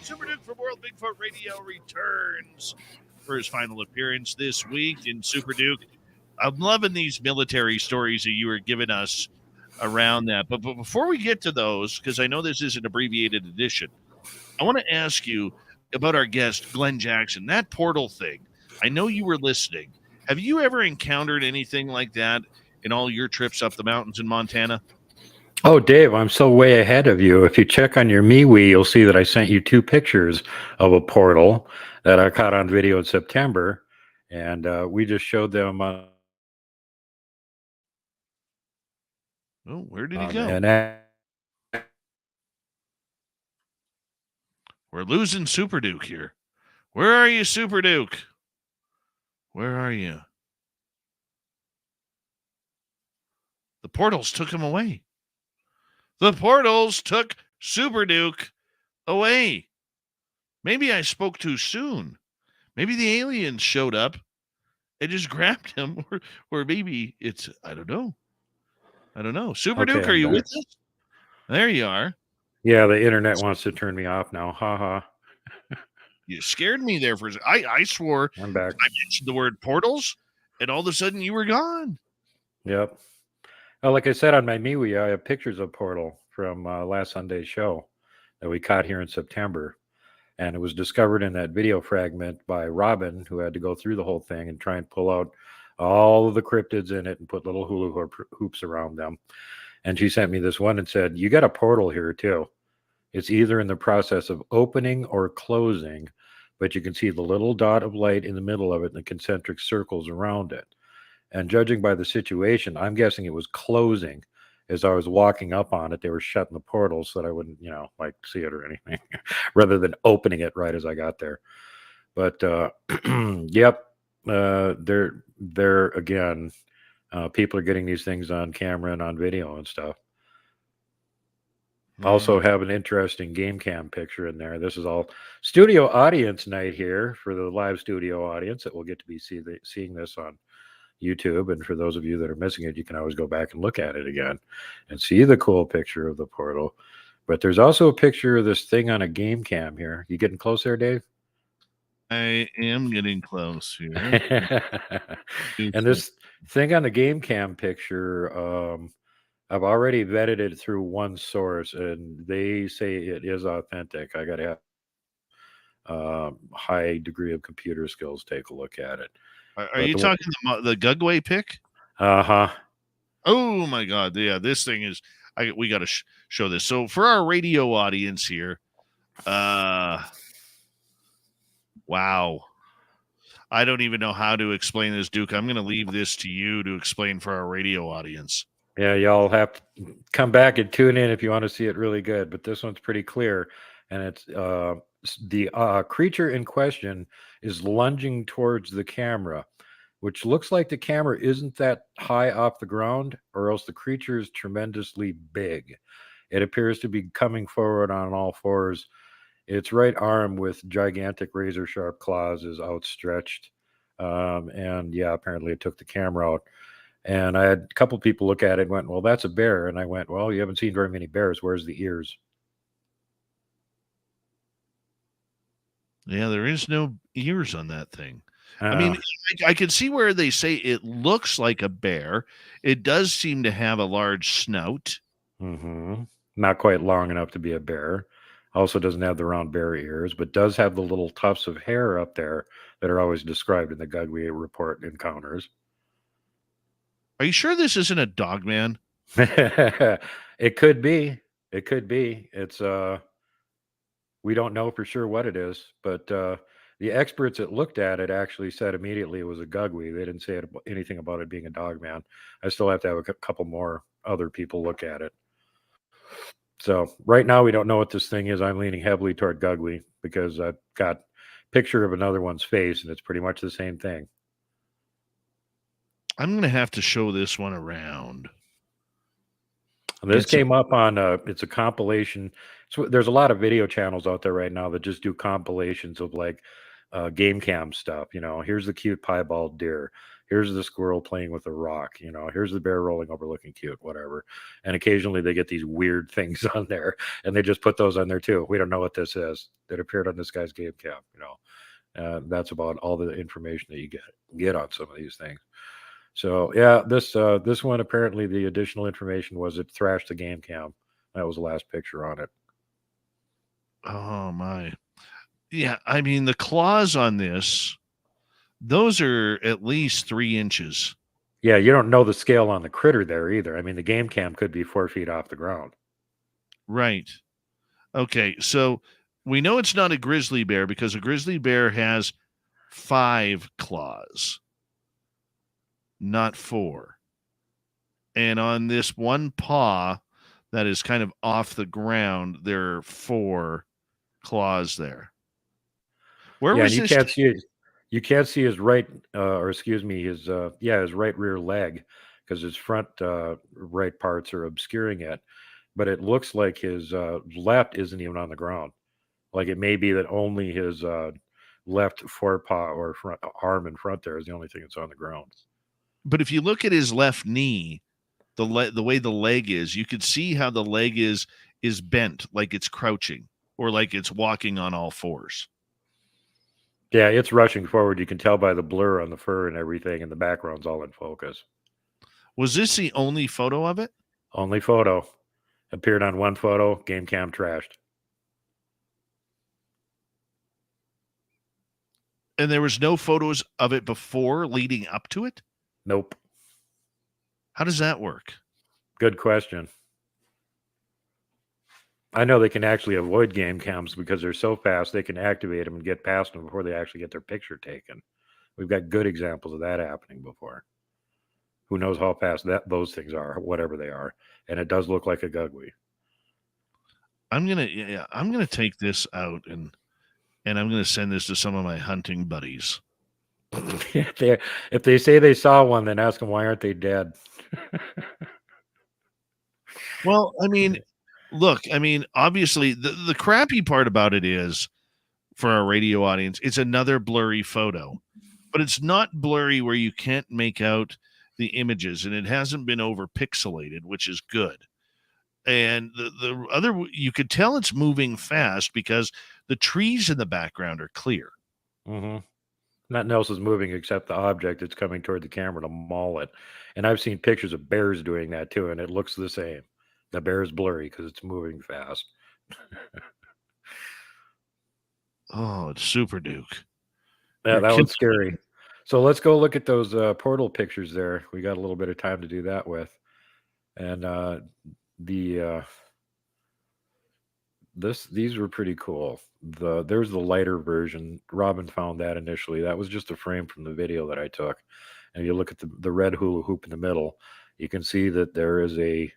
Super Duke from World Bigfoot Radio returns for his final appearance this week. In Super Duke, I'm loving these military stories that you were giving us around that. But before we get to those, because I know this is an abbreviated edition, I want to ask you about our guest, Glen Jackson. That portal thing, I know you were listening. Have you ever encountered anything like that in all your trips up the mountains in Montana? Oh, Dave, I'm so way ahead of you. If you check on your MeWe, you'll see that I sent you 2 pictures of a portal that I caught on video in September, and we just showed them. Oh, where did he go? We're losing Super Duke here. Where are you, Super Duke? Where are you? The portals took him away. The portals took Super Duke away. Maybe I spoke too soon. Maybe the aliens showed up and just grabbed him. Or maybe it's, I don't know. Super Duke, are you with us? There you are. Yeah, the internet wants to turn me off now. Ha ha. You scared me there for a second. I swore I'm back. I mentioned the word portals, and all of a sudden you were gone. Yep. Well, like I said on my MeWe, I have pictures of Portal from last Sunday's show that we caught here in September. And it was discovered in that video fragment by Robin, who had to go through the whole thing and try and pull out all of the cryptids in it and put little hula hoops around them. And she sent me this one and said, you got a portal here too. It's either in the process of opening or closing, but you can see the little dot of light in the middle of it and the concentric circles around it. And judging by the situation, I'm guessing it was closing. As I was walking up on it, they were shutting the portal so that I wouldn't, see it or anything, rather than opening it right as I got there. But yep, they're again, people are getting these things on camera and on video and stuff. Also have an interesting game cam picture in there. This is all studio audience night here for the live studio audience that will get to be seeing this on YouTube. And for those of you that are missing it, you can always go back and look at it again and see the cool picture of the portal. But there's also a picture of this thing on a game cam here. You getting close there, Dave? I am getting close here. And this thing on the game cam picture, I've already vetted it through one source, and they say it is authentic. I got to have high degree of computer skills take a look at it. Are But you talking the Gugway pick? uh-huh. Oh my God! Yeah, this thing is. We got to show this. So for our radio audience here, wow. I don't even know how to explain this, Duke. I'm going to leave this to you to explain for our radio audience. Yeah, y'all have to come back and tune in if you want to see it really good. But this one's pretty clear, and it's the creature in question is lunging towards the camera, which looks like the camera isn't that high off the ground, or else the creature is tremendously big. It appears to be coming forward on all fours. Its right arm with gigantic razor sharp claws is outstretched. And yeah, apparently it took the camera out. And I had a couple people look at it and went, well, that's a bear. And I went, well, you haven't seen very many bears. Where's the ears? Yeah, there is no ears on that thing. I mean, I can see where they say it looks like a bear. It does seem to have a large snout. Mm-hmm. Not quite long enough to be a bear. Also doesn't have the round bear ears, but does have the little tufts of hair up there that are always described in the Gugway report encounters. Are you sure this isn't a dog man? It could be. It could be. It's we don't know for sure what it is, but the experts that looked at it actually said immediately it was a Gugway. They didn't say anything about it being a dog man. I still have to have a couple more other people look at it. So right now we don't know what this thing is. I'm leaning heavily toward Gugway because I've got a picture of another one's face, and it's pretty much the same thing. I'm going to have to show this one around. This came up on it's a compilation. So there's a lot of video channels out there right now that just do compilations of like game cam stuff. You know, here's the cute piebald deer. Here's the squirrel playing with a rock. You know, here's the bear rolling over looking cute, whatever. And occasionally they get these weird things on there, and they just put those on there too. We don't know what this is that appeared on this guy's game cam. You know, that's about all the information that you get on some of these things. So yeah, this one apparently the additional information was it thrashed the game cam. That was the last picture on it. Oh my. Yeah, I mean the claws on this, those are at least 3 inches. Yeah, you don't know the scale on the critter there either. I mean, the game cam could be 4 feet off the ground. Right. Okay, so we know it's not a grizzly bear because a grizzly bear has 5 claws, not 4. And on this one paw that is kind of off the ground, there are 4 claws there. Where was you this? can't see it. You can't see his right, or excuse me, his right rear leg because his front right parts are obscuring it. But it looks like his left isn't even on the ground. Like it may be that only his left forepaw or front arm in front there is the only thing that's on the ground. But if you look at his left knee, the way the leg is, you could see how the leg is bent, like it's crouching or like it's walking on all fours. Yeah, it's rushing forward. You can tell by the blur on the fur and everything, and the background's all in focus. Was this the only photo of it? Only photo. Appeared on one photo, game cam trashed. And there was no photos of it before leading up to it? Nope. How does that work? Good question. I know they can actually avoid game cams because they're so fast they can activate them and get past them before they actually get their picture taken. We've got good examples of that happening before. Who knows how fast those things are, whatever they are. And it does look like a Gugway. I'm gonna take this out and I'm gonna send this to some of my hunting buddies. If they say they saw one, then ask them why aren't they dead? Well, I mean, look, I mean, obviously the crappy part about it is for our radio audience, it's another blurry photo, but it's not blurry where you can't make out the images, and it hasn't been over pixelated, which is good. And the other, you could tell it's moving fast because the trees in the background are clear. Mm-hmm. Nothing else is moving except the object that's coming toward the camera to maul it. And I've seen pictures of bears doing that too, and it looks the same. The bear is blurry because it's moving fast. Oh, it's Super Duke. Yeah, Your that kids- one's scary. So let's go look at those portal pictures there. We got a little bit of time to do that with. And these were pretty cool. There's the lighter version. Robin found that initially. That was just a frame from the video that I took. And you look at the red hula hoop in the middle, you can see that there is a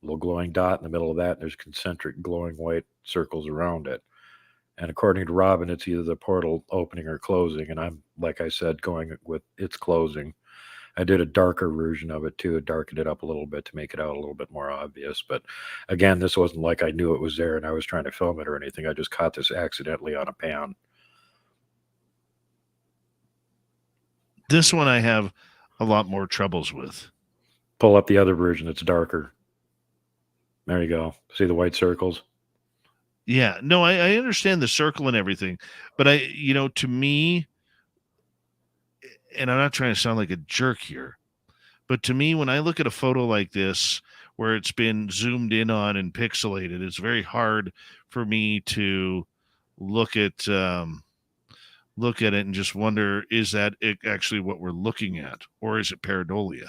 little glowing dot in the middle of that, and there's concentric glowing white circles around it. And according to Robin, it's either the portal opening or closing. And I'm, like I said, going with it's closing. I did a darker version of it too, darkened it up a little bit to make it out a little bit more obvious. But again, this wasn't like I knew it was there and I was trying to film it or anything. I just caught this accidentally on a pan. This one I have a lot more troubles with. Pull up the other version, it's darker. There you go. See the white circles? Yeah, no, I understand the circle and everything, but to me, and I'm not trying to sound like a jerk here, but to me, when I look at a photo like this, where it's been zoomed in on and pixelated, it's very hard for me to look at it and just wonder, is that actually what we're looking at, or is it pareidolia?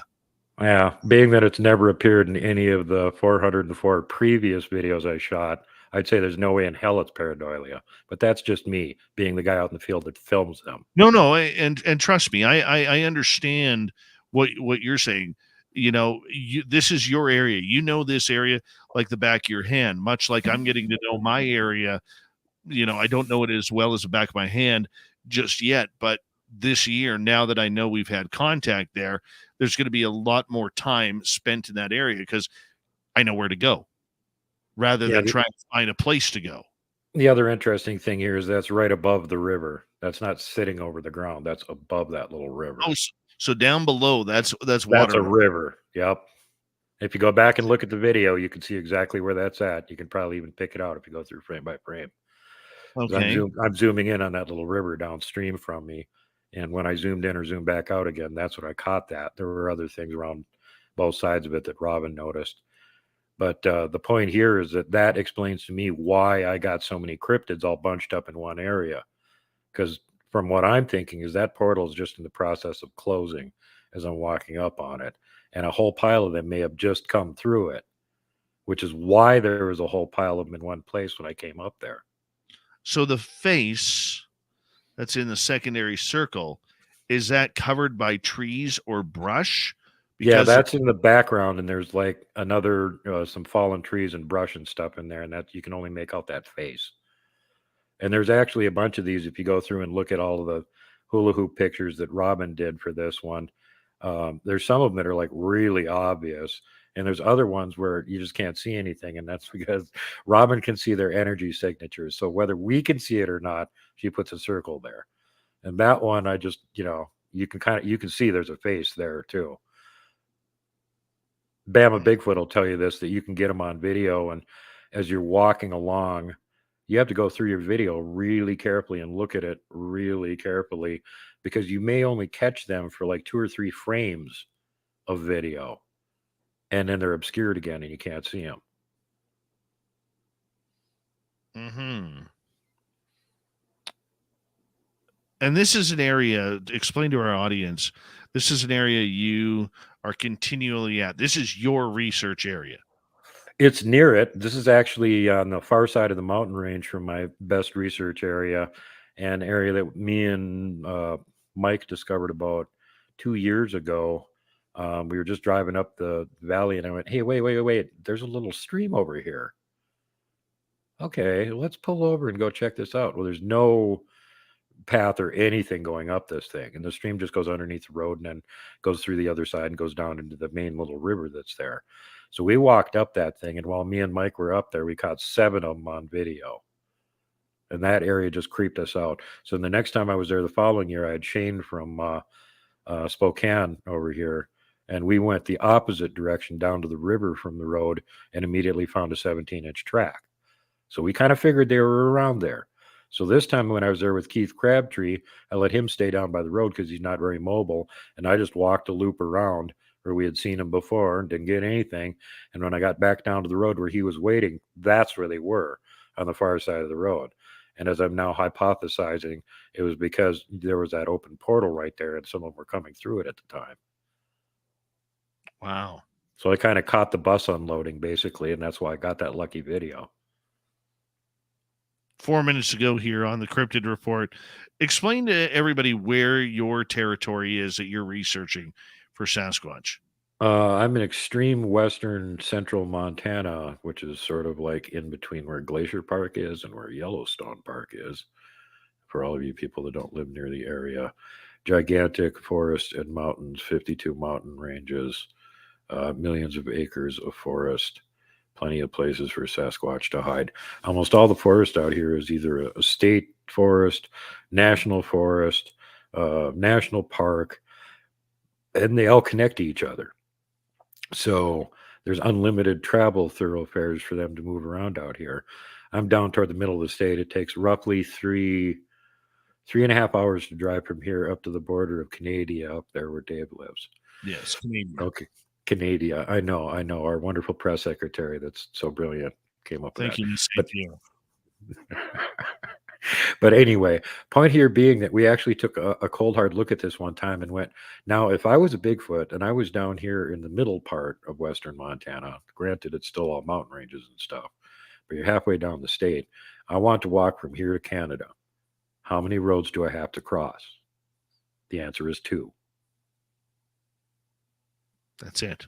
Yeah, being that it's never appeared in any of the 404 previous videos I shot, I'd say there's no way in hell it's pareidolia. But that's just me being the guy out in the field that films them. No, and trust me, I understand what you're saying. This is your area. You know this area like the back of your hand, much like I'm getting to know my area. I don't know it as well as the back of my hand just yet, but this year, now that I know we've had contact there's going to be a lot more time spent in that area because I know where to go rather than trying to find a place to go. The other interesting thing here is that's right above the river. That's not sitting over the ground. That's above that little river. Oh, so down below, that's water. That's a river. Yep. If you go back and look at the video, you can see exactly where that's at. You can probably even pick it out if you go through frame by frame. Okay. I'm zooming in on that little river downstream from me. And when I zoomed in or zoomed back out again, that's when I caught that. There were other things around both sides of it that Robin noticed. But the point here is that explains to me why I got so many cryptids all bunched up in one area. Because from what I'm thinking is that portal is just in the process of closing as I'm walking up on it. And a whole pile of them may have just come through it, which is why there was a whole pile of them in one place when I came up there. So the face that's in the secondary circle, is that covered by trees or brush? Yeah, that's in the background, and there's like another some fallen trees and brush and stuff in there, and that you can only make out that face. And there's actually a bunch of these if you go through and look at all of the hula hoop pictures that Robin did for this one. There's some of them that are like really obvious, and there's other ones where you just can't see anything, and that's because Robin can see their energy signatures. So whether we can see it or not, she puts a circle there. And that one, I just you can see there's a face there too. Bama Bigfoot will tell you this, that you can get them on video, and as you're walking along, you have to go through your video really carefully and look at it really carefully, because you may only catch them for like 2 or 3 frames of video, and then they're obscured again and you can't see them. Mm-hmm. And this is an area, explain to our audience, this is an area you are continually at. This is your research area. It's near it. This is actually on the far side of the mountain range from my best research area, an area that me and Mike discovered about 2 years ago. We were just driving up the valley, and I went, hey, wait. There's a little stream over here. Okay, let's pull over and go check this out. Well, there's no path or anything going up this thing, and the stream just goes underneath the road and then goes through the other side and goes down into the main little river that's there. So we walked up that thing, and while me and Mike were up there, we caught 7 of them on video, and that area just creeped us out. So the next time I was there the following year, I had Shane from Spokane over here, and we went the opposite direction down to the river from the road and immediately found a 17-inch track. So we kind of figured they were around there. So this time when I was there with Keith Crabtree, I let him stay down by the road because he's not very mobile. And I just walked a loop around where we had seen him before and didn't get anything. And when I got back down to the road where he was waiting, that's where they were, on the far side of the road. And as I'm now hypothesizing, it was because there was that open portal right there and some of them were coming through it at the time. Wow. So I kind of caught the bus unloading basically, and that's why I got that lucky video. 4 minutes ago here on the Cryptid Report. Explain to everybody where your territory is that you're researching for Sasquatch. I'm in extreme western central Montana, which is sort of like in between where Glacier Park is and where Yellowstone Park is. For all of you people that don't live near the area, gigantic forest and mountains, 52 mountain ranges, millions of acres of forest, plenty of places for Sasquatch to hide. Almost all the forest out here is either a state forest, national forest, national park, and they all connect to each other. So there's unlimited travel thoroughfares for them to move around out here. I'm down toward the middle of the state. It takes roughly 3.5 hours to drive from here up to the border of Canada, up there where Dave lives. Yes, Canadian. Okay, Canada. I know. Our wonderful press secretary that's so brilliant came up with Thank that. you. Thank you. But anyway, point here being that we actually took a cold hard look at this one time and went, now if I was a Bigfoot and I was down here in the middle part of western Montana, granted it's still all mountain ranges and stuff, but you're halfway down the state, I want to walk from here to Canada. How many roads do I have to cross? The answer is 2. That's it.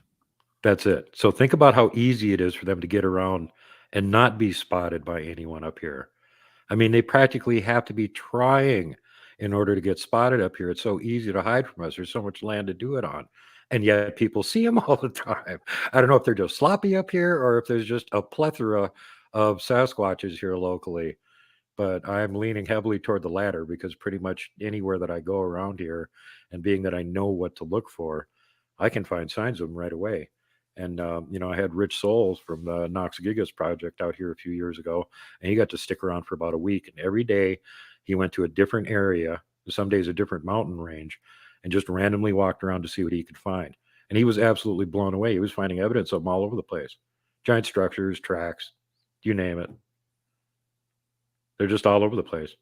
That's it. So think about how easy it is for them to get around and not be spotted by anyone up here. I mean, they practically have to be trying in order to get spotted up here. It's so easy to hide from us. There's so much land to do it on. And yet people see them all the time. I don't know if they're just sloppy up here or if there's just a plethora of Sasquatches here locally. But I'm leaning heavily toward the latter because pretty much anywhere that I go around here, and being that I know what to look for, I can find signs of them right away. And, I had Rich Souls from the Knox Gigas project out here a few years ago, and he got to stick around for about a week. And every day he went to a different area, some days a different mountain range, and just randomly walked around to see what he could find. And he was absolutely blown away. He was finding evidence of them all over the place. Giant structures, tracks, you name it. They're just all over the place.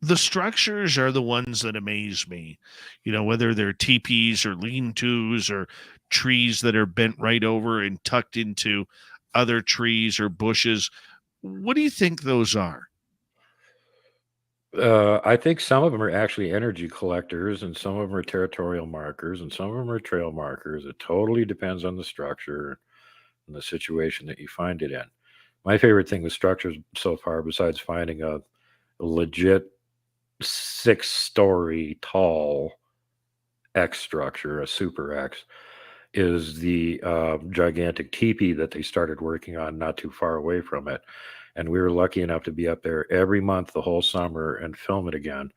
The structures are the ones that amaze me, whether they're teepees or lean-tos or trees that are bent right over and tucked into other trees or bushes. What do you think those are? I think some of them are actually energy collectors, and some of them are territorial markers, and some of them are trail markers. It totally depends on the structure and the situation that you find it in. My favorite thing with structures so far, besides finding a legit 6-story tall X structure, a super X, is the gigantic teepee that they started working on not too far away from it. And we were lucky enough to be up there every month the whole summer and film it again.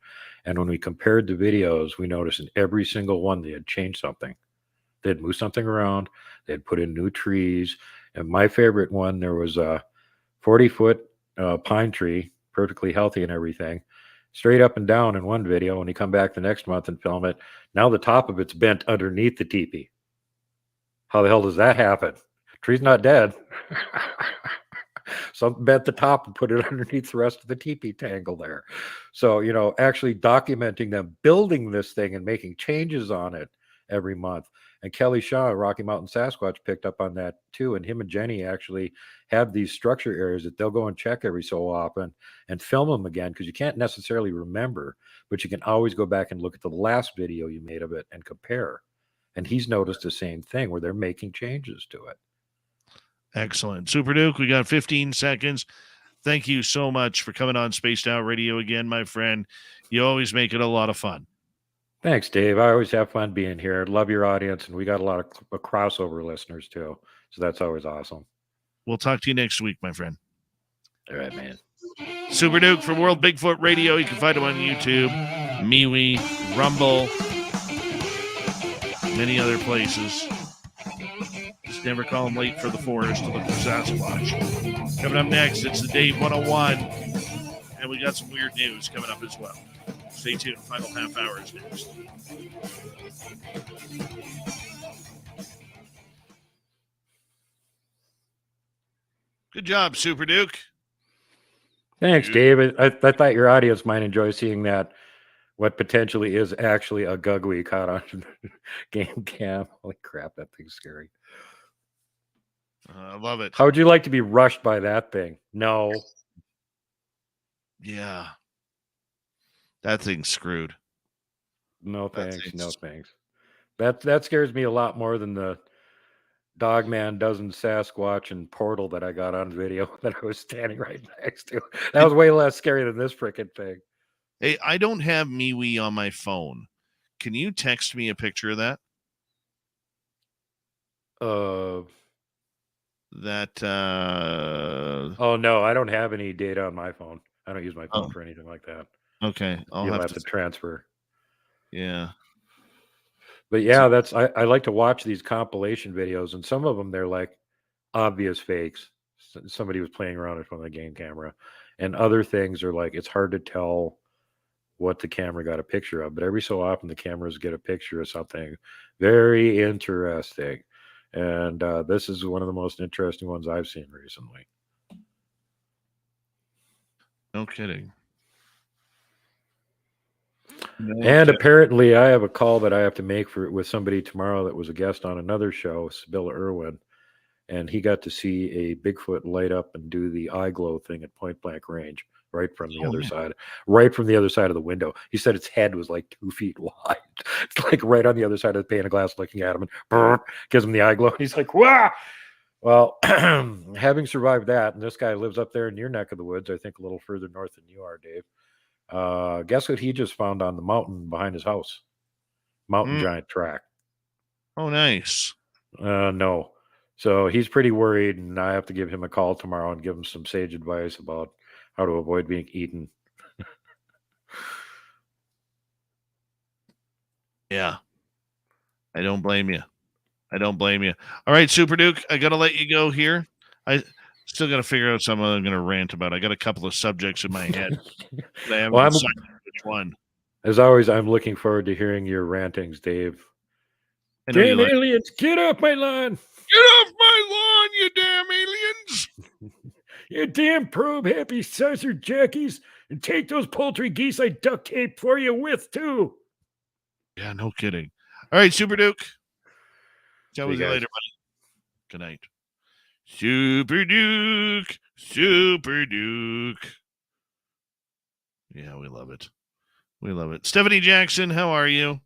And when we compared the videos, we noticed in every single one they had changed something. They had moved something around. They had put in new trees. And my favorite one, there was a 40-foot pine tree, perfectly healthy and everything, straight up and down in one video. When you come back the next month and film it, now the top of it's bent underneath the teepee. How the hell does that happen? Tree's not dead. Something bent the top and put it underneath the rest of the teepee tangle there. So, actually documenting them building this thing and making changes on it every month. And Kelly Shaw, Rocky Mountain Sasquatch, picked up on that too. And him and Jenny actually have these structure areas that they'll go and check every so often and film them again, because you can't necessarily remember, but you can always go back and look at the last video you made of it and compare. And he's noticed the same thing where they're making changes to it. Excellent. Super Duke, we got 15 seconds. Thank you so much for coming on Spaced Out Radio again, my friend. You always make it a lot of fun. Thanks, Dave. I always have fun being here. Love your audience, and we got a lot of crossover listeners too. So that's always awesome. We'll talk to you next week, my friend. All right, man. Super Duke from World Bigfoot Radio. You can find him on YouTube, MeWe, Rumble, many other places. Just never call him late for the forest to look for Sasquatch. Coming up next, it's the Dave 101. and we got some weird news coming up as well. Stay tuned. Final half hour is next. Good job, Super Duke. Thanks, Dave. I thought your audience might enjoy seeing that what potentially is actually a gug we caught on game cam. Holy crap, that thing's scary. I love it. How would you like to be rushed by that thing? No. Yeah. That thing's screwed. No thanks. No thanks. That scares me a lot more than the Dogman dozen Sasquatch and Portal that I got on video that I was standing right next to. That was way less scary than this freaking thing. Hey, I don't have MeWe on my phone. Can you text me a picture of that? Oh no, I don't have any data on my phone. I don't use my phone for anything like that. Okay, You'll have to transfer. Yeah. But yeah, I like to watch these compilation videos, and some of them they're like obvious fakes. Somebody was playing around in front of the game camera, and other things are like it's hard to tell what the camera got a picture of. But every so often, the cameras get a picture of something very interesting, and this is one of the most interesting ones I've seen recently. No kidding. And apparently, I have a call that I have to make with somebody tomorrow that was a guest on another show, Sibylla Irwin, and he got to see a Bigfoot light up and do the eye glow thing at point blank range, right from the other side of the window. He said its head was like 2 feet wide. It's like right on the other side of the pane of glass, looking at him, and gives him the eye glow. And he's like, "Wow!" Well, having survived that, and this guy lives up there in your neck of the woods, I think a little further north than you are, Dave. Guess what he just found on the mountain behind his house? Mountain giant track. Oh, nice. No. So he's pretty worried, and I have to give him a call tomorrow and give him some sage advice about how to avoid being eaten. Yeah. I don't blame you. All right, Super Duke, I got to let you go here. I still got to figure out something I'm going to rant about. I got a couple of subjects in my head. But I haven't decided which one. As always, I'm looking forward to hearing your rantings, Dave. Damn aliens, get off my lawn! Get off my lawn, you damn aliens! You damn probe happy saucer jackies, and take those poultry geese I duct tape for you with, too. Yeah, no kidding. All right, Super Duke. Chat with you later, buddy. Good night. Super Duke. Yeah, we love it. Stephanie Jackson, how are you?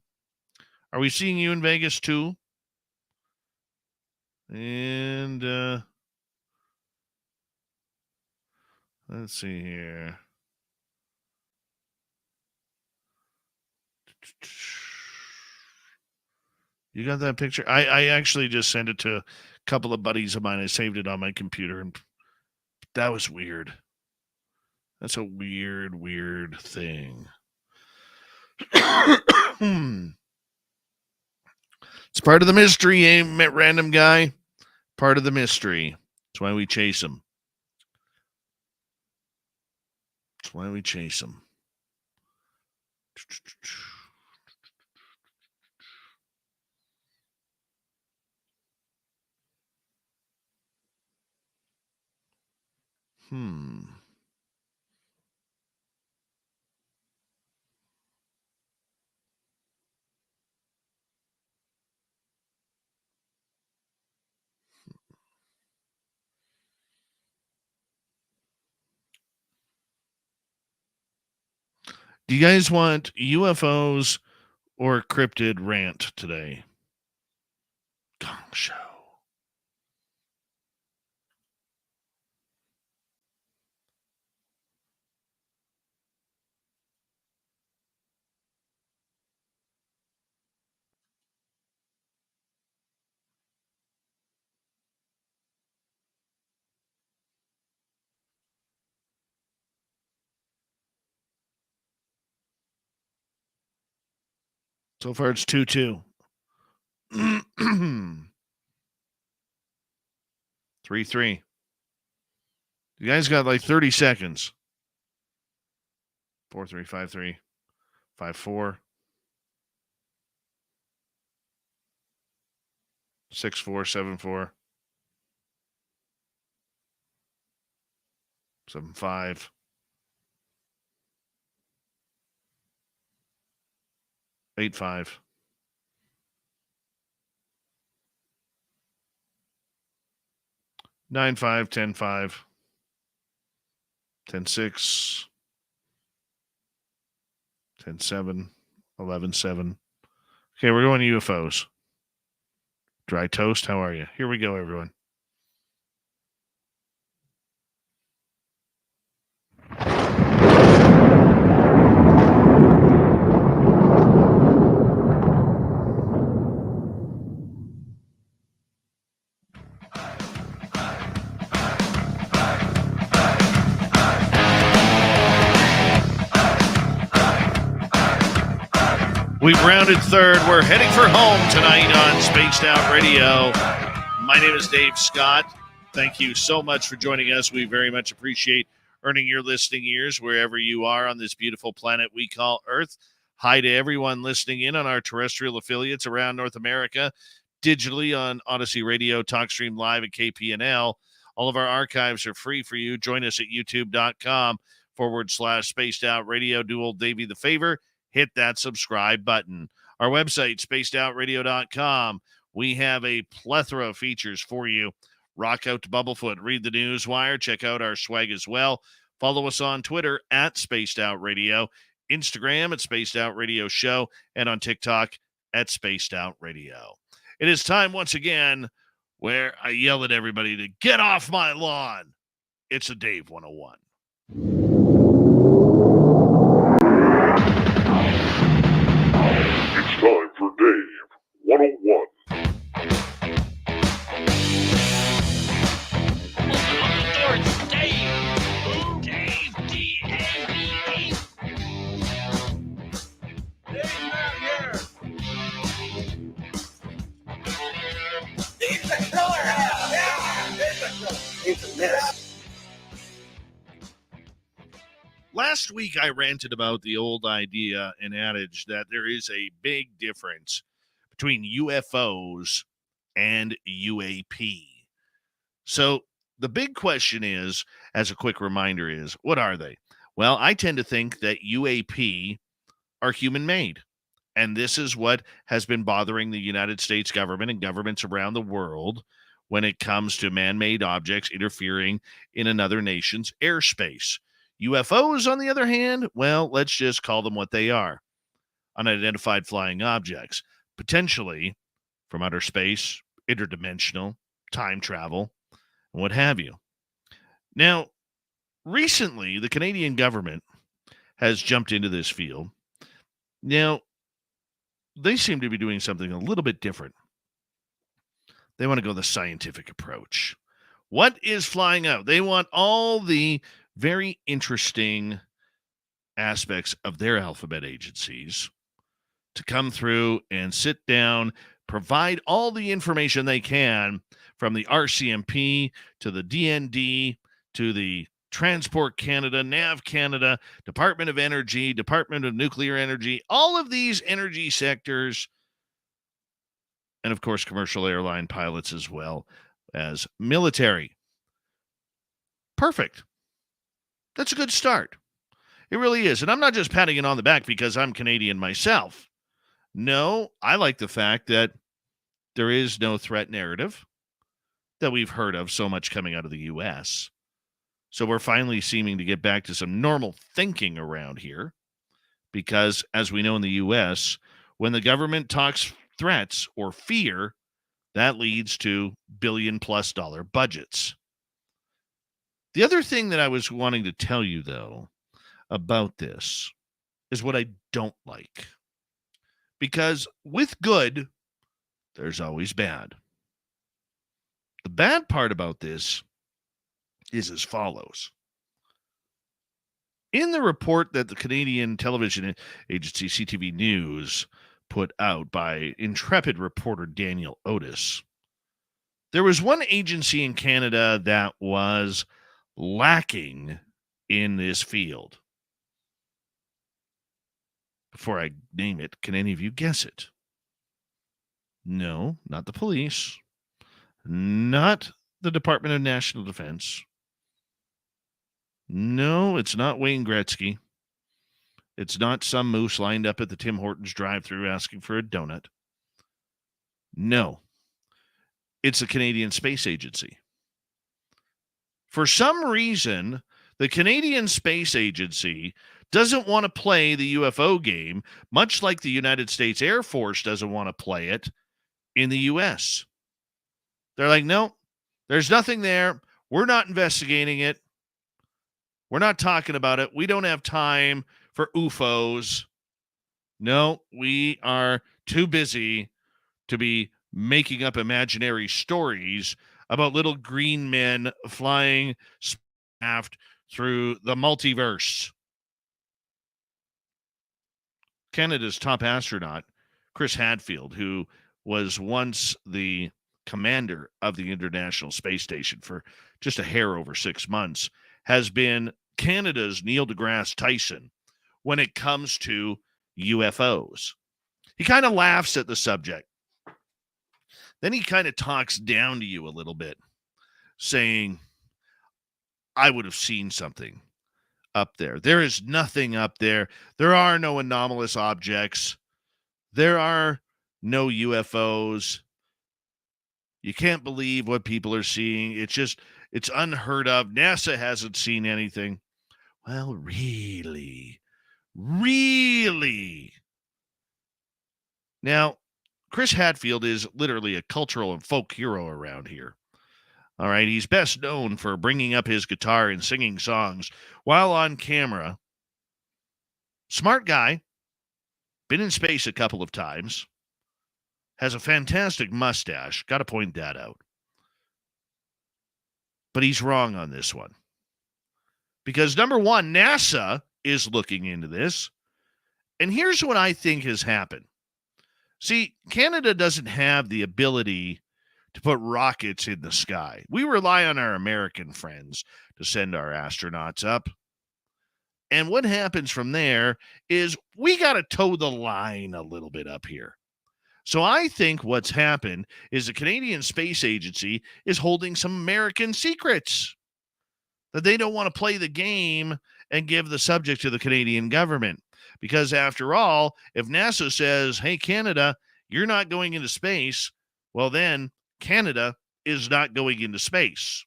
Are we seeing you in Vegas too? And let's see here. You got that picture? I actually just sent it to a couple of buddies of mine. I saved it on my computer, and that was weird. That's a weird thing. It's part of the mystery, random guy. Part of the mystery. That's why we chase him. Do you guys want UFOs or cryptid rant today? Gong show. So far, it's 2-2. 3-3. You guys got like 30 seconds. 435354 6474 75 85 95 105 106 107 117. Okay, we're going UFOs. Dry toast, how are you? Here we go, everyone. We've rounded third. We're heading for home tonight on Spaced Out Radio. My name is Dave Scott. Thank you so much for joining us. We very much appreciate earning your listening ears wherever you are on this beautiful planet we call Earth. Hi to everyone listening in on our terrestrial affiliates around North America, digitally on Odyssey Radio, TalkStream Live, and KPNL. All of our archives are free for you. Join us at youtube.com/Spaced Out Radio. Do old Davey the favor. Hit that subscribe button. Our website, spacedoutradio.com. We have a plethora of features for you. Rock out to Bubblefoot. Read the news wire. Check out our swag as well. Follow us on Twitter at Spaced Out Radio, Instagram at Spaced Out Radio Show, and on TikTok at Spaced Out Radio. It is time once again where I yell at everybody to get off my lawn. It's a Dave 101. It's time for Dave 101. Last week, I ranted about the old idea and adage that there is a big difference between UFOs and UAP. So the big question is, as a quick reminder, is what are they? Well, I tend to think that UAP are human-made. And this is what has been bothering the United States government and governments around the world when it comes to man-made objects interfering in another nation's airspace. UFOs, on the other hand, well, let's just call them what they are. Unidentified flying objects, potentially from outer space, interdimensional, time travel, and what have you. Now, recently, the Canadian government has jumped into this field. Now, they seem to be doing something a little bit different. They want to go the scientific approach. What is flying out? They want all the very interesting aspects of their alphabet agencies to come through and sit down, provide all the information they can, from the RCMP to the DND to the Transport Canada, NAV Canada, Department of Energy, Department of Nuclear Energy, all of these energy sectors, and of course commercial airline pilots as well as military. Perfect. That's a good start. It really is. And I'm not just patting it on the back because I'm Canadian myself. No, I like the fact that there is no threat narrative that we've heard of so much coming out of the U.S. So we're finally seeming to get back to some normal thinking around here because, as we know in the U.S., when the government talks threats or fear, that leads to billion-plus dollar budgets. The other thing that I was wanting to tell you, though, about this is what I don't like. Because with good, there's always bad. The bad part about this is as follows. In the report that the Canadian television agency CTV News put out by intrepid reporter Daniel Otis, there was one agency in Canada that was lacking in this field. before I name it, can any of you guess it? No, not the police. Not the Department of National Defense. No, it's not Wayne Gretzky. It's not some moose lined up at the Tim Hortons drive-thru asking for a donut. No, it's the Canadian Space Agency. For some reason, the Canadian Space Agency doesn't want to play the UFO game, much like the United States Air Force doesn't want to play it in the U.S. They're like, no, there's nothing there. We're not investigating it. We're not talking about it. We don't have time for UFOs. No, we are too busy to be making up imaginary stories about little green men flying aft through the multiverse. Canada's top astronaut, Chris Hadfield, who was once the commander of the International Space Station for just a hair over 6 months, has been Canada's Neil deGrasse Tyson when it comes to UFOs. He kind of laughs at the subject. Then he kind of talks down to you a little bit, saying, I would have seen something up there. There is nothing up there. There are no anomalous objects. There are no UFOs. You can't believe what people are seeing. It's unheard of. NASA hasn't seen anything. Well, really? Now, Chris Hadfield is literally a cultural and folk hero around here. All right, he's best known for bringing up his guitar and singing songs while on camera. Smart guy, been in space a couple of times, has a fantastic mustache. Got to point that out. But he's wrong on this one. Because number one, NASA is looking into this. And here's what I think has happened. See, Canada doesn't have the ability to put rockets in the sky. We rely on our American friends to send our astronauts up. And what happens from there is we got to toe the line a little bit up here. So I think what's happened is the Canadian Space Agency is holding some American secrets that they don't want to play the game and give the subject to the Canadian government. Because after all, if NASA says, hey, Canada, you're not going into space, well, then Canada is not going into space.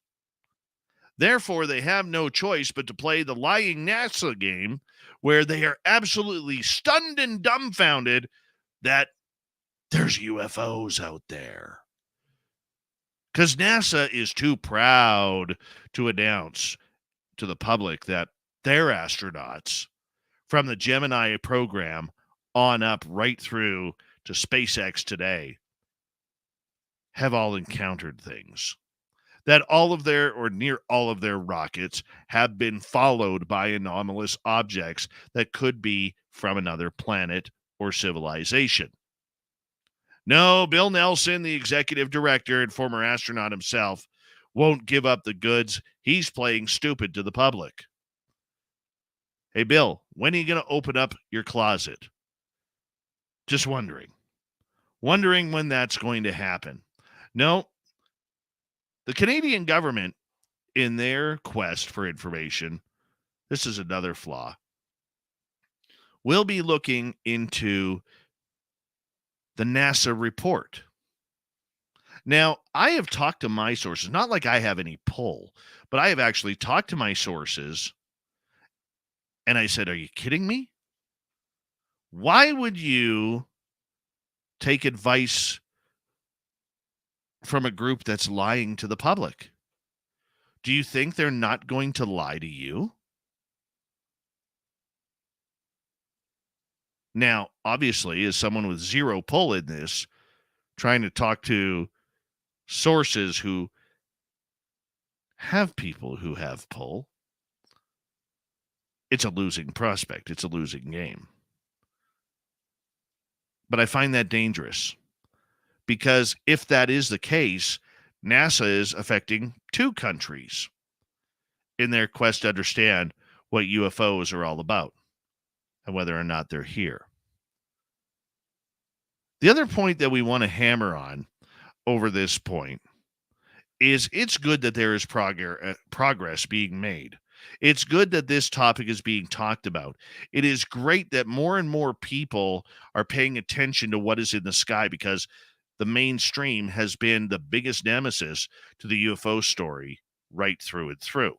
Therefore, they have no choice but to play the lying NASA game where they are absolutely stunned and dumbfounded that there's UFOs out there. Because NASA is too proud to announce to the public that their astronauts from the Gemini program on up right through to SpaceX today have all encountered things. That all of their, or near all of their rockets have been followed by anomalous objects that could be from another planet or civilization. No, Bill Nelson, the executive director and former astronaut himself, won't give up the goods. He's playing stupid to the public. Hey, Bill, when are you going to open up your closet? Just wondering. Wondering when that's going to happen. No, the Canadian government, in their quest for information, this is another flaw, will be looking into the NASA report. Now, I have talked to my sources, not like I have any pull, but I have actually talked to my sources, and I said, are you kidding me? Why would you take advice from a group that's lying to the public? Do you think they're not going to lie to you? Now, obviously, as someone with zero pull in this, trying to talk to sources who have people who have pull, it's a losing prospect. It's a losing game. But I find that dangerous because if that is the case, NASA is affecting two countries in their quest to understand what UFOs are all about and whether or not they're here. The other point that we want to hammer on over this point is it's good that there is progress being made. It's good that this topic is being talked about. It is great that more and more people are paying attention to what is in the sky, because the mainstream has been the biggest nemesis to the UFO story right through and through.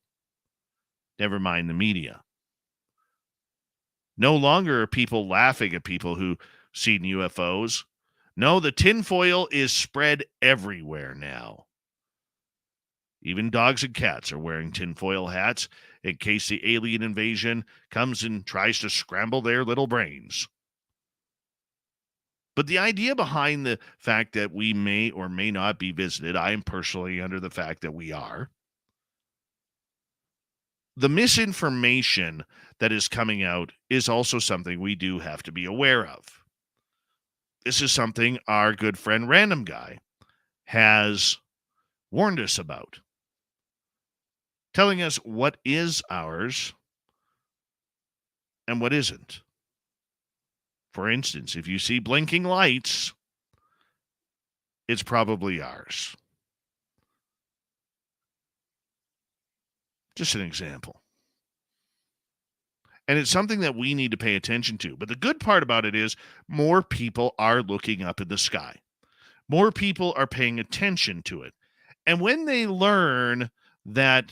Never mind the media. No longer are people laughing at people who seen UFOs. No, the tinfoil is spread everywhere now. Even dogs and cats are wearing tinfoil hats in case the alien invasion comes and tries to scramble their little brains. But the idea behind the fact that we may or may not be visited, I am personally under the fact that we are. The misinformation that is coming out is also something we do have to be aware of. This is something our good friend Random Guy has warned us about, telling us what is ours and what isn't. For instance, if you see blinking lights, it's probably ours. Just an example. And it's something that we need to pay attention to. But the good part about it is more people are looking up in the sky. More people are paying attention to it. And when they learn that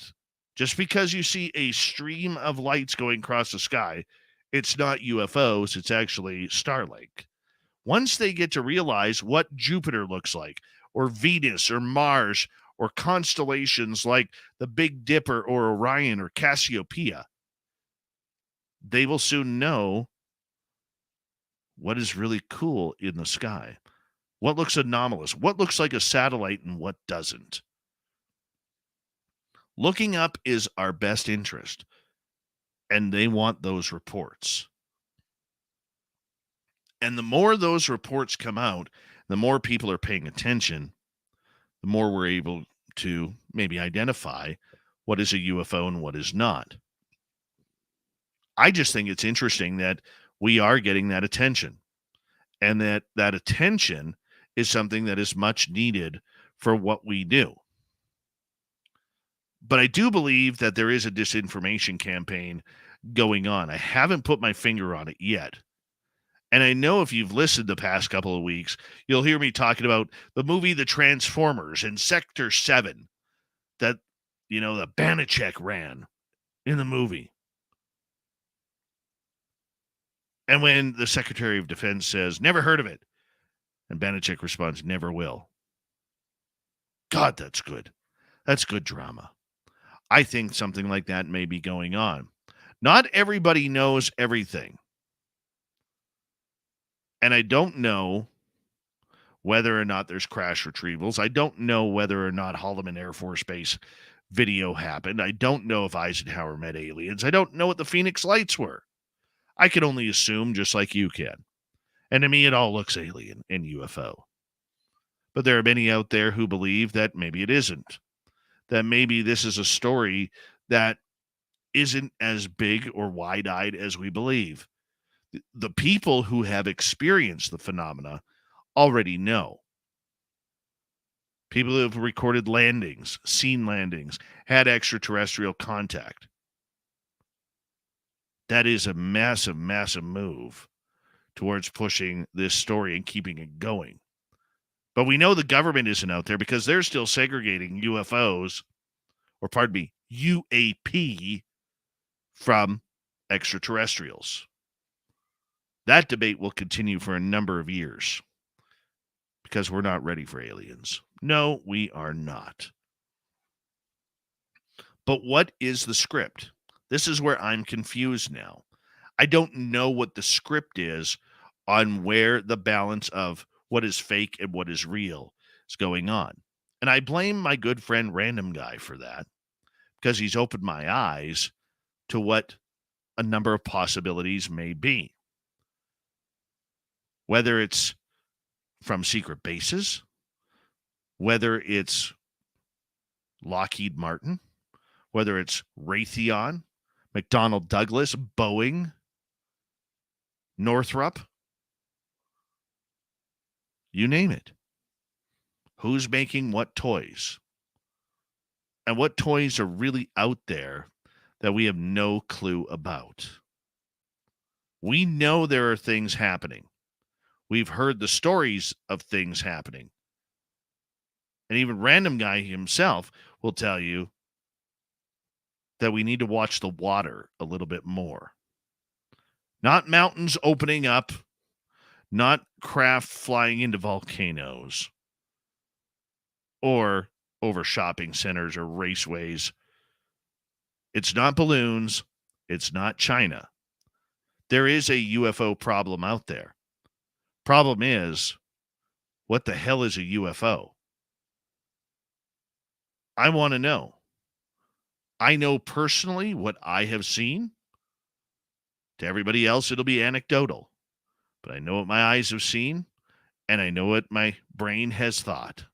just because you see a stream of lights going across the sky, it's not UFOs, it's actually Starlink. Once they get to realize what Jupiter looks like, or Venus, or Mars, or constellations like the Big Dipper, or Orion, or Cassiopeia, they will soon know what is really cool in the sky, what looks anomalous, what looks like a satellite, and what doesn't. Looking up is our best interest, and they want those reports. And the more those reports come out, the more people are paying attention, the more we're able to maybe identify what is a UFO and what is not. I just think it's interesting that we are getting that attention, and that attention is something that is much needed for what we do. But I do believe that there is a disinformation campaign going on. I haven't put my finger on it yet. And I know if you've listened the past couple of weeks, you'll hear me talking about the movie The Transformers and Sector 7 that, the Banachek ran in the movie. And when the Secretary of Defense says, never heard of it, and Banachek responds, never will. God, that's good. That's good drama. I think something like that may be going on. Not everybody knows everything. And I don't know whether or not there's crash retrievals. I don't know whether or not Holloman Air Force Base video happened. I don't know if Eisenhower met aliens. I don't know what the Phoenix Lights were. I can only assume, just like you can. And to me, it all looks alien and UFO. But there are many out there who believe that maybe it isn't. That maybe this is a story that isn't as big or wide-eyed as we believe. The people who have experienced the phenomena already know. People who have recorded landings, seen landings, had extraterrestrial contact. That is a massive, massive move towards pushing this story and keeping it going. But we know the government isn't out there because they're still segregating UFOs, or pardon me, UAP from extraterrestrials. That debate will continue for a number of years because we're not ready for aliens. No, we are not. But what is the script? This is where I'm confused now. I don't know what the script is on where the balance of what is fake and what is real is going on. And I blame my good friend Random Guy for that, because he's opened my eyes to what a number of possibilities may be. Whether it's from secret bases, whether it's Lockheed Martin, whether it's Raytheon, McDonnell Douglas, Boeing, Northrop, You name it. Who's making what toys? And what toys are really out there that we have no clue about? We know there are things happening. We've heard the stories of things happening. And even Random Guy himself will tell you that we need to watch the water a little bit more. Not mountains opening up, not craft flying into volcanoes, or over shopping centers or raceways. It's not balloons. It's not China. There is a UFO problem out there. Problem is, what the hell is a UFO? I want to know. I know personally what I have seen. To everybody else, it'll be anecdotal. But I know what my eyes have seen, and I know what my brain has thought.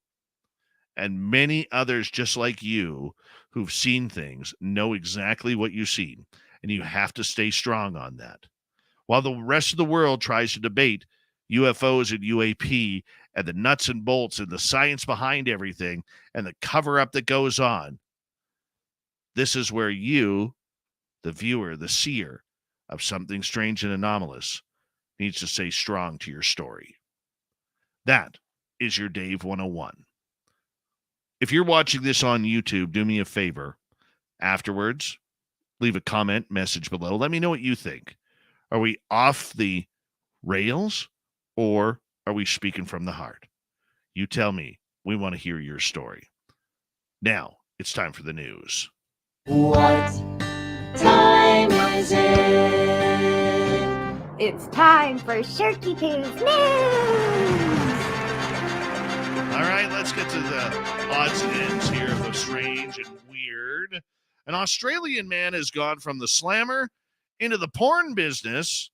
And many others just like you who've seen things know exactly what you've seen, and you have to stay strong on that. While the rest of the world tries to debate UFOs and UAP and the nuts and bolts and the science behind everything and the cover-up that goes on, this is where you, the viewer, the seer of something strange and anomalous, needs to stay strong to your story. That is your Dave 101. If you're watching this on YouTube, do me a favor. Afterwards, leave a comment message below. Let me know what you think. Are we off the rails, or are we speaking from the heart? You tell me. We want to hear your story. Now, it's time for the news. What time is it? It's time for Shirky Poo's news! All right, let's get to the odds and ends here of the strange and weird. An Australian man has gone from the slammer into the porn business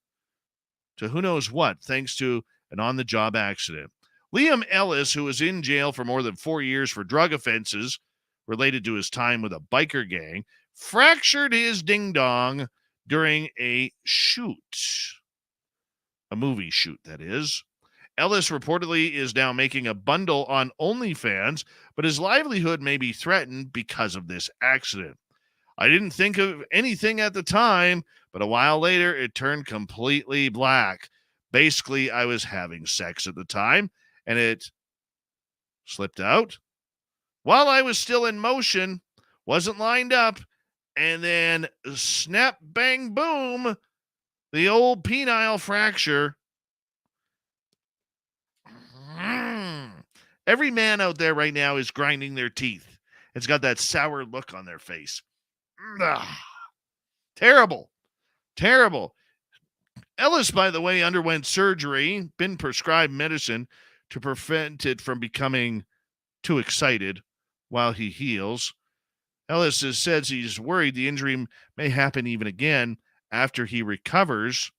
to who knows what, thanks to an on-the-job accident. Liam Ellis, who was in jail for more than 4 years for drug offenses related to his time with a biker gang, fractured his ding-dong during a shoot. A movie shoot, that is. Ellis reportedly is now making a bundle on OnlyFans, but his livelihood may be threatened because of this accident. I didn't think of anything at the time, but a while later, it turned completely black. Basically, I was having sex at the time, and it slipped out while I was still in motion, wasn't lined up, and then snap, bang, boom, the old penile fracture. Every man out there right now is grinding their teeth. It's got that sour look on their face. Terrible. Terrible. Ellis, by the way, underwent surgery, been prescribed medicine to prevent it from becoming too excited while he heals. Ellis says he's worried the injury may happen even again after he recovers,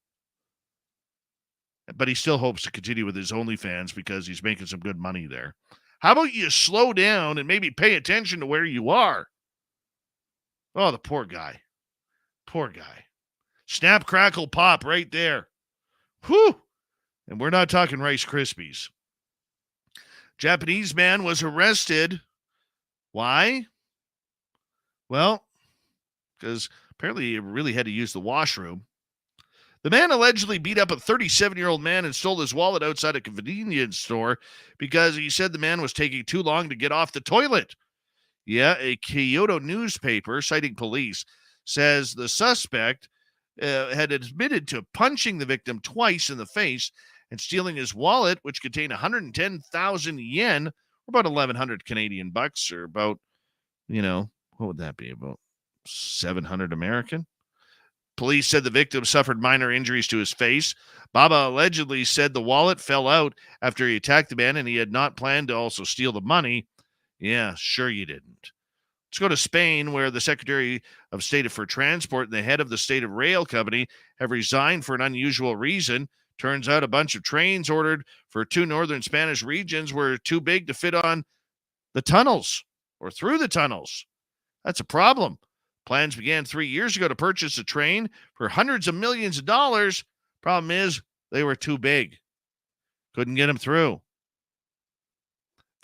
but he still hopes to continue with his OnlyFans because he's making some good money there. How about you slow down and maybe pay attention to where you are? Oh, the poor guy. Poor guy. Snap, crackle, pop right there. Whew. And we're not talking Rice Krispies. Japanese man was arrested. Why? Well, because apparently he really had to use the washroom. The man allegedly beat up a 37-year-old man and stole his wallet outside a convenience store because he said the man was taking too long to get off the toilet. Yeah, a Kyoto newspaper, citing police, says the suspect had admitted to punching the victim twice in the face and stealing his wallet, which contained 110,000 yen, or about 1,100 Canadian bucks, or about, what would that be? About 700 American? Police said the victim suffered minor injuries to his face. Baba allegedly said the wallet fell out after he attacked the man and he had not planned to also steal the money. Yeah, sure you didn't. Let's go to Spain, where the Secretary of State for Transport and the head of the state of rail company have resigned for an unusual reason. Turns out a bunch of trains ordered for 2 northern Spanish regions were too big to fit on the tunnels or through the tunnels. That's a problem. Plans began 3 years ago to purchase a train for hundreds of millions of dollars. Problem is, they were too big. Couldn't get them through.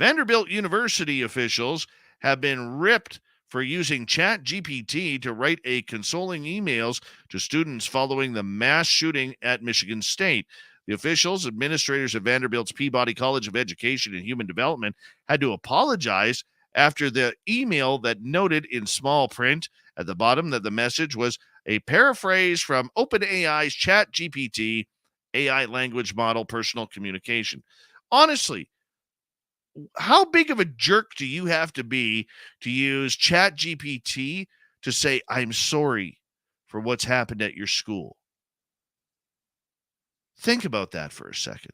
Vanderbilt University officials have been ripped for using ChatGPT to write a consoling emails to students following the mass shooting at Michigan State. The officials, administrators of Vanderbilt's Peabody College of Education and Human Development, had to apologize after the email that noted in small print at the bottom that the message was a paraphrase from OpenAI's ChatGPT AI language model personal communication. Honestly, how big of a jerk do you have to be to use ChatGPT to say, I'm sorry for what's happened at your school? Think about that for a second.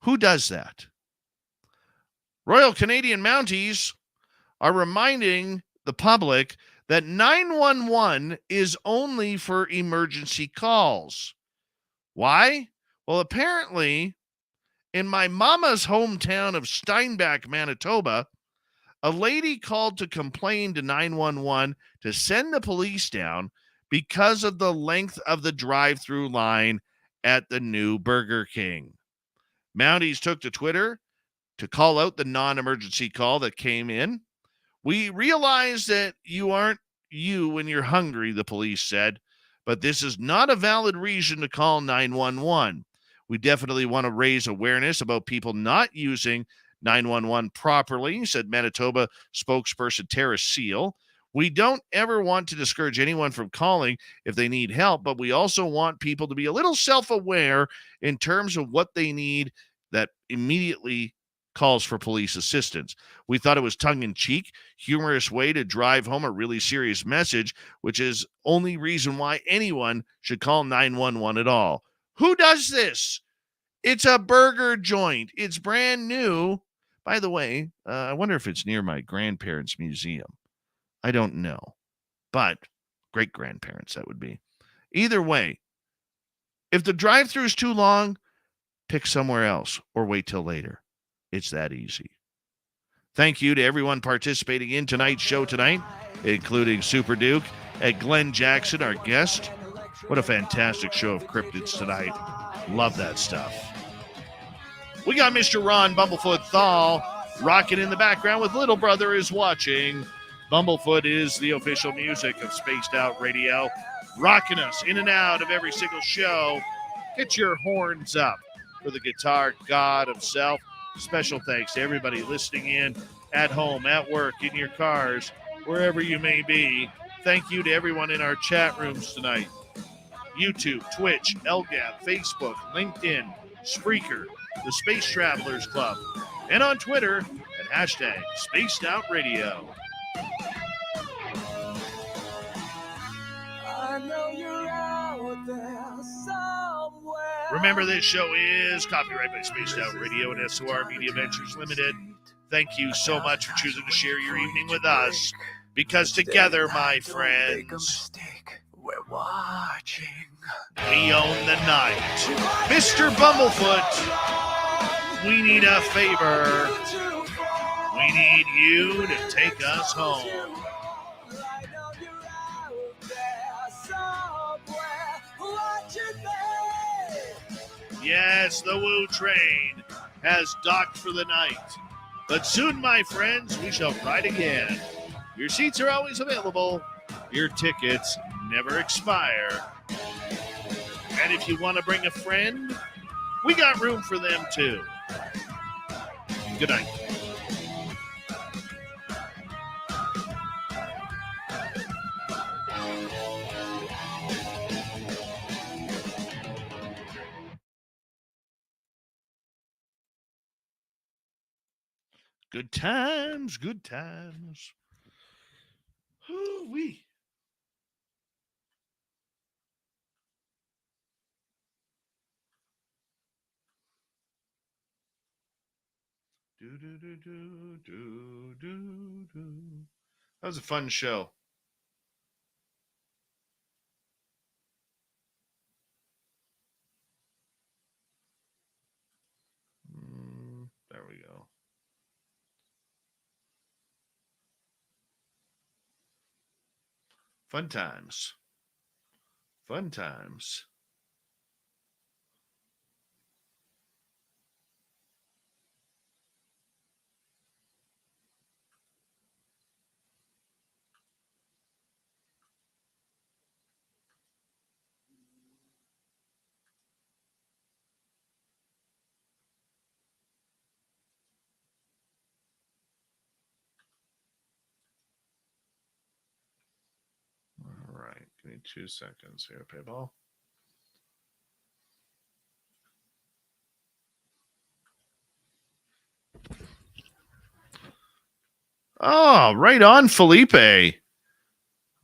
Who does that? Royal Canadian Mounties are reminding the public that 911 is only for emergency calls. Why? Well, apparently, in my mama's hometown of Steinbach, Manitoba, a lady called to complain to 911 to send the police down because of the length of the drive-through line at the new Burger King. Mounties took to Twitter to call out the non-emergency call that came in. We realize that you aren't you when you're hungry, the police said, but this is not a valid reason to call 911. We definitely want to raise awareness about people not using 911 properly, said Manitoba spokesperson Tara Seal. We don't ever want to discourage anyone from calling if they need help, but we also want people to be a little self-aware in terms of what they need that immediately calls for police assistance. We thought it was tongue-in-cheek, humorous way to drive home a really serious message, which is only reason why anyone should call 911 at all. Who does this? It's a burger joint. It's brand new. By the way, I wonder if it's near my grandparents' museum. I don't know. But great-grandparents, that would be. Either way, if the drive-thru is too long, pick somewhere else or wait till later. It's that easy. Thank you to everyone participating in tonight's show tonight, including Super Duke and Glen Jackson, our guest. What a fantastic show of cryptids tonight. Love that stuff. We got Mr. Ron Bumblefoot Thal rocking in the background with Little Brother is Watching. Bumblefoot is the official music of Spaced Out Radio, rocking us in and out of every single show. Get your horns up for the guitar god himself. Special thanks to everybody listening in at home, at work, in your cars, wherever you may be. Thank you to everyone in our chat rooms tonight. YouTube, Twitch, LGAP, Facebook, LinkedIn, Spreaker, the Space Travelers Club, and on Twitter at hashtag Spaced Out Radio. I know you're out there somewhere. Remember, this show is copyright by Spaced Out Radio and SOR Media Ventures Limited. Thank you so much for choosing to share your evening with us, because together, my friends, we're watching. We own the night. Mr. Bumblefoot, we need a favor. We need you to take us home. Yes, the Woo train has docked for the night. But soon, my friends, we shall ride again. Your seats are always available. Your tickets never expire. And if you want to bring a friend, we got room for them too. Good night. Good times, good times. Woo-wee. Do, do, do, do, do, do, do. That was a fun show. There we go. Fun times. Fun times. 2 seconds here, PayPal. Oh, right on, Felipe. I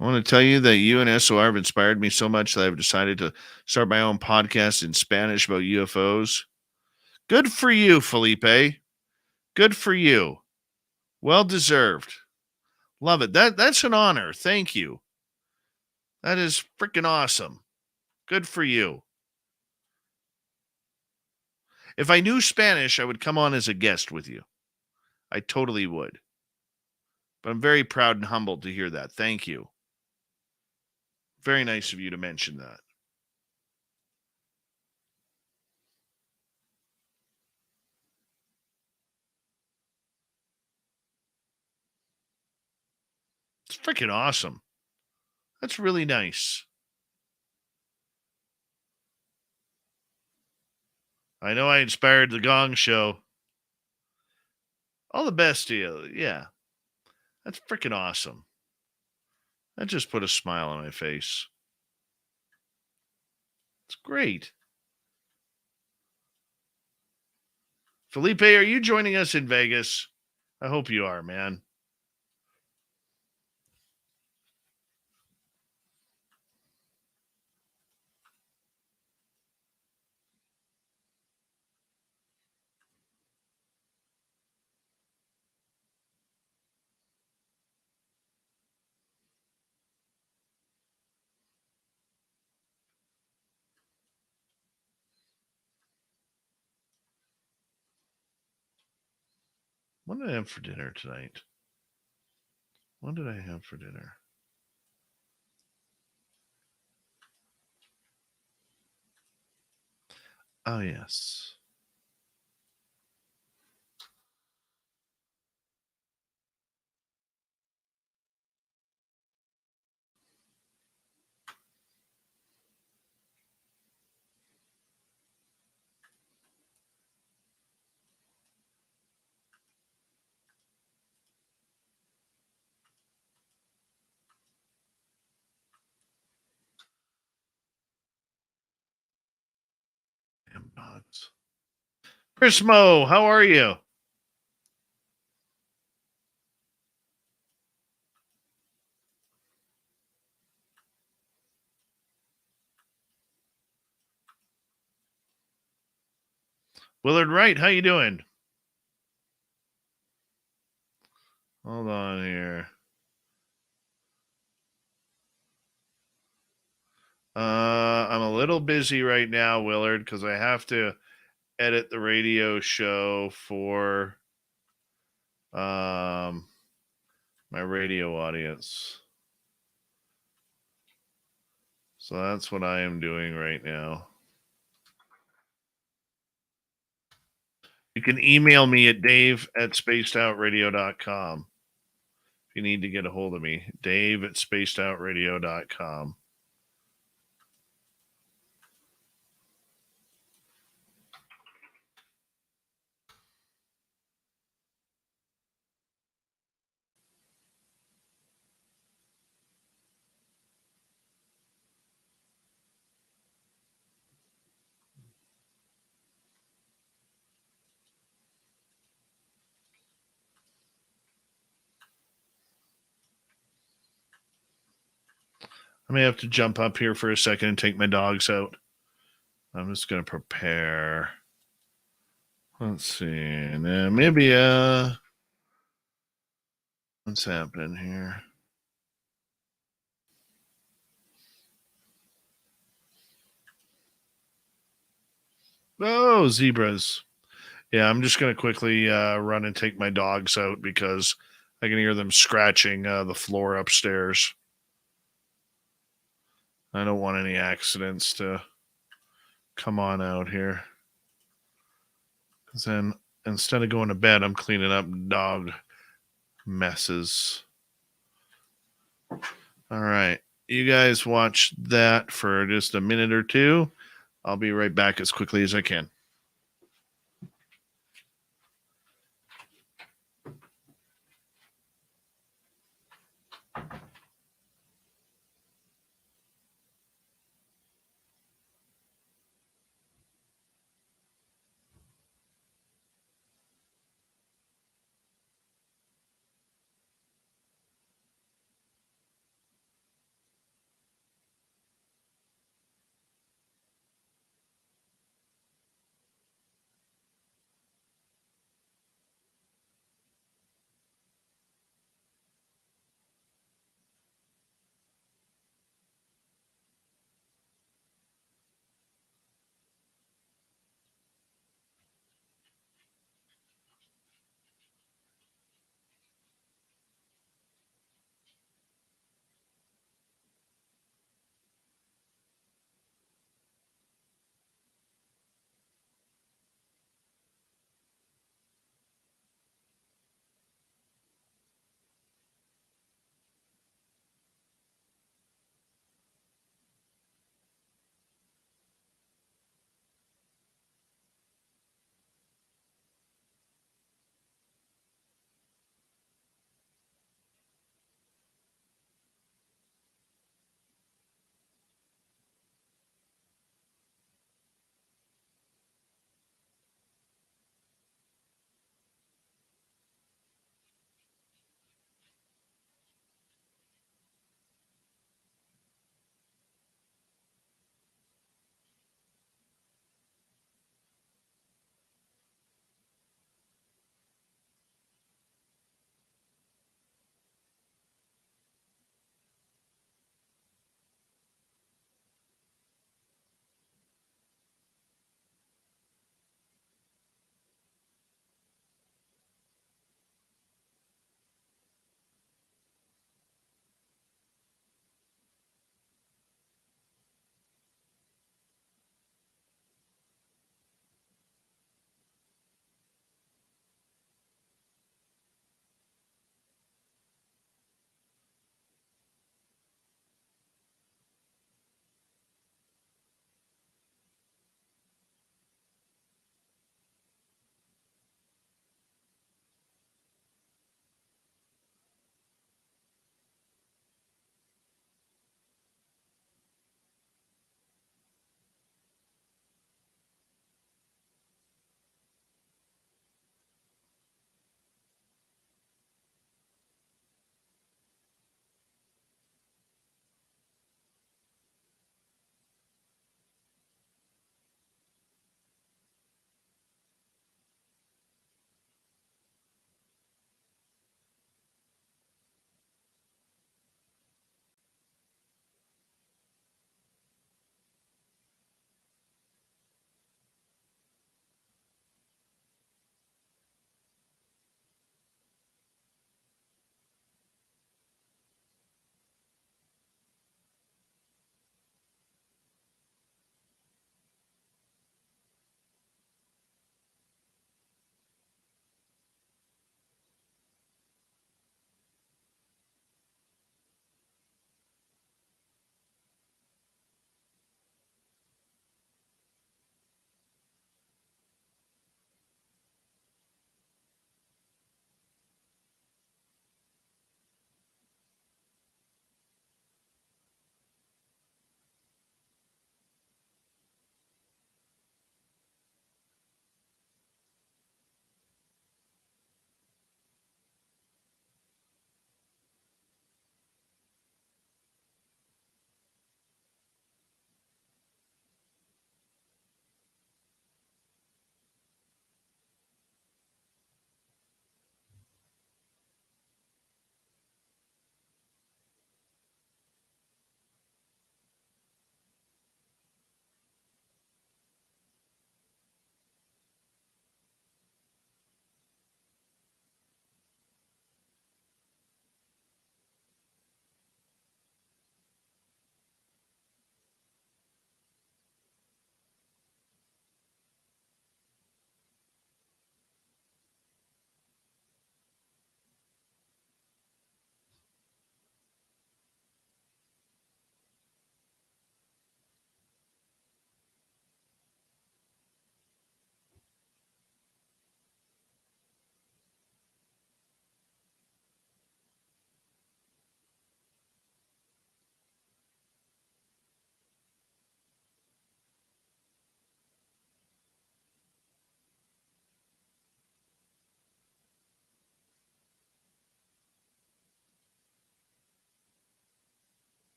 want to tell you that you and SOR have inspired me so much that I've decided to start my own podcast in Spanish about UFOs. Good for you, Felipe. Good for you. Well deserved. Love it. That's an honor. Thank you. That is freaking awesome. Good for you. If I knew Spanish, I would come on as a guest with you. I totally would. But I'm very proud and humbled to hear that. Thank you. Very nice of you to mention that. It's freaking awesome. That's really nice. I know I inspired the Gong Show. All the best to you. Yeah. That's freaking awesome. That just put a smile on my face. It's great. Felipe, are you joining us in Vegas? I hope you are, man. What did I have for dinner tonight? What did I have for dinner? Oh, yes. Damn bugs. Chris Mo, how are you? Willard Wright, how you doing? Hold on here. I'm a little busy right now, Willard, because I have to edit the radio show for my radio audience. So that's what I am doing right now. You can email me at dave@spacedoutradio.com if you need to get a hold of me. dave@spacedoutradio.com. I may have to jump up here for a second and take my dogs out. I'm just going to prepare. Let's see. Maybe, what's happening here? Oh, zebras. Yeah, I'm just going to quickly run and take my dogs out because I can hear them scratching the floor upstairs. I don't want any accidents to come on out here. Because then instead of going to bed, I'm cleaning up dog messes. All right. You guys watch that for just a minute or two. I'll be right back as quickly as I can.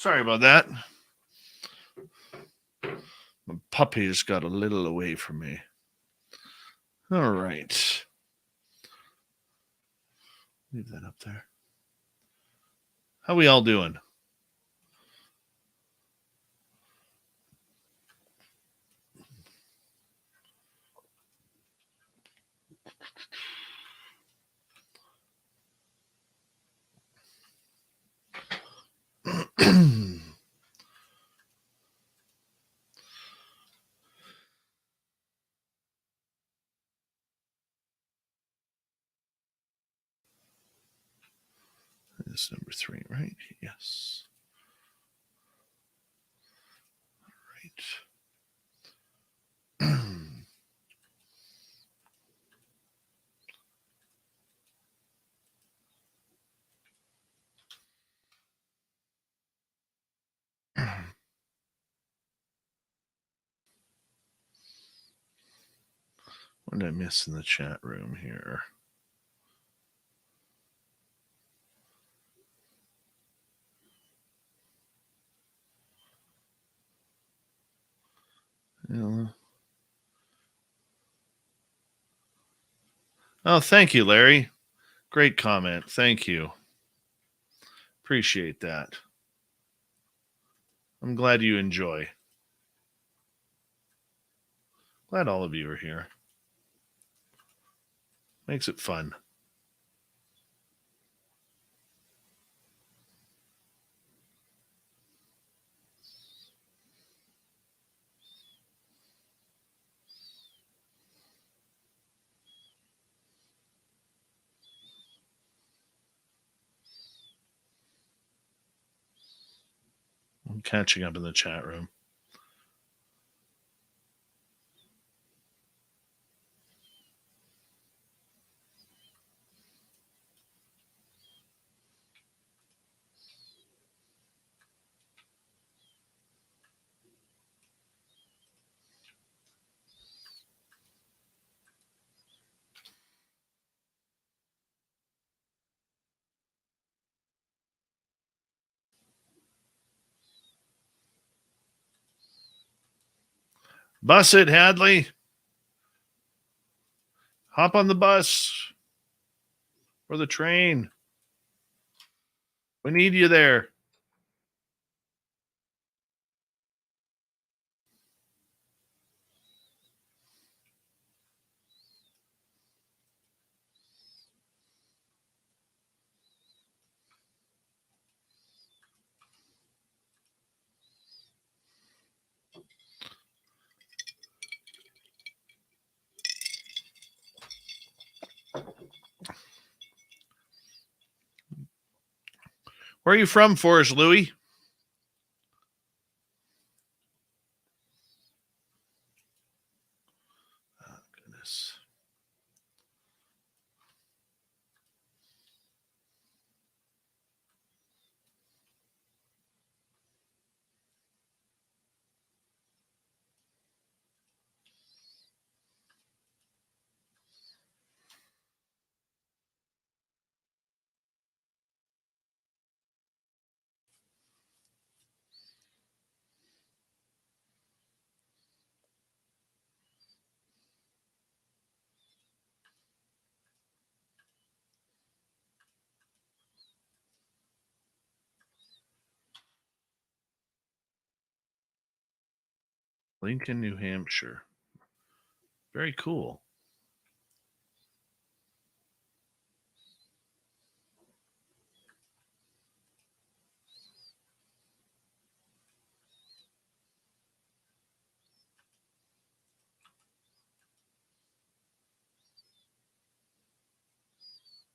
Sorry about that. My puppy just got a little away from me. All right. Leave that up there. How we all doing? This number 3, right? Yes. All right. What did I miss in the chat room here? Yeah. Oh, thank you, Larry. Great comment. Thank you. Appreciate that. I'm glad you enjoy. Glad all of you are here. Makes it fun. I'm catching up in the chat room. Bus it, Hadley. Hop on the bus or the train. We need you there. Where are you from, Forrest Louie? Oh, goodness. Lincoln, New Hampshire. Very cool.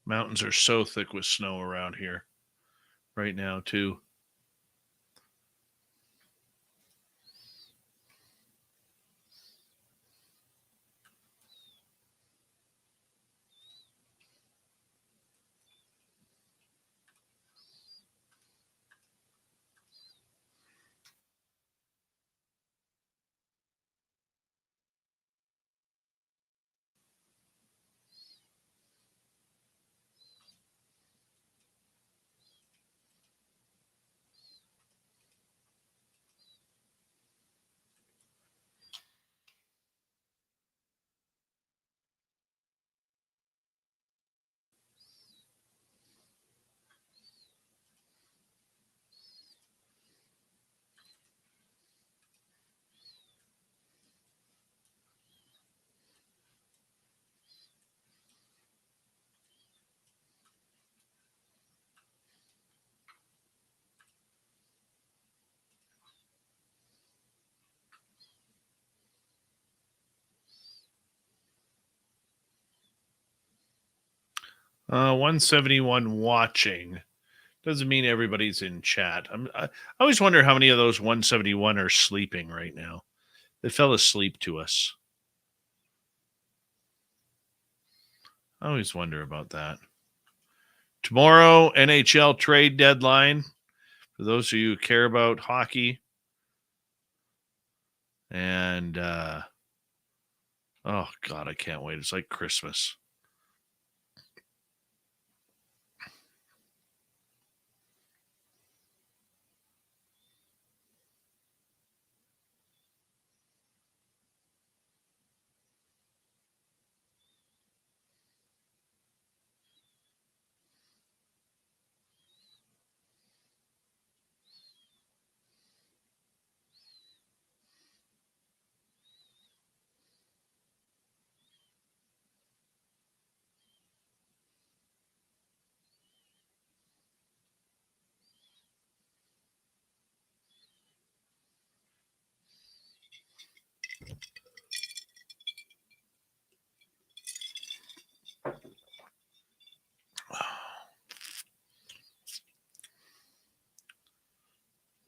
Mountains are so thick with snow around here right now, too. 171 watching. Doesn't mean everybody's in chat. I always wonder how many of those 171 are sleeping right now. They fell asleep to us. I always wonder about that. Tomorrow, NHL trade deadline. For those of you who care about hockey. And, oh, God, I can't wait. It's like Christmas.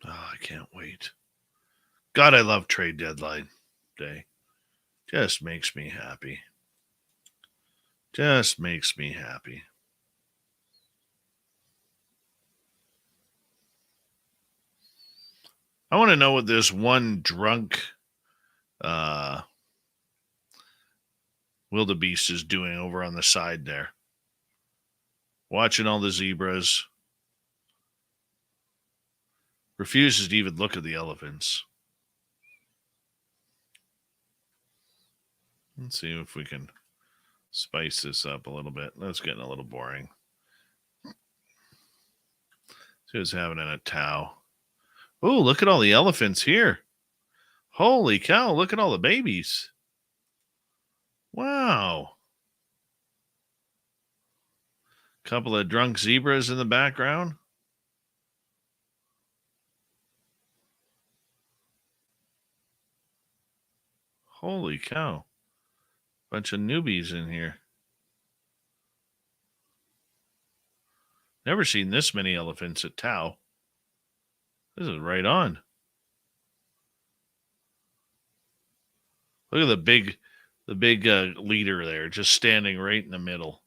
Oh, I can't wait. God, I love trade deadline day. Just makes me happy. Just makes me happy. I want to know what this one drunk wildebeest is doing over on the side there. Watching all the zebras. Refuses to even look at the elephants. Let's see if we can spice this up a little bit. That's getting a little boring. See what's happening at Tao. Oh, look at all the elephants here. Holy cow, look at all the babies. Wow. Couple of drunk zebras in the background. Holy cow. Bunch of newbies in here. Never seen this many elephants at Tao. This is right on. Look at the big leader there, just standing right in the middle,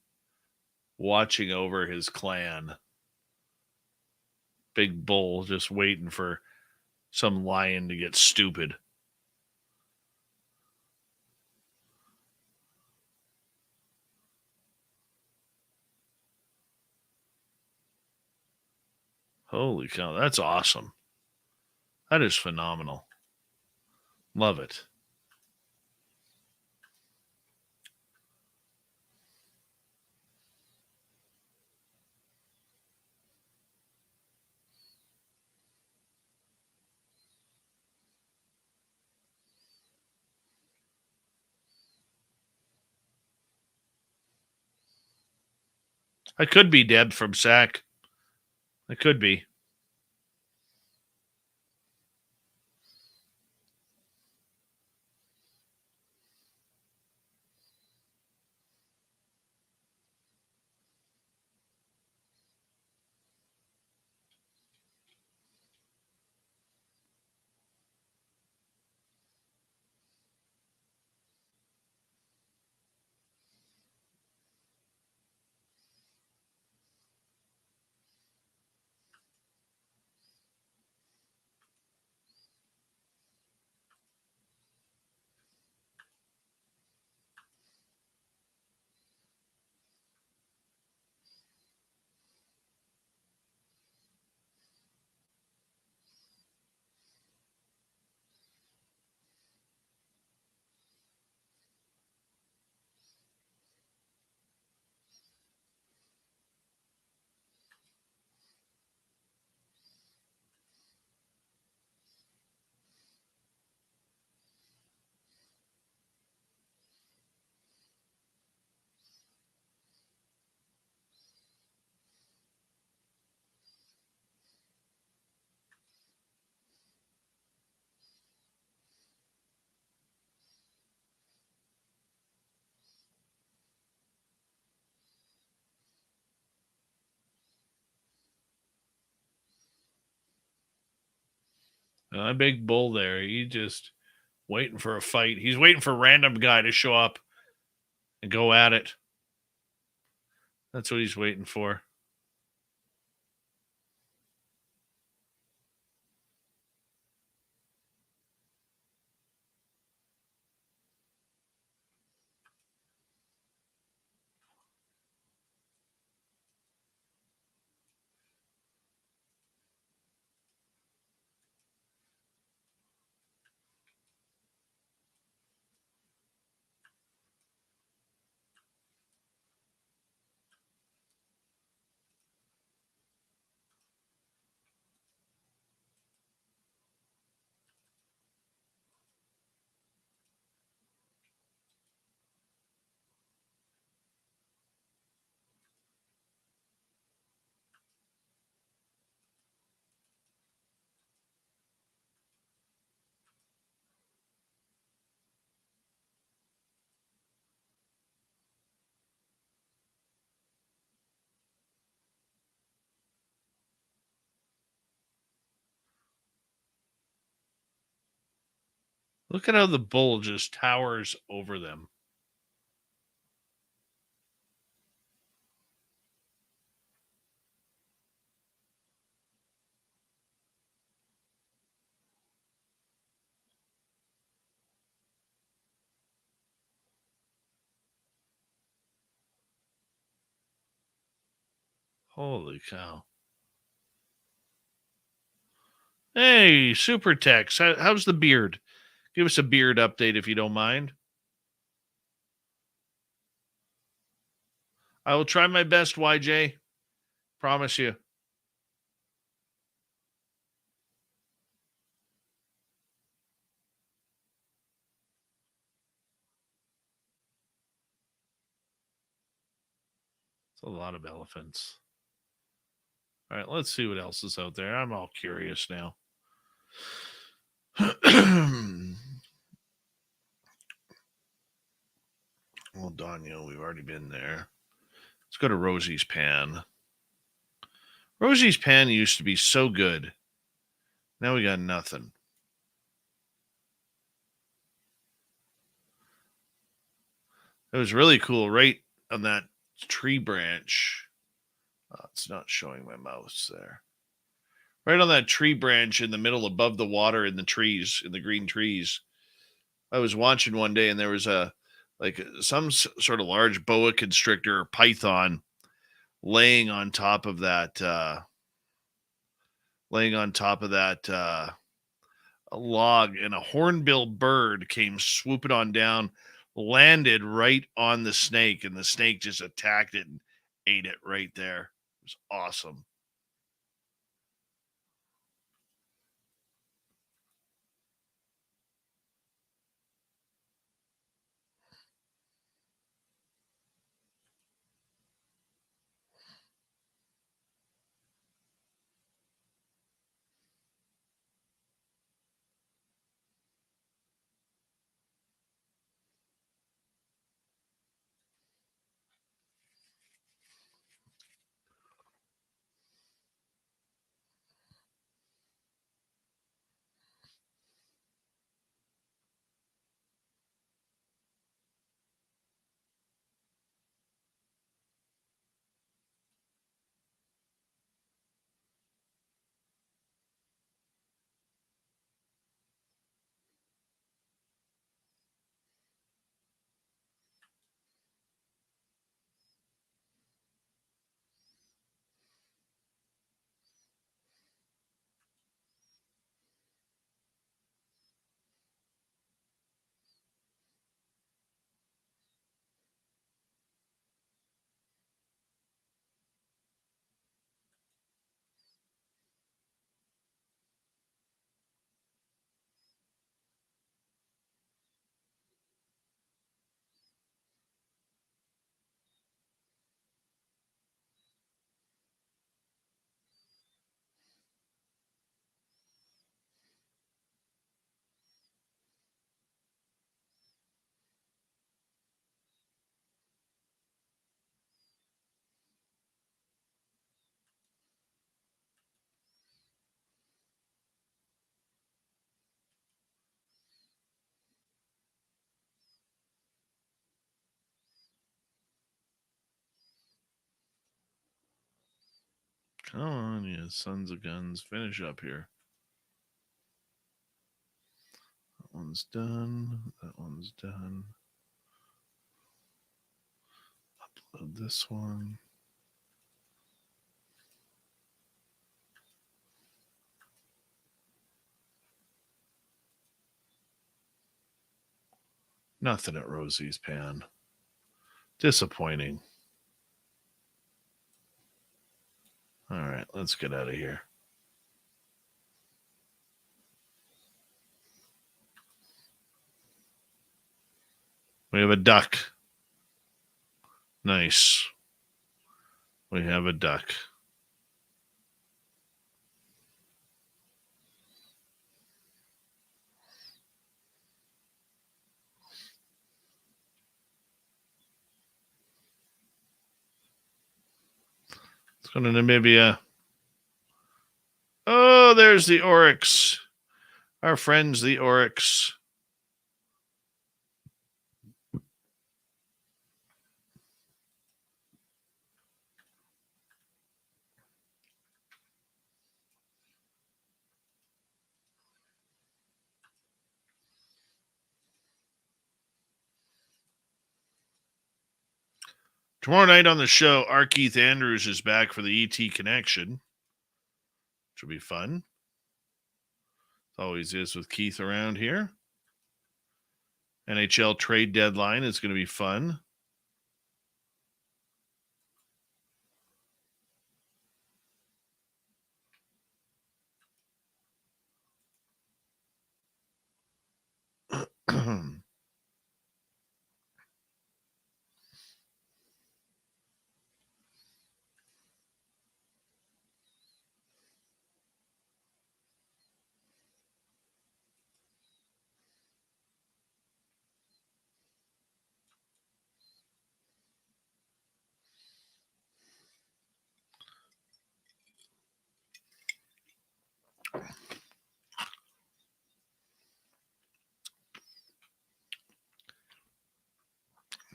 watching over his clan. Big bull just waiting for some lion to get stupid. Holy cow, that's awesome. That is phenomenal. Love it. I could be Deb from SAC. I could be. A big bull there. He just waiting for a fight. He's waiting for a random guy to show up and go at it. That's what he's waiting for. Look at how the bull just towers over them. Holy cow. Hey, Super Tex, how's the beard? Give us a beard update if you don't mind. I will try my best, YJ. Promise you. It's a lot of elephants. All right, let's see what else is out there. I'm all curious now. Well, Daniel, we've already been there. Let's go to Rosie's Pan. Rosie's Pan used to be so good. Now we got nothing. It was really cool right on that tree branch. It's not showing my mouse there. Right on that tree branch in the middle above the water in the trees, in the green trees. I was watching one day and there was some sort of large boa constrictor or python laying on top of that a log, and a hornbill bird came swooping on down, landed right on the snake, and the snake just attacked it and ate it right there. It was awesome. Come on, you sons of guns. Finish up here. That one's done. That one's done. Upload this one. Nothing at Rosie's Pan. Disappointing. All right, let's get out of here. We have a duck. Nice. We have a duck. Let's go to Namibia. Oh, there's the oryx. Our friends, the oryx. Tomorrow night on the show, R. Keith Andrews is back for the ET Connection, which will be fun. Always is with Keith around here. NHL trade deadline is going to be fun.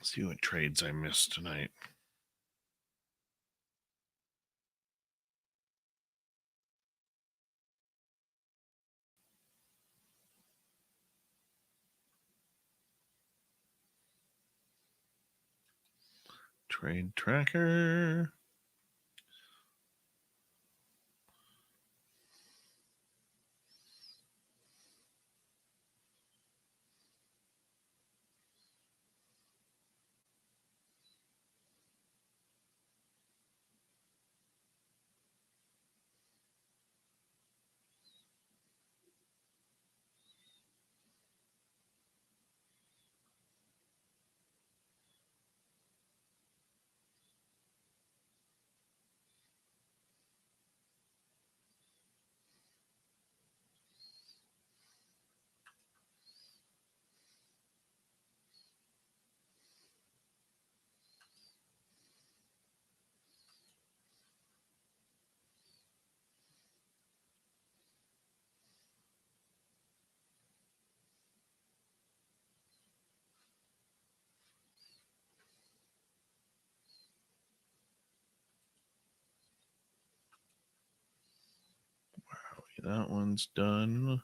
Let's see what trades I missed tonight. Trade tracker. That one's done.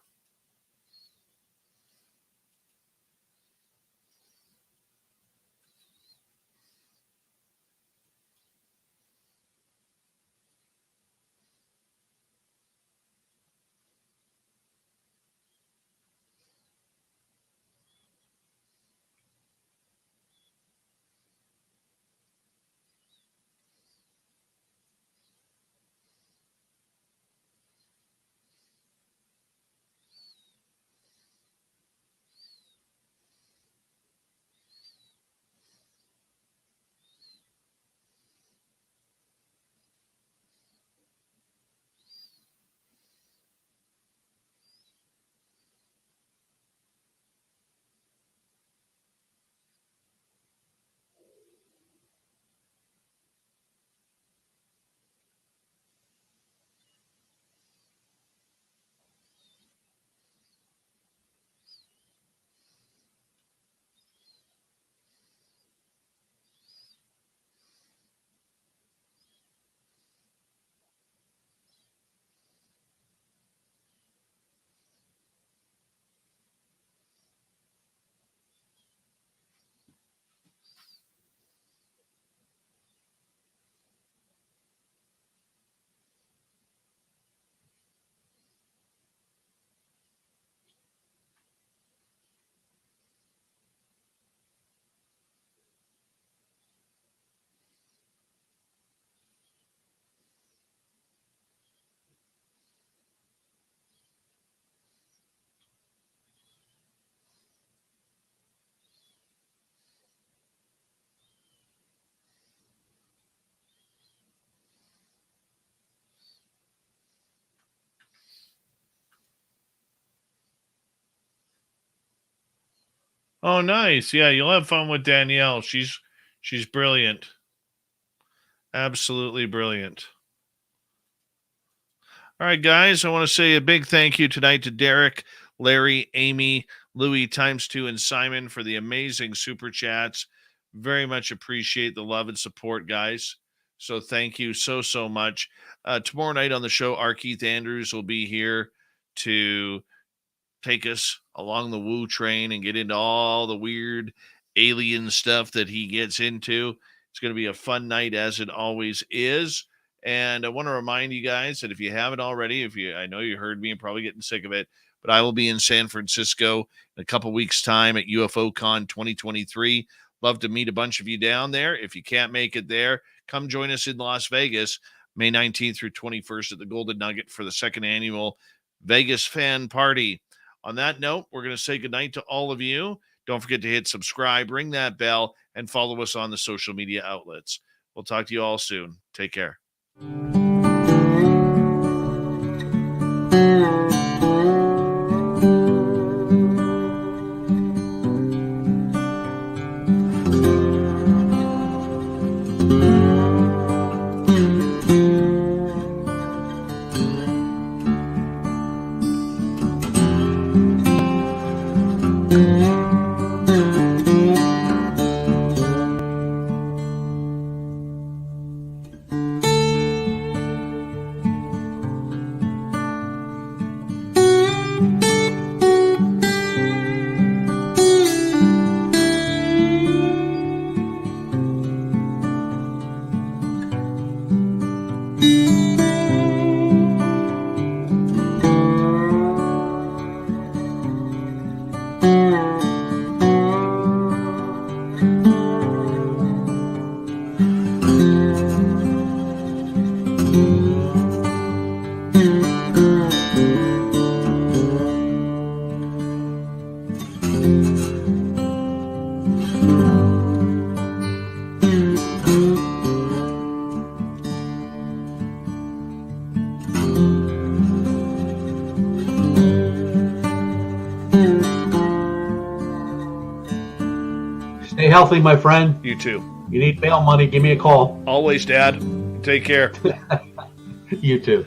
Oh, nice. Yeah, you'll have fun with Danielle. She's brilliant. Absolutely brilliant. All right, guys, I want to say a big thank you tonight to Derek, Larry, Amy, Louie ×2, and Simon for the amazing super chats. Very much appreciate the love and support, guys. So thank you so much. Tomorrow night on the show, our Keith Andrews will be here to take us along the woo train and get into all the weird alien stuff that he gets into. It's going to be a fun night, as it always is. And I want to remind you guys that if you haven't already, I know you heard me and probably getting sick of it, but I will be in San Francisco in a couple weeks' time at UFOCon 2023. Love to meet a bunch of you down there. If you can't make it there, come join us in Las Vegas, May 19th through 21st at the Golden Nugget for the second annual Vegas Fan Party. On that note, we're going to say goodnight to all of you. Don't forget to hit subscribe, ring that bell, and follow us on the social media outlets. We'll talk to you all soon. Take care. Stay healthy, my friend. You too. You need bail money, give me a call. Always, Dad. Take care. You too.